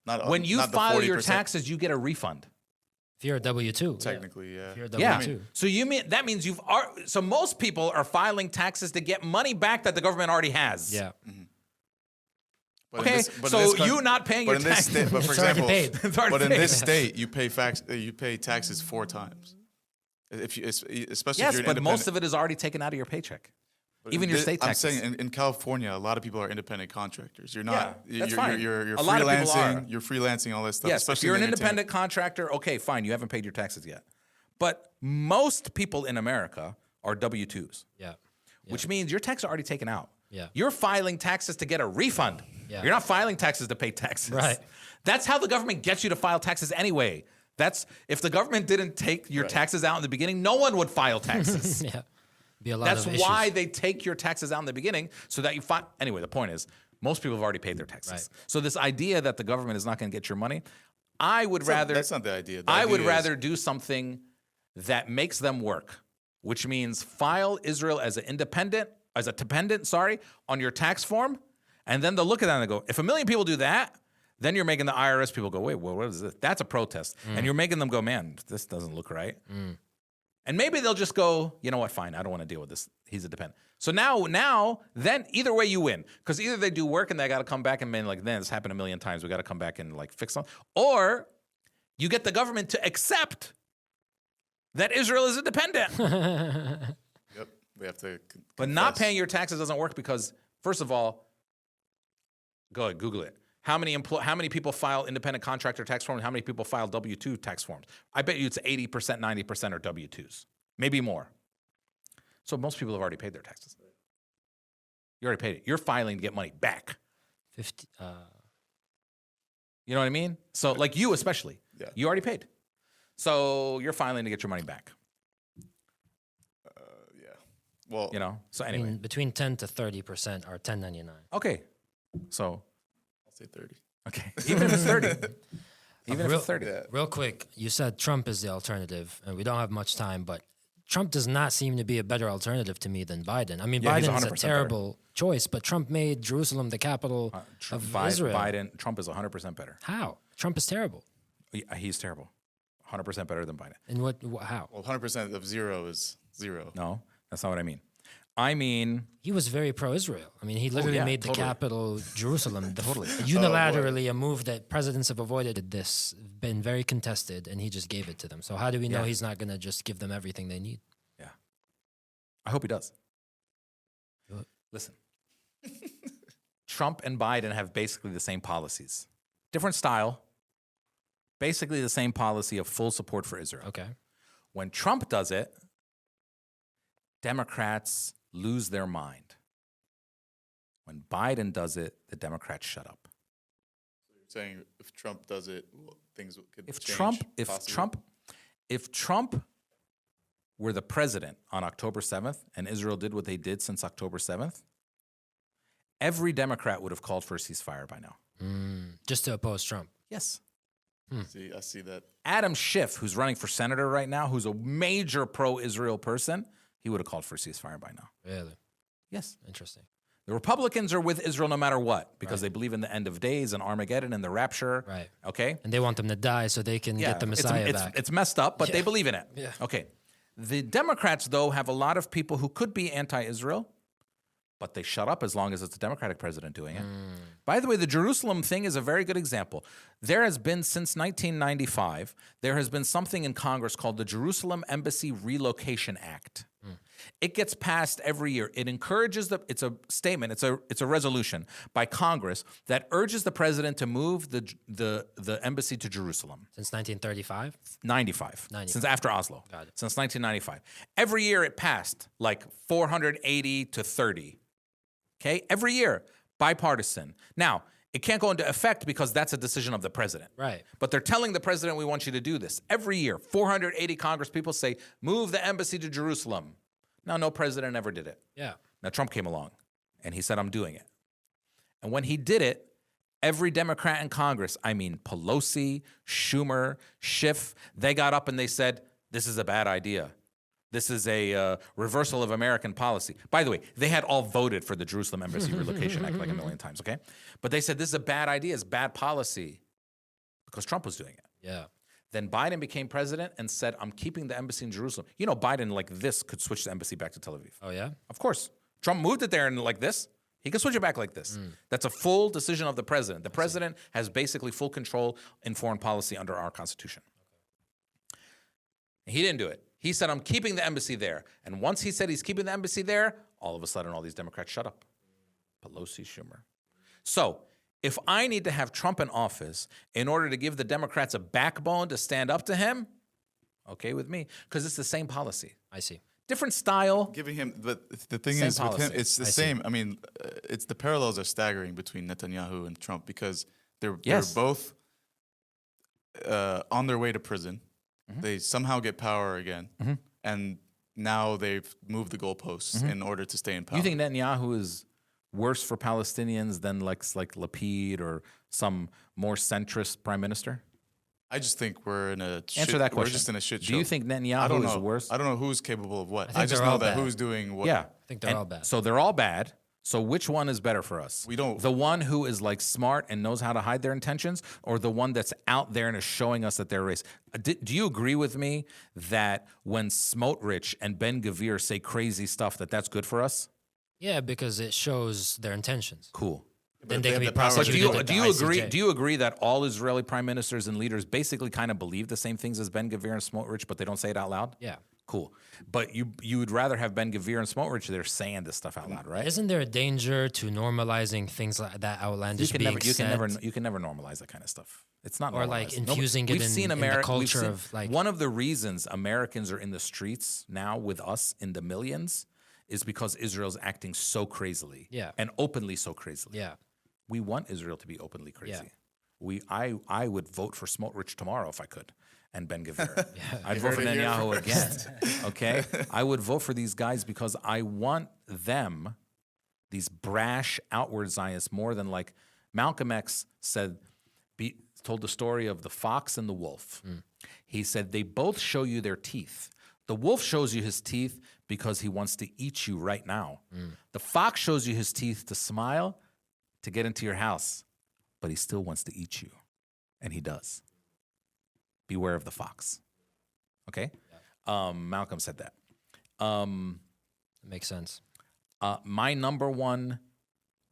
Not When you not the file your 40%. taxes, you get a refund. If you're a W2. Technically, yeah. If you're a Yeah. W2. So that means so most people are filing taxes to get money back that the government already has. Yeah. But Okay, but so this coun- you not paying but your in this taxes. state, but for It's already example, paid. It's already but in paid. this state, you pay taxes 4 times. If you, especially if Yes, you're an but independent. most of it is already taken out of your paycheck. Even your state taxes. I'm saying in California, a lot of people are independent contractors. You're not. Yeah, that's you're, fine. You're A lot of people freelancing. are. You're freelancing all this stuff. Yes, if especially you're in an the independent contractor, okay, fine, you haven't paid your taxes yet. But most people in America are W-2s, Yeah. which means your taxes are already taken out. Yeah. You're filing taxes to get a refund. Yeah. You're not filing taxes to pay taxes. Right. That's how the government gets you to file taxes anyway. That's if the government didn't take your taxes out in the beginning, no one would file taxes. Yeah. Be a lot That's of issues. why they take your taxes out in the beginning so that you file. Anyway, the point is, most people have already paid their taxes. Right. So this idea that the government is not going to get your money, I would rather. That's not the idea. The I would idea is- rather do something that makes them work, which means file Israel as a dependent, on your tax form, and then they'll look at that and they go, if 1 million people do that, then you're making the IRS people go, wait, well, what is this? That's a protest. And you're making them go, man, this doesn't look right. And maybe they'll just go, you know what, fine, I don't want to deal with this. He's a dependent. So then either way you win. Because either they do work and they got to come back and be like, man, this happened 1 million times. We got to come back and like fix something. Or you get the government to accept that Israel is a dependent. Yep. We have to. But not confess. paying your taxes doesn't work because, first of all, go ahead, Google it. How many people file independent contractor tax forms? How many people file W-2 tax forms? I bet you it's 80%, 90% are W-2s, maybe more. So most people have already paid their taxes. You already paid it. You're filing to get money back. 50. You know what I mean? So like you especially, Yeah. you already paid. So you're filing to get your money back. Yeah. Well, You know. So I anyway, mean, between 10 to 30% are 1099. okay. So I'll say 30. okay, even if it's 30, even if real- it's 30. Yeah. Real quick, you said Trump is the alternative, and we don't have much time, but Trump does not seem to be a better alternative to me than Biden. I mean, Yeah, he's Biden is a 100% terrible choice, but Trump made Jerusalem the capital of Israel. Trump is 100% better. How? Trump is terrible. He's terrible. 100% better than Biden. And how? Well, 100% of 0 is 0. No, that's not what I mean. I mean, He was very pro-Israel. I mean, he literally yeah, made the totally. capital Jerusalem. Totally. Unilaterally, a move that presidents have avoided this, been very contested, and he just gave it to them. So how do we know Yeah. he's not going to just give them everything they need? yeah. I hope he does. What? Listen, Trump and Biden have basically the same policies, different style, basically the same policy of full support for Israel. Okay. When Trump does it, Democrats lose their mind. When Biden does it, the Democrats shut up. You're saying if Trump does it, well, things could If change. If Trump were the president on October 7th and Israel did what they did since October 7th, every Democrat would have called for a ceasefire by now. Just to oppose Trump. Yes. I see that. Adam Schiff, who's running for senator right now, who's a major pro-Israel person, he would have called for a ceasefire by now. Really? Yes. Interesting. The Republicans are with Israel no matter what because they believe in the end of days and Armageddon and the rapture. Right. Okay? And they want them to die so they can get the Messiah back. It's messed up, but they believe in it. Yeah. Okay. The Democrats, though, have a lot of people who could be anti-Israel, but they shut up as long as it's a Democratic president doing it. By the way, the Jerusalem thing is a very good example. There has been, since 1995, there has been something in Congress called the Jerusalem Embassy Relocation Act. It gets passed every year. It encourages it's a statement, it's a resolution by Congress that urges the president to move the embassy to Jerusalem. Since 1935? 95. Since after Oslo. Got it. Since 1995. Every year it passed like 480 to 30. Okay? Every year, bipartisan. Now, it can't go into effect because that's a decision of the president. Right. But they're telling the president, we want you to do this. Every year, 480 Congress people say, move the embassy to Jerusalem. Now, no president ever did it. Yeah. Now, Trump came along, and he said, I'm doing it. And when he did it, every Democrat in Congress, I mean Pelosi, Schumer, Schiff, they got up and they said, this is a bad idea. This is a reversal of American policy. By the way, they had all voted for the Jerusalem Embassy Relocation Act like a million times, okay? But they said, this is a bad idea. It's bad policy because Trump was doing it. Yeah. Then Biden became president and said, I'm keeping the embassy in Jerusalem. You know, Biden, like this, could switch the embassy back to Tel Aviv. Oh, yeah? Of course. Trump moved it there and like this. He can switch it back like this. That's a full decision of the president. The president has basically full control in foreign policy under our Constitution. He didn't do it. He said, I'm keeping the embassy there. And once he said he's keeping the embassy there, all of a sudden all these Democrats shut up. Pelosi, Schumer. So if I need to have Trump in office in order to give the Democrats a backbone to stand up to him, okay with me, because it's the same policy. I see. Different style. Giving him, but the thing Same is with him, policy. it's the same. I mean, it's the parallels are staggering between Netanyahu and Trump because they're both on their way to prison. They somehow get power again, and now they've moved the goalposts in order to stay in power. You think Netanyahu is worse for Palestinians than like Lapid or some more centrist prime minister? I just think we're in a Answer that question. We're just in a shit show. Do you think Netanyahu is worse? I don't know who's capable of what. think I just they're know all that bad. who's doing what. Yeah. I think they're all bad. So they're all bad. So which one is better for us? We don't- The one who is like smart and knows how to hide their intentions, or the one that's out there and is showing us that they're racist? Do you agree with me that when Smotrich and Ben Gvir say crazy stuff, that's good for us? Yeah, because it shows their intentions. Cool. Then they they have can be the power to But prosecuted. do at do the you agree? ICJ. Do you agree that all Israeli prime ministers and leaders basically kind of believe the same things as Ben Gvir and Smotrich, but they don't say it out loud? Yeah. Cool. But you would rather have Ben Gvir and Smotrich there saying this stuff out loud, right? Isn't there a danger to normalizing things like that outlandish You being can said? never normalize that kind of stuff. It's not Or, like, normalized. infusing it We've in- seen in the we've culture seen- of, like- one of the reasons Americans are in the streets now with us in the millions is because Israel's acting so crazily. Yeah. And openly so crazily. Yeah. We want Israel to be openly crazy. Yeah. I would vote for Smotrich tomorrow if I could, and Ben Gvir. I'd You vote for heard it here Netanyahu again. Okay, I would vote for these guys because I want them, these brash outward Zionists, more than like Malcolm X said. Told the story of the fox and the wolf. He said they both show you their teeth. The wolf shows you his teeth because he wants to eat you right now. The fox shows you his teeth to smile, to get into your house, but he still wants to eat you, and he does. Beware of the fox. Okay? Malcolm said that. Makes sense. My number one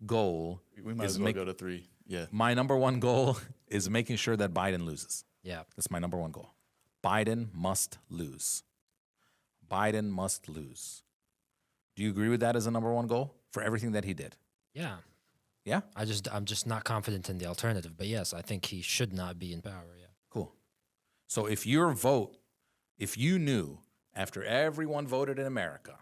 goal We might is as well go to 3. Yeah. my number one goal is making sure that Biden loses. Yeah. That's my number one goal. Biden must lose. Biden must lose. Do you agree with that as a number one goal for everything that he did? Yeah. Yeah? I'm just not confident in the alternative. But yes, I think he should not be in power. Yeah. Cool. So if you knew after everyone voted in America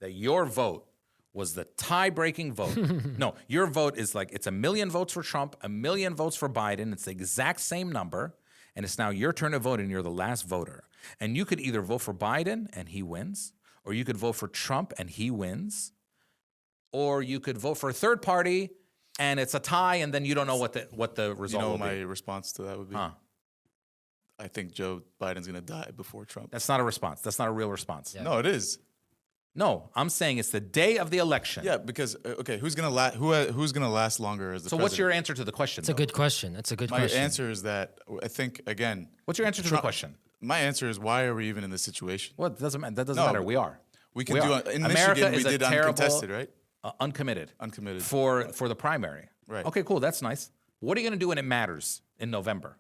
that your vote was the tie-breaking vote. No, your vote is like, it's 1 million votes for Trump, 1 million votes for Biden. It's the exact same number. And it's now your turn to vote and you're the last voter. And you could either vote for Biden and he wins, or you could vote for Trump and he wins, or you could vote for a third party and it's a tie and then you don't know what the result You know will what my be. response to that would be? Huh. I think Joe Biden's going to die before Trump. That's not a response. That's not a real response. Yeah. No, it is. No, I'm saying it's the day of the election. Yeah, because okay, who's gonna who's gonna last longer as the So president? what's your answer to the question? It's a good question. It's a good My question. answer is that I think again. What's your answer to the question? My answer is why are we even in this situation? Well, it doesn't matter. That doesn't No. matter. We are. We can We do are. in America Michigan. We is a did terrible- uncontested, right? Uncommitted. Uncommitted. For the primary. Right. Okay, cool. That's nice. What are you going to do when it matters in November?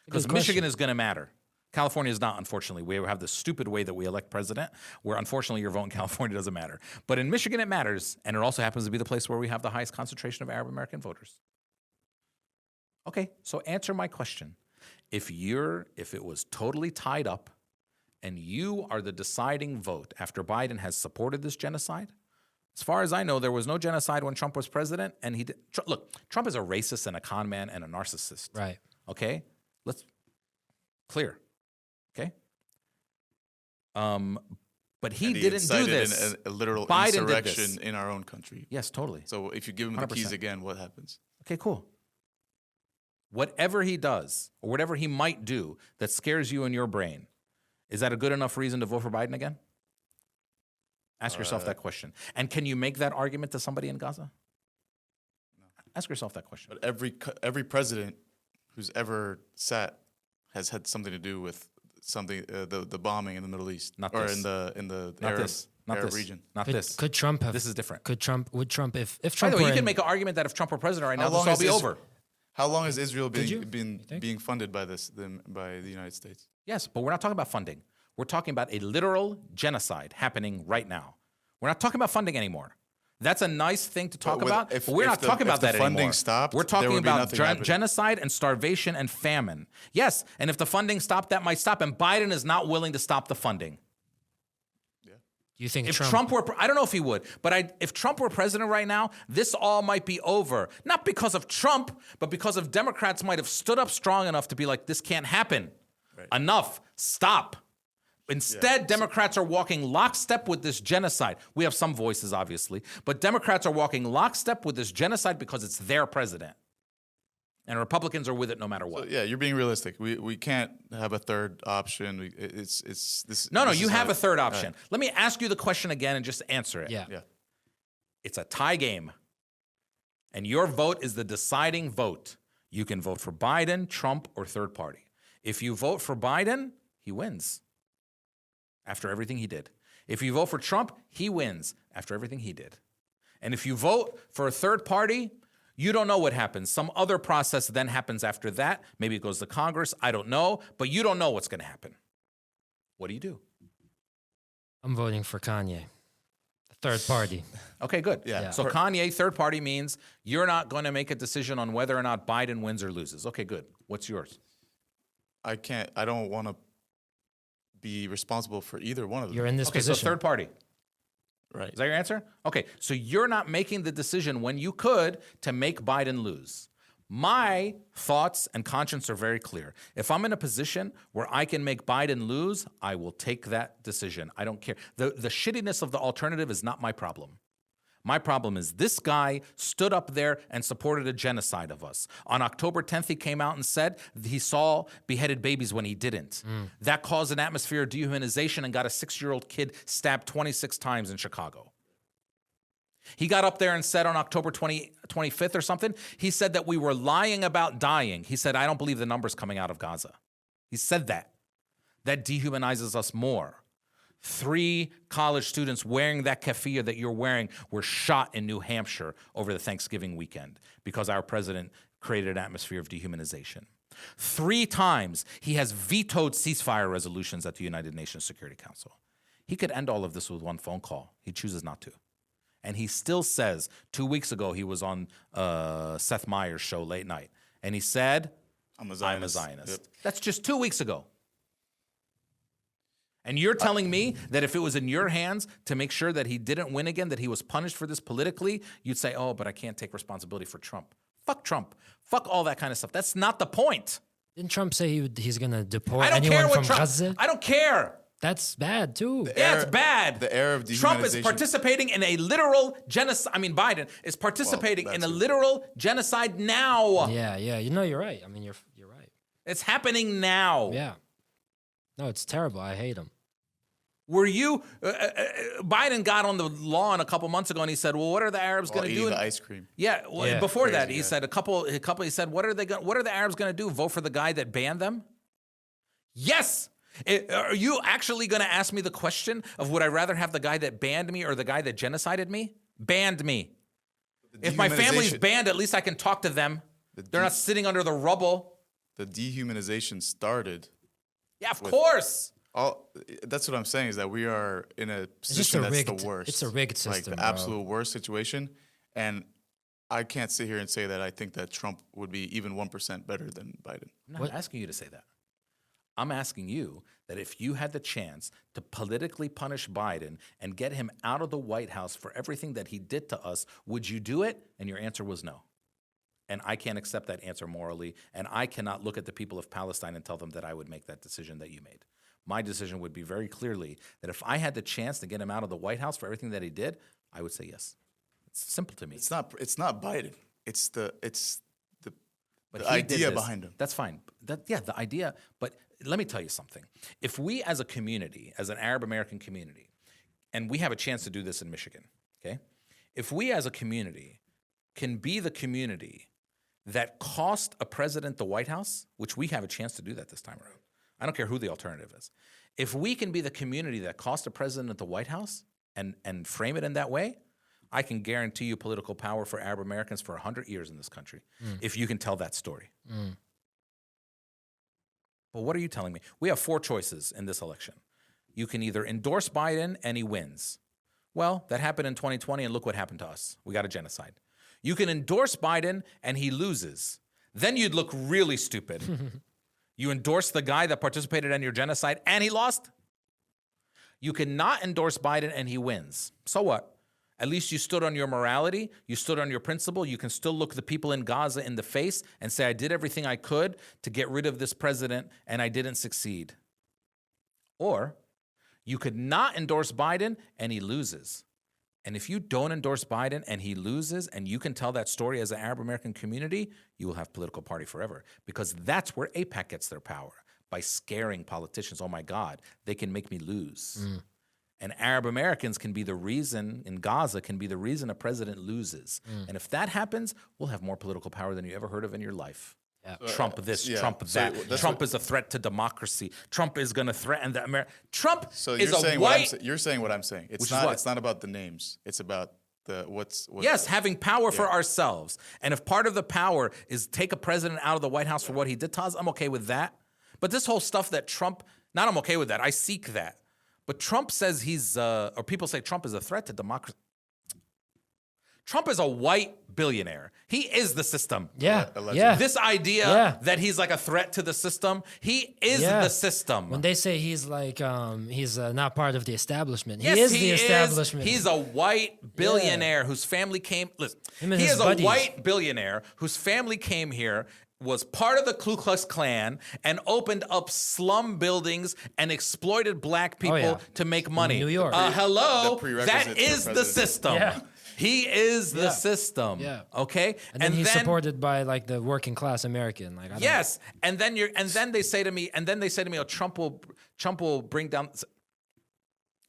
Because Good Michigan question. is going to matter. California is not, unfortunately. We have this stupid way that we elect president where, unfortunately, your vote in California doesn't matter. But in Michigan, it matters. And it also happens to be the place where we have the highest concentration of Arab American voters. Okay, so answer my question. If it was totally tied up and you are the deciding vote after Biden has supported this genocide, as far as I know, there was no genocide when Trump was president, and he did. Look, Trump is a racist and a con man and a narcissist. Right. Okay, let's clear. Okay. But he And didn't do incited this. a literal Biden did this. insurrection in our own country. Yes, totally. So if you give him the 100%. keys again, what happens? Okay, cool. Whatever he does or whatever he might do that scares you in your brain, is that a good enough reason to vote for Biden again? Ask yourself that question. And can you make that argument to somebody in Gaza? No. Ask yourself that question. But every president who's ever sat has had something to do with something the bombing in the Middle East Not or this. in the Not Arab, this. Not Arab this. region. Not Could, this. could Trump have? This is different. Would Trump if By Trump the way, were you can in- make an argument that if Trump were president right now, How this long would all is be Isra- over. How long has Israel you? being funded by by the United States? Yes, but we're not talking about funding. We're talking about a literal genocide happening right now. We're not talking about funding anymore. That's a nice thing to talk about, but we're not talking about that funding anymore. stopped, We're there talking would be about nothing happening. genocide and starvation and famine. Yes, and if the funding stopped, that might stop, and Biden is not willing to stop the funding. Do you think If Trump were, I don't know if he would, but if Trump were president right now, this all might be over. Not because of Trump, but because of Democrats might have stood up strong enough to be like, this can't happen. Right. Enough. Stop. Instead, Democrats are walking lockstep with this genocide. We have some voices, obviously, but Democrats are walking lockstep with this genocide because it's their president. And Republicans are with it no matter what. So, yeah, you're being realistic. We can't have a third option. It's this. No, this you is have how a third all option. right. Let me ask you the question again and just answer it. Yeah. Yeah. It's a tie game. And your vote is the deciding vote. You can vote for Biden, Trump, or third party. If you vote for Biden, he wins after everything he did. If you vote for Trump, he wins after everything he did. And if you vote for a third party, you don't know what happens. Some other process then happens after that. Maybe it goes to Congress. I don't know. But you don't know what's going to happen. What do you do? I'm voting for Kanye, the third party. Okay, good. Yeah. So Kanye, third party, means you're not going to make a decision on whether or not Biden wins or loses. Okay, good. What's yours? I don't want to be responsible for either one of them. You're in this Okay, so position. third party. Right. Is that your answer? Okay, so you're not making the decision when you could to make Biden lose. My thoughts and conscience are very clear. If I'm in a position where I can make Biden lose, I will take that decision. I don't care. The shittiness of the alternative is not my problem. My problem is this guy stood up there and supported a genocide of us. On October 10th, he came out and said he saw beheaded babies when he didn't. That caused an atmosphere of dehumanization and got a 6-year-old kid stabbed 26 times in Chicago. He got up there and said on October 25th or something, he said that we were lying about dying. He said, I don't believe the numbers coming out of Gaza. He said that. That dehumanizes us more. 3 college students wearing that keffiyeh that you're wearing were shot in New Hampshire over the Thanksgiving weekend because our president created an atmosphere of dehumanization. 3 times he has vetoed ceasefire resolutions at the United Nations Security Council. He could end all of this with one phone call. He chooses not to. And he still says, 2 weeks ago he was on Seth Meyers' show late night, and he said, I'm a Zionist. Yep. That's just 2 weeks ago. And you're telling me that if it was in your hands to make sure that he didn't win again, that he was punished for this politically, you'd say, oh, but I can't take responsibility for Trump. Fuck Trump. Fuck all that kind of stuff. That's not the point. Didn't Trump say he's going to deport I don't anyone care from what Trump. Gaza? I don't care. That's bad too. Yeah, it's bad. The era of Trump is dehumanization. participating in a literal genocide. I mean, Biden is participating in a that's it. literal genocide now. Yeah. You know, you're right. I mean, you're right. It's happening now. Yeah. No, it's terrible. I hate him. Were you Biden got on the lawn a couple months ago and he said, "Well, what are the Arabs going to do?" Eating the ice cream. Yeah, well, Yeah. before that, Crazy, he yeah. said he said, "What are the Arabs going to do? Vote for the guy that banned them?" Yes, Are you actually going to ask me the question of would I rather have the guy that banned me or the guy that genocided me? Banned me. If my family's banned, at least I can talk to them. They're not sitting under the rubble. The dehumanization started. Yeah, of course. That's what I'm saying is that we are in a position that's the worst. It's a rigged system, like the absolute worst situation. And I can't sit here and say that I think that Trump would be even 1% better than Biden. I'm not asking you to say that. I'm asking you that if you had the chance to politically punish Biden and get him out of the White House for everything that he did to us, would you do it? And your answer was no. And I can't accept that answer morally, and I cannot look at the people of Palestine and tell them that I would make that decision that you made. My decision would be very clearly that if I had the chance to get him out of the White House for everything that he did, I would say yes. It's simple to me. It's not Biden. It's the But idea behind him. That's fine. The idea. But let me tell you something. If we as a community, as an Arab American community, and we have a chance to do this in Michigan, okay? If we as a community can be the community that cost a president the White House, which we have a chance to do that this time around. I don't care who the alternative is. If we can be the community that cost a president the White House and frame it in that way, I can guarantee you political power for Arab Americans for 100 years in this country, if you can tell that story. But what are you telling me? We have 4 choices in this election. You can either endorse Biden and he wins. Well, that happened in 2020, and look what happened to us. We got a genocide. You can endorse Biden and he loses. Then you'd look really stupid. You endorse the guy that participated in your genocide and he lost. You cannot endorse Biden and he wins. So what? At least you stood on your morality. You stood on your principle. You can still look the people in Gaza in the face and say, I did everything I could to get rid of this president and I didn't succeed. Or you could not endorse Biden and he loses. And if you don't endorse Biden and he loses, and you can tell that story as an Arab American community, you will have political party forever. Because that's where AIPAC gets their power, by scaring politicians. Oh my God, they can make me lose. And Arab Americans can be the reason, in Gaza, can be the reason a president loses. And if that happens, we'll have more political power than you ever heard of in your life. Yeah. Trump this, Trump that. Trump is a threat to democracy. Trump is going to threaten the America. Trump is a white. You're saying what I'm saying. It's not. It's not about the names. It's about the what's. Yes, having power for ourselves. And if part of the power is take a president out of the White House for what he did to us, I'm okay with that. But this whole stuff that Trump, not I'm okay with that. I seek that. But Trump says he's, or people say Trump is a threat to democracy. Trump is a white billionaire. He is the system. Yeah. This idea that he's like a threat to the system, he is the system. When they say he's like, he's not part of the establishment. He is the establishment. He's a white billionaire whose family came, listen, he is a white billionaire whose family came here, was part of the Ku Klux Klan, and opened up slum buildings and exploited black people to make money. New York. Hello, that is the system. Yeah. He is the system. Yeah. Okay. And then he's supported by like the working class American. Like and then they say to me, oh, Trump will bring down.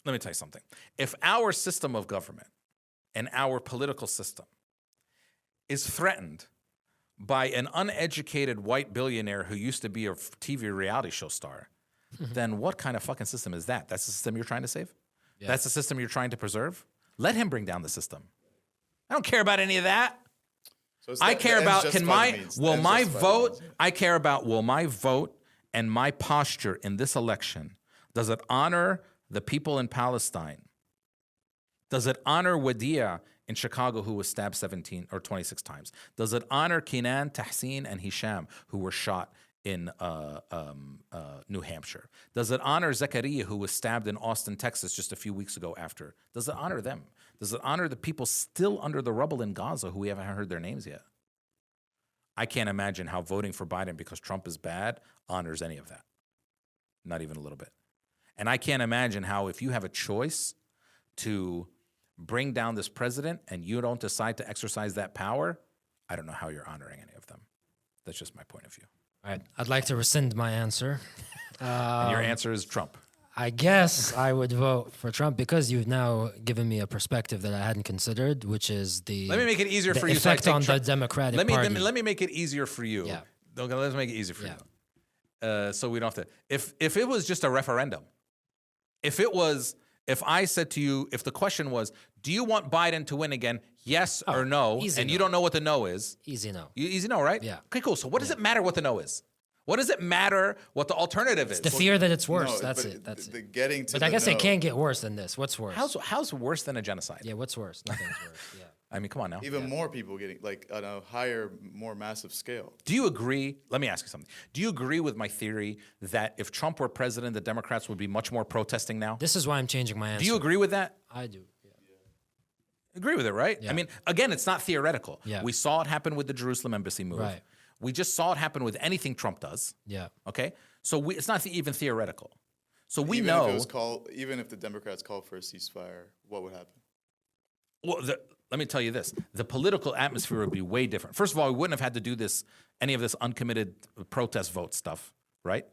Let me tell you something. If our system of government and our political system is threatened by an uneducated white billionaire who used to be a TV reality show star, then what kind of fucking system is that? That's the system you're trying to save? Yeah. That's the system you're trying to preserve? Let him bring down the system. I don't care about any of that. So I care about will my vote and my posture in this election, does it honor the people in Palestine? Does it honor Wadia in Chicago, who was stabbed 17 or 26 times? Does it honor Kenan, Tahsin, and Hisham, who were shot in New Hampshire? Does it honor Zakaria, who was stabbed in Austin, Texas, just a few weeks ago after? Does it honor them? Does it honor the people still under the rubble in Gaza who we haven't heard their names yet? I can't imagine how voting for Biden because Trump is bad honors any of that. Not even a little bit. And I can't imagine how if you have a choice to bring down this president and you don't decide to exercise that power, I don't know how you're honoring any of them. That's just my point of view. All right. I'd like to rescind my answer. And your answer is Trump. I guess I would vote for Trump because you've now given me a perspective that I hadn't considered, which is the Let me make it easier for you. Effect on the Democratic Party. Let me make it easier for you. Yeah. Okay, let's make it easier for you. so we don't have to. If it was just a referendum, if I said to you, if the question was, do you want Biden to win again? Yes or no? And you don't know what the no is. Easy no. Easy no, right? Yeah. Okay, cool. So what does it matter what the no is? What does it matter what the alternative is? The fear that it's worse. No, that's but it. That's the it. getting to But the I guess no, it can't get worse than this. What's worse? How's worse than a genocide? Yeah, what's worse? Nothing's worse. Yeah. I mean, come on now. even more people getting like on a higher, more massive scale. Do you agree? Let me ask you something. Do you agree with my theory that if Trump were president, the Democrats would be much more protesting now? This is why I'm changing my answer. Do you agree with that? I do. Yeah. Agree with it, right? Yeah. I mean, again, it's not theoretical. Yeah. We saw it happen with the Jerusalem embassy move. Right. We just saw it happen with anything Trump does. Yeah. Okay? So it's not even theoretical. So we Even know. if it was even if the Democrats called for a ceasefire, what would happen? Well, let me tell you this. The political atmosphere would be way different. First of all, we wouldn't have had to do any of this uncommitted protest vote stuff, right?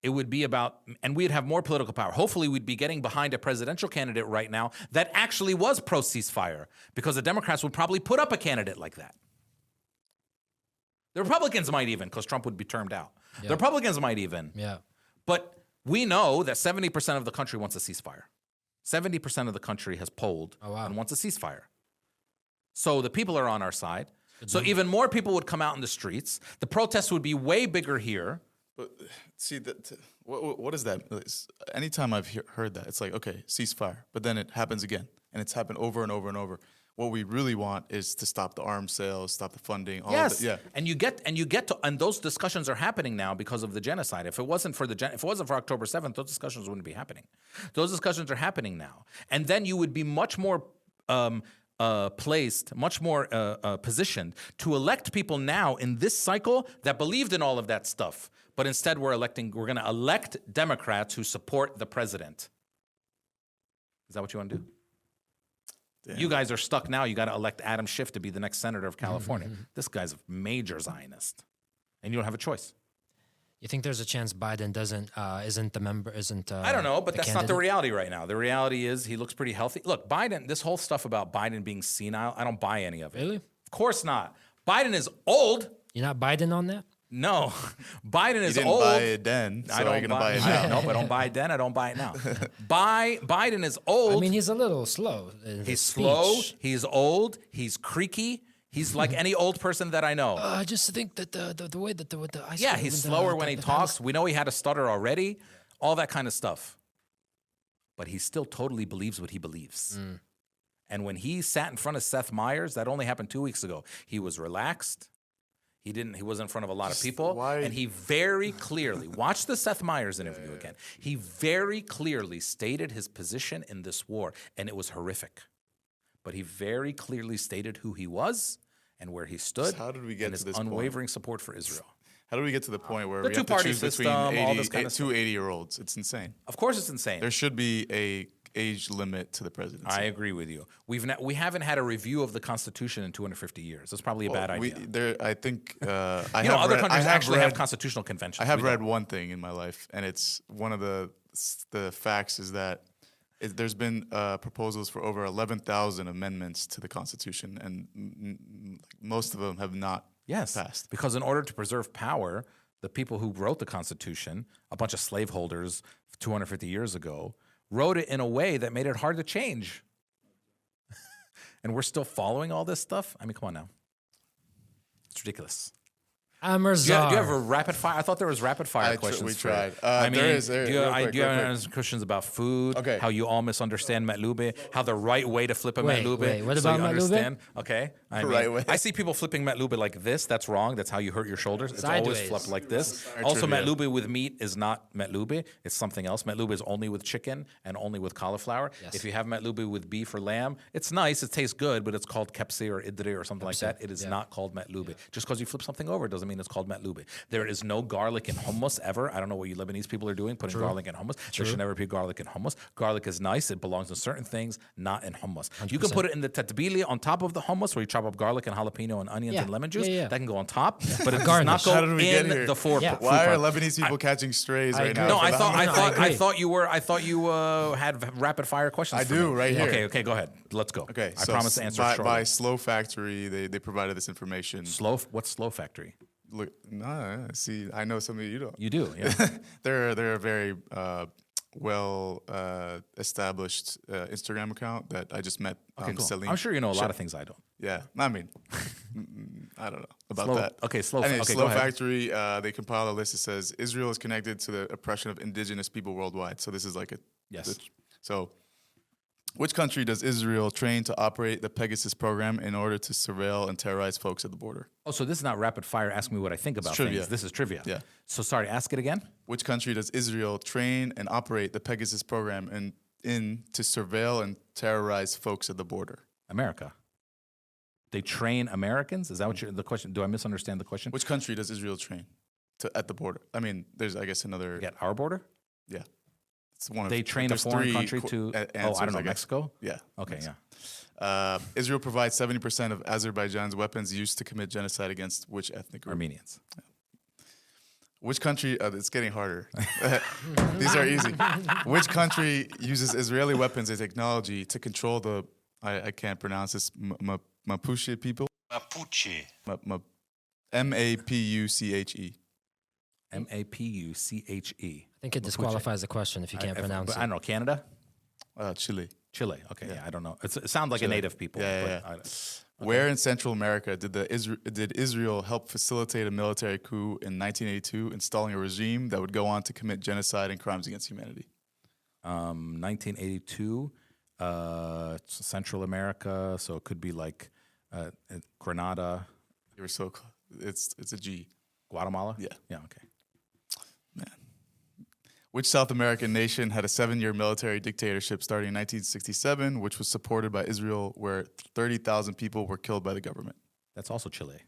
It would be about, and we'd have more political power. Hopefully, we'd be getting behind a presidential candidate right now that actually was pro-ceasefire, because the Democrats would probably put up a candidate like that. The Republicans might even, because Trump would be termed out. Yeah. The Republicans might even. Yeah. But we know that 70% of the country wants a ceasefire. 70% of the country has polled and wants a ceasefire. So the people are on our side. So even more people would come out in the streets. The protests would be way bigger here. But see, what is that? Anytime I've heard that, it's like, okay, ceasefire, but then it happens again, and it's happened over and over and over. What we really want is to stop the arms sales, stop the funding. All Yes, of the, yeah. and you get to, and those discussions are happening now because of the genocide. If it wasn't for October 7th, those discussions wouldn't be happening. Those discussions are happening now, and then you would be much more placed, much more positioned to elect people now in this cycle that believed in all of that stuff. But instead, we're going to elect Democrats who support the president. Is that what you want to do? Damn. You guys are stuck now. You got to elect Adam Schiff to be the next senator of California. This guy's a major Zionist, and you don't have a choice. You think there's a chance Biden isn't the member? I don't know, but that's not the candidate? reality right now. The reality is he looks pretty healthy. Look, Biden. This whole stuff about Biden being senile, I don't buy any of it. Really? Of course not. Biden is old. You're not Biden on that? No, Biden is You didn't old. buy it then, so I don't you're gonna buy it I now. nope, I don't buy it then. I don't buy it now. Biden is old. I mean, he's a little slow. In his He's speech. slow. He's old. He's creaky. He's like any old person that I know. I just think that the way that the ice. Yeah, cream he's and slower when he the talks. We know he had a stutter already. All that kind of stuff. But he still totally believes what he believes. And when he sat in front of Seth Meyers, that only happened 2 weeks ago. He was relaxed. He wasn't in front of a lot of people. And he very clearly, watch the Seth Meyers interview again. He very clearly stated his position in this war, and it was horrific. But he very clearly stated who he was and where he stood. How did we get and to his this unwavering point? support for Israel. How do we get to the point where The we have to two-party choose between system, all this kind of two 80-year-olds? It's insane. Of course it's insane. There should be a age limit to the presidency. I agree with you. We haven't had a review of the Constitution in 250 years. That's probably a bad idea. I think Other countries actually have constitutional conventions. I have read one thing in my life, and it's one of the facts is that there's been proposals for over 11,000 amendments to the Constitution, and most of them have not passed. Because in order to preserve power, the people who wrote the Constitution, a bunch of slaveholders 250 years ago, wrote it in a way that made it hard to change. And we're still following all this stuff? I mean, come on now. It's ridiculous. Amer Do you Zahr. have a rapid fire? I thought there was rapid fire questions. We for tried. you. I mean, do you have real any quick. questions about food? Okay. How you all misunderstand Matlube? How the right way to flip a Wait, Matlube? wait, what so about you Matlube? understand? Okay. I mean, right way. I see people flipping Matlube like this. That's wrong. That's how you hurt your shoulders. It's always Sideways. flipped like this. Our Also, trivia. Matlube with meat is not Matlube. It's something else. Matlube is only with chicken and only with cauliflower. Yes. If you have Matlube with beef or lamb, it's nice. It tastes good, but it's called kepsi or idri or something like that. It is not called Matlube. Just because you flip something over doesn't mean it's called Matlube. There is no garlic in hummus ever. I don't know what you Lebanese people are doing, putting garlic in hummus. There should never be garlic in hummus. Garlic is nice. It belongs in certain things, not in hummus. You can put it in the tatbili on top of the hummus where you chop up garlic and jalapeno and onions and lemon juice. That can go on top, but it does not Garnish. go How did we get in here? the food. Why are Lebanese people catching strays right now? No, for the hummus? I thought you had rapid fire questions. I for do, me. right here. Okay, go ahead. Let's go. Okay, I so promise to answer by shortly. Slow Factory, they provided this information. What's Slow Factory? Look, no, see, I know something you don't. You do, yeah. They're a very well established Instagram account that I just met. Okay, cool. Celine. I'm sure you know a lot of things I don't. Yeah, I mean, I don't know about Slow- that. okay, Slow- Anyway, okay, Slow go ahead. Factory. They compiled a list that says Israel is connected to the oppression of indigenous people worldwide. So this is like a Yes. So, which country does Israel train to operate the Pegasus program in order to surveil and terrorize folks at the border? Oh, so this is not rapid fire. Ask me what I think about trivia. things. This is trivia. Yeah. So sorry, ask it again. Which country does Israel train and operate the Pegasus program in to surveil and terrorize folks at the border? America. They train Americans? Is that what the question? Do I misunderstand the question? Which country does Israel train at the border? I mean, there's I guess another. At our border? Yeah. It's one of They train a there's foreign three country to. answers, I don't know, guess. Mexico? Yeah. Okay, Mexico. yeah. Israel provides 70% of Azerbaijan's weapons used to commit genocide against which ethnic group? Armenians. Which country? It's getting harder. These are easy. Which country uses Israeli weapons and technology to control the? I can't pronounce this. Mapuche people. Mapuche. Mapuche. Mapuche. I think it disqualifies the question if you can't pronounce I it. don't know. Canada? Chile. Chile. Okay, yeah, I don't know. It sounds like Chile. a native people. Yeah, but yeah. Where in Central America did Israel help facilitate a military coup in 1982, installing a regime that would go on to commit genocide and crimes against humanity? 1982, Central America. So it could be like Grenada, You were so close. It's a G. Guatemala. Yeah. Yeah. Okay. Man. Which South American nation had a 7-year military dictatorship starting in 1967, which was supported by Israel, where 30,000 people were killed by the government? That's also Chile.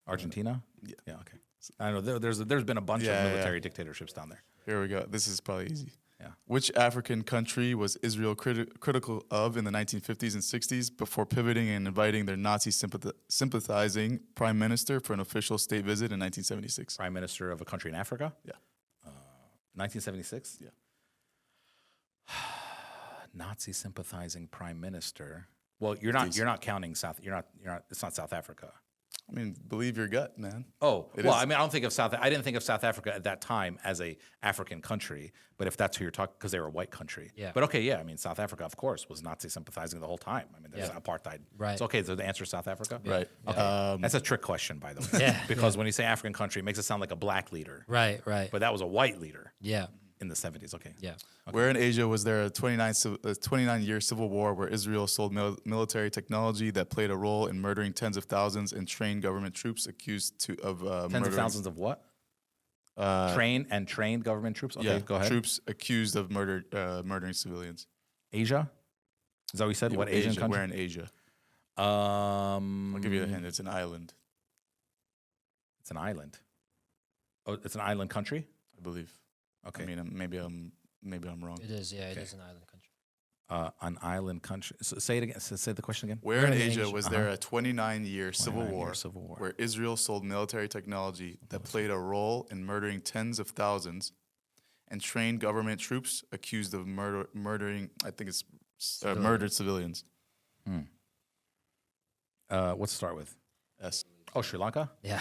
Argentina. Yeah. Yeah. Okay. I know there's been a bunch Yeah, of yeah. military dictatorships down there. Here we go. This is probably easy. Yeah. Which African country was Israel critical of in the 1950s and 60s before pivoting and inviting their Nazi sympathizing prime minister for an official state visit in 1976? Prime Minister of a country in Africa. Yeah. 1976. Yeah. Nazi sympathizing prime minister. Well, you're not counting South. You're not. It's not South Africa. I mean, believe your gut, man. Oh, It well, is. I mean, I didn't think of South Africa at that time as a African country, but if that's who you're talking, because they were a white country. Yeah. But okay, yeah, I mean, South Africa, of course, was Nazi sympathizing the whole time. I mean, there's Yeah. apartheid. Right. It's okay. So the answer is South Africa. Right. Okay. That's a trick question, by the way. Yeah. Because when you say African country, it makes it sound like a black leader. Right. But that was a white leader Yeah. in the 70s. Okay. Yeah. Where in Asia was there a 29-year civil war where Israel sold military technology that played a role in murdering tens of thousands and trained government troops accused of Tens murdering of thousands of what? Trained government troops. Okay, yeah, go ahead. troops accused of murdering civilians. Asia. Is that what you said? What Asian country? Where in Asia? I'll I'll give you a hint. It's an island, It's an island. Oh, it's an island country. I believe. Okay. I mean, maybe I'm wrong. It is. Yeah. It Okay. is an island country. An island country. So say it again. Say the question again. Where in in Asia Asia? was there a 29-year civil 29-year war civil war. where Israel sold military technology that played a role in murdering tens of thousands and trained government troops accused of murdering, I think it's murdered civilians? What's to start with? S. Oh, Sri Lanka. Yeah.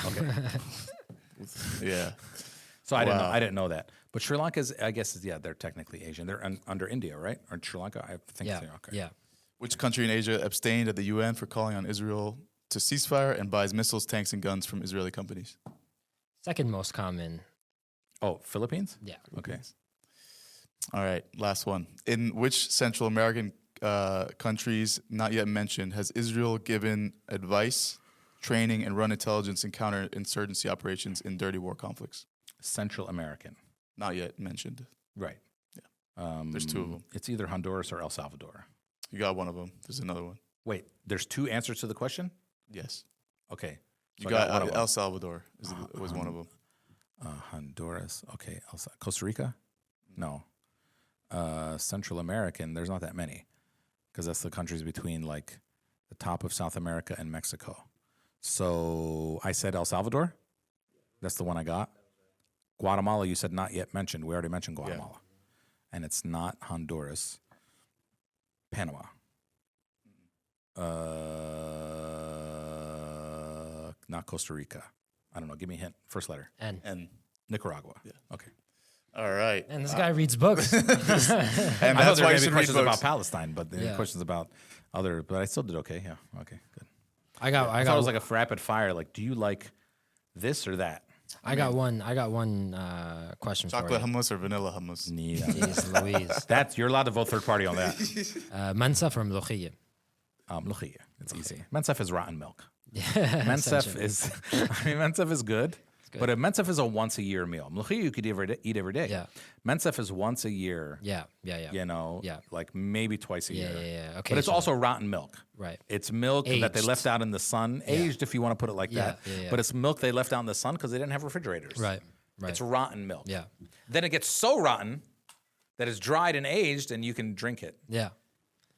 Yeah. So I Wow. didn't know that. But Sri Lanka is, I guess, they're technically Asian. They're under India, right? Or Sri Lanka, I think. Yeah. So, okay. Yeah. Which country in Asia abstained at the UN for calling on Israel to ceasefire and buys missiles, tanks, and guns from Israeli companies? Second most common. Oh, Philippines. Yeah. Okay. All right, last one. In which Central American countries not yet mentioned has Israel given advice, training, and run intelligence and counterinsurgency operations in dirty war conflicts? Central American. Not yet mentioned. Right. Yeah. There's two of them. It's either Honduras or El Salvador. You got one of them. There's another one. Wait, there's two answers to the question? Yes. Okay. You So I got one of them. El Salvador was one of them. Honduras. Okay. Costa Rica? No. Central American, there's not that many because that's the countries between like the top of South America and Mexico. So I said El Salvador. That's the one I got. Guatemala, you said not yet mentioned. We already mentioned Guatemala. And it's not Honduras. Panama. Not Costa Rica. I don't know. Give me a hint. First letter. N. And Nicaragua. Yeah. Okay. all right. And this guy reads books. And I thought that's there why were you going to should be read questions about books. Palestine, but the Yeah. questions about other. But I still did okay. Yeah. Okay. Good. I got I thought it was like a rapid fire. Like, do you like this or that? I got one question Chocolate for you. hummus or vanilla hummus? Yeah. Jeez Louise. That's you're allowed to vote third party on that. Mansaf or ملوخية? Luchia. It's easy. Mensef is rotten milk. Yeah. Mensef is, Mensef is good, but a Mensef is a once a year meal. Mluchia you could eat every day. Yeah. Mensef is once a year. Yeah. You know, Yeah. like maybe twice a Yeah, year. yeah. But it's also rotten milk. Right. It's milk that they Aged. left out in the sun, aged if you want to put it like that. Yeah. But it's milk they left out in the sun because they didn't have refrigerators. Right. It's rotten milk. Yeah. Then it gets so rotten that it's dried and aged and you can drink it. Yeah.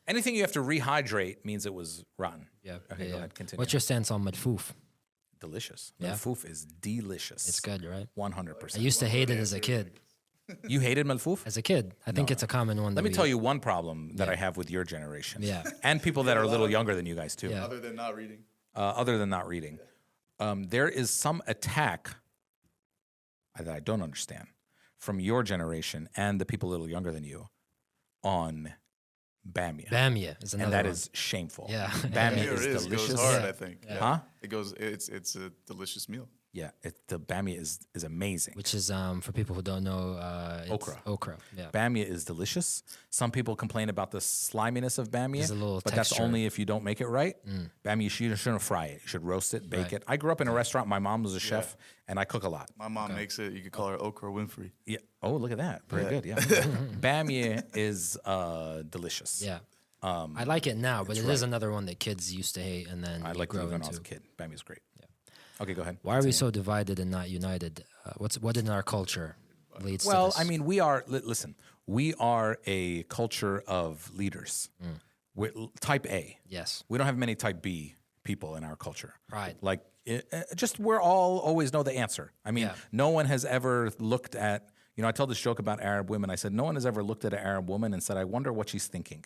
Anything you have to rehydrate means it was rotten. Yeah. Okay, yeah, go yeah. ahead. Continue. What's your stance on madfouf? Delicious. Yeah. Malfouf is delicious. It's good, right? 100%. I used to hate it as a kid. You hated Malfouf? As a kid, I think it's a common one. Let me tell you one problem that I have with your generation. Yeah. And people that are a little younger than you guys, too. Yeah. Other than not reading. Other than not reading. There is some attack that I don't understand from your generation and the people a little younger than you on Bamia. Bamia is another And that one. is shameful. Yeah. Bamia Here is it is. delicious. It goes hard, Yeah. I think. Yeah. Huh? It goes. It's a delicious meal. Yeah. The Bamia is amazing. Which is for people who don't know, it's Okra. Okra. Yeah. Bamia is delicious. Some people complain about the sliminess of Bamia, There's a little but that's texture. only if you don't make it right. Bamia, you shouldn't fry it. You should roast it, bake Right. it. I grew up in a restaurant. My mom was a chef, and I cook a lot. My mom makes it. You could call her Okra Winfrey. Yeah. Oh, look at that. Very good. Yeah. Bamia is delicious. Yeah. I like it now, but it is another one that kids used to hate, and then I you liked it grow when I was into. a kid. Bamia's great. Yeah. Okay, go ahead. Why are we so divided and not united? What in our culture leads to Well, this? I mean, we are. Listen, we are a culture of leaders. We're type A. Yes. We don't have many type B people in our culture. Right. Like, just we're all always know the answer. I mean, Yeah. no one has ever looked at. I tell this joke about Arab women. I said no one has ever looked at an Arab woman and said, "I wonder what she's thinking."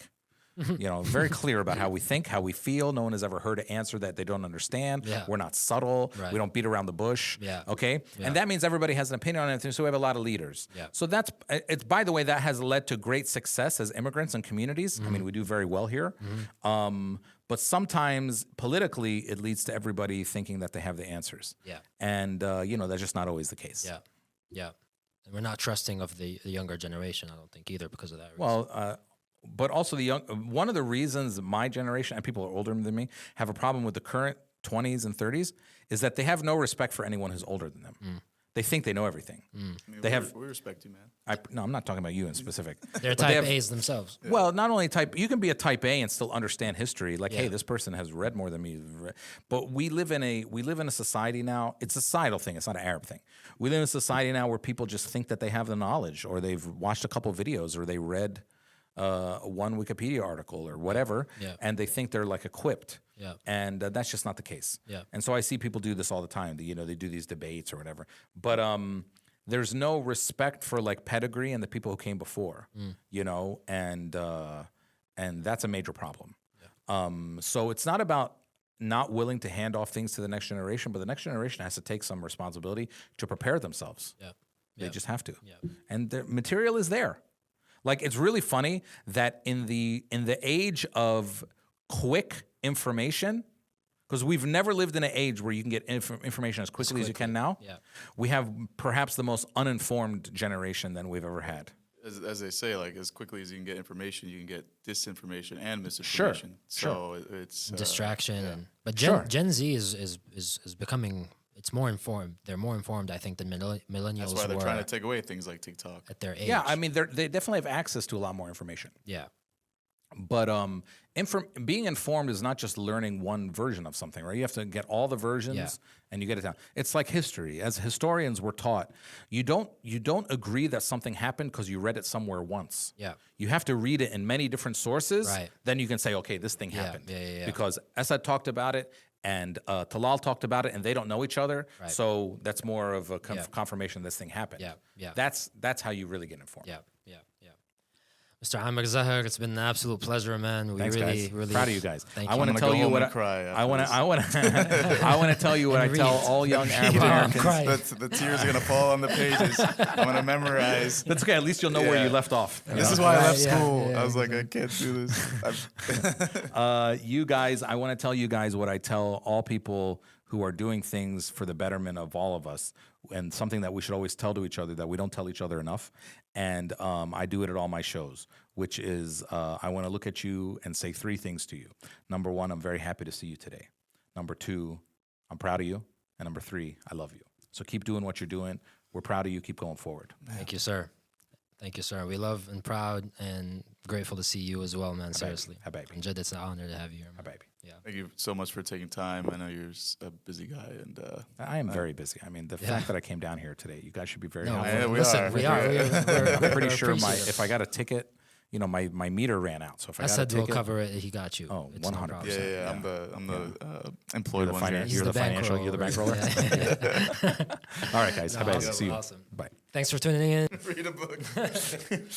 Very clear about how we think, how we feel. No one has ever heard an answer that they don't understand. Yeah. We're not subtle. Right. We don't beat around the bush. Yeah. Okay. Yeah. And that means everybody has an opinion on it. So we have a lot of leaders. Yeah. So it's, by the way, that has led to great success as immigrants and communities. I mean, we do very well here. But sometimes politically, it leads to everybody thinking that they have the answers. Yeah. And, that's just not always the case. Yeah. Yeah. And we're not trusting of the younger generation, I don't think, either, because of that reason. Well, but also one of the reasons my generation and people who are older than me have a problem with the current 20s and 30s is that they have no respect for anyone who's older than them. They think they know everything. I mean, They have. We respect you, man. No, I'm not talking about you in specific. They're But they type have- A's themselves. Well, not only you can be a type A and still understand history. Like, hey, Yeah. this person has read more than me. But we live in a society now. It's a societal thing. It's not an Arab thing. We live in a society now where people just think that they have the knowledge, or they've watched a couple videos, or they read one Wikipedia article or whatever, Yeah. and they think they're like equipped. Yeah. And that's just not the case. Yeah. And so I see people do this all the time. They do these debates or whatever. But there's no respect for like pedigree and the people who came before. And that's a major problem. So it's not about not willing to hand off things to the next generation, but the next generation has to take some responsibility to prepare themselves. Yeah. They just have to. Yeah. And the material is there. Like, it's really funny that in the age of quick information, because we've never lived in an age where you can get information as quickly as you can now. Yeah. We have perhaps the most uninformed generation than we've ever had. As they say, like as quickly as you can get information, you can get disinformation and misinformation. So it's Distraction. But Sure. Gen Z is becoming, it's more informed. They're more informed, I think, than millennials That's why they're were trying to take away things like TikTok. at their age. Yeah, I mean, they definitely have access to a lot more information. Yeah. But being informed is not just learning one version of something, right? You have to get all the versions, Yeah. and you get it down. It's like history. As historians, we're taught you don't agree that something happened because you read it somewhere once. Yeah. You have to read it in many different sources. Right. Then you can say, okay, this thing happened. Yeah. Because Assad talked about it, and Talal talked about it, and they don't know each other. Right. So that's more of a Yeah. confirmation this thing happened. Yeah. That's how you really get informed. Yeah. Mr. Amer Zahr, it's been an absolute pleasure, man. We Thanks, really, guys. really Proud of you guys. Thank I you. want to I'm tell gonna you go what home and cry I want after to. I want to. I want to tell you what I And tell read. all young Arab Yeah. Americans. Cry. The tears are gonna fall on the pages. I'm gonna memorize. That's okay. At least you'll know where Yeah. you left off. This is why I left Yeah, school. yeah, I was like, I can't do this. You guys, I want to tell you guys what I tell all people who are doing things for the betterment of all of us, and something that we should always tell to each other that we don't tell each other enough. And I do it at all my shows, which is I want to look at you and say three things to you. Number one, I'm very happy to see you today. Number two, I'm proud of you. And number three, I love you. So keep doing what you're doing. We're proud of you. Keep going forward. Thank you, sir. Thank you, sir. We love and proud and grateful to see you as well, man. Seriously. Habibi. And Jed, it's an honor to have you here. man. Habibi. Yeah. Thank you so much for taking time. I know you're a busy guy, and I am very busy. I mean, the fact that I came down here today, you guys should be very No, happy. Yeah, we listen, are. we are. I'm pretty sure appreciative. if I got a ticket, you know, my meter ran out. So if I I got said a we'll ticket, cover it. He got you. Oh, It's no 100%. problem. yeah. I'm the employed you're the, one here. He's you're the financial, bankroll. you're the bankroller. Yeah. All right, guys. No, Habibi. awesome, See you. awesome. Bye. Thanks for tuning in. Read a book.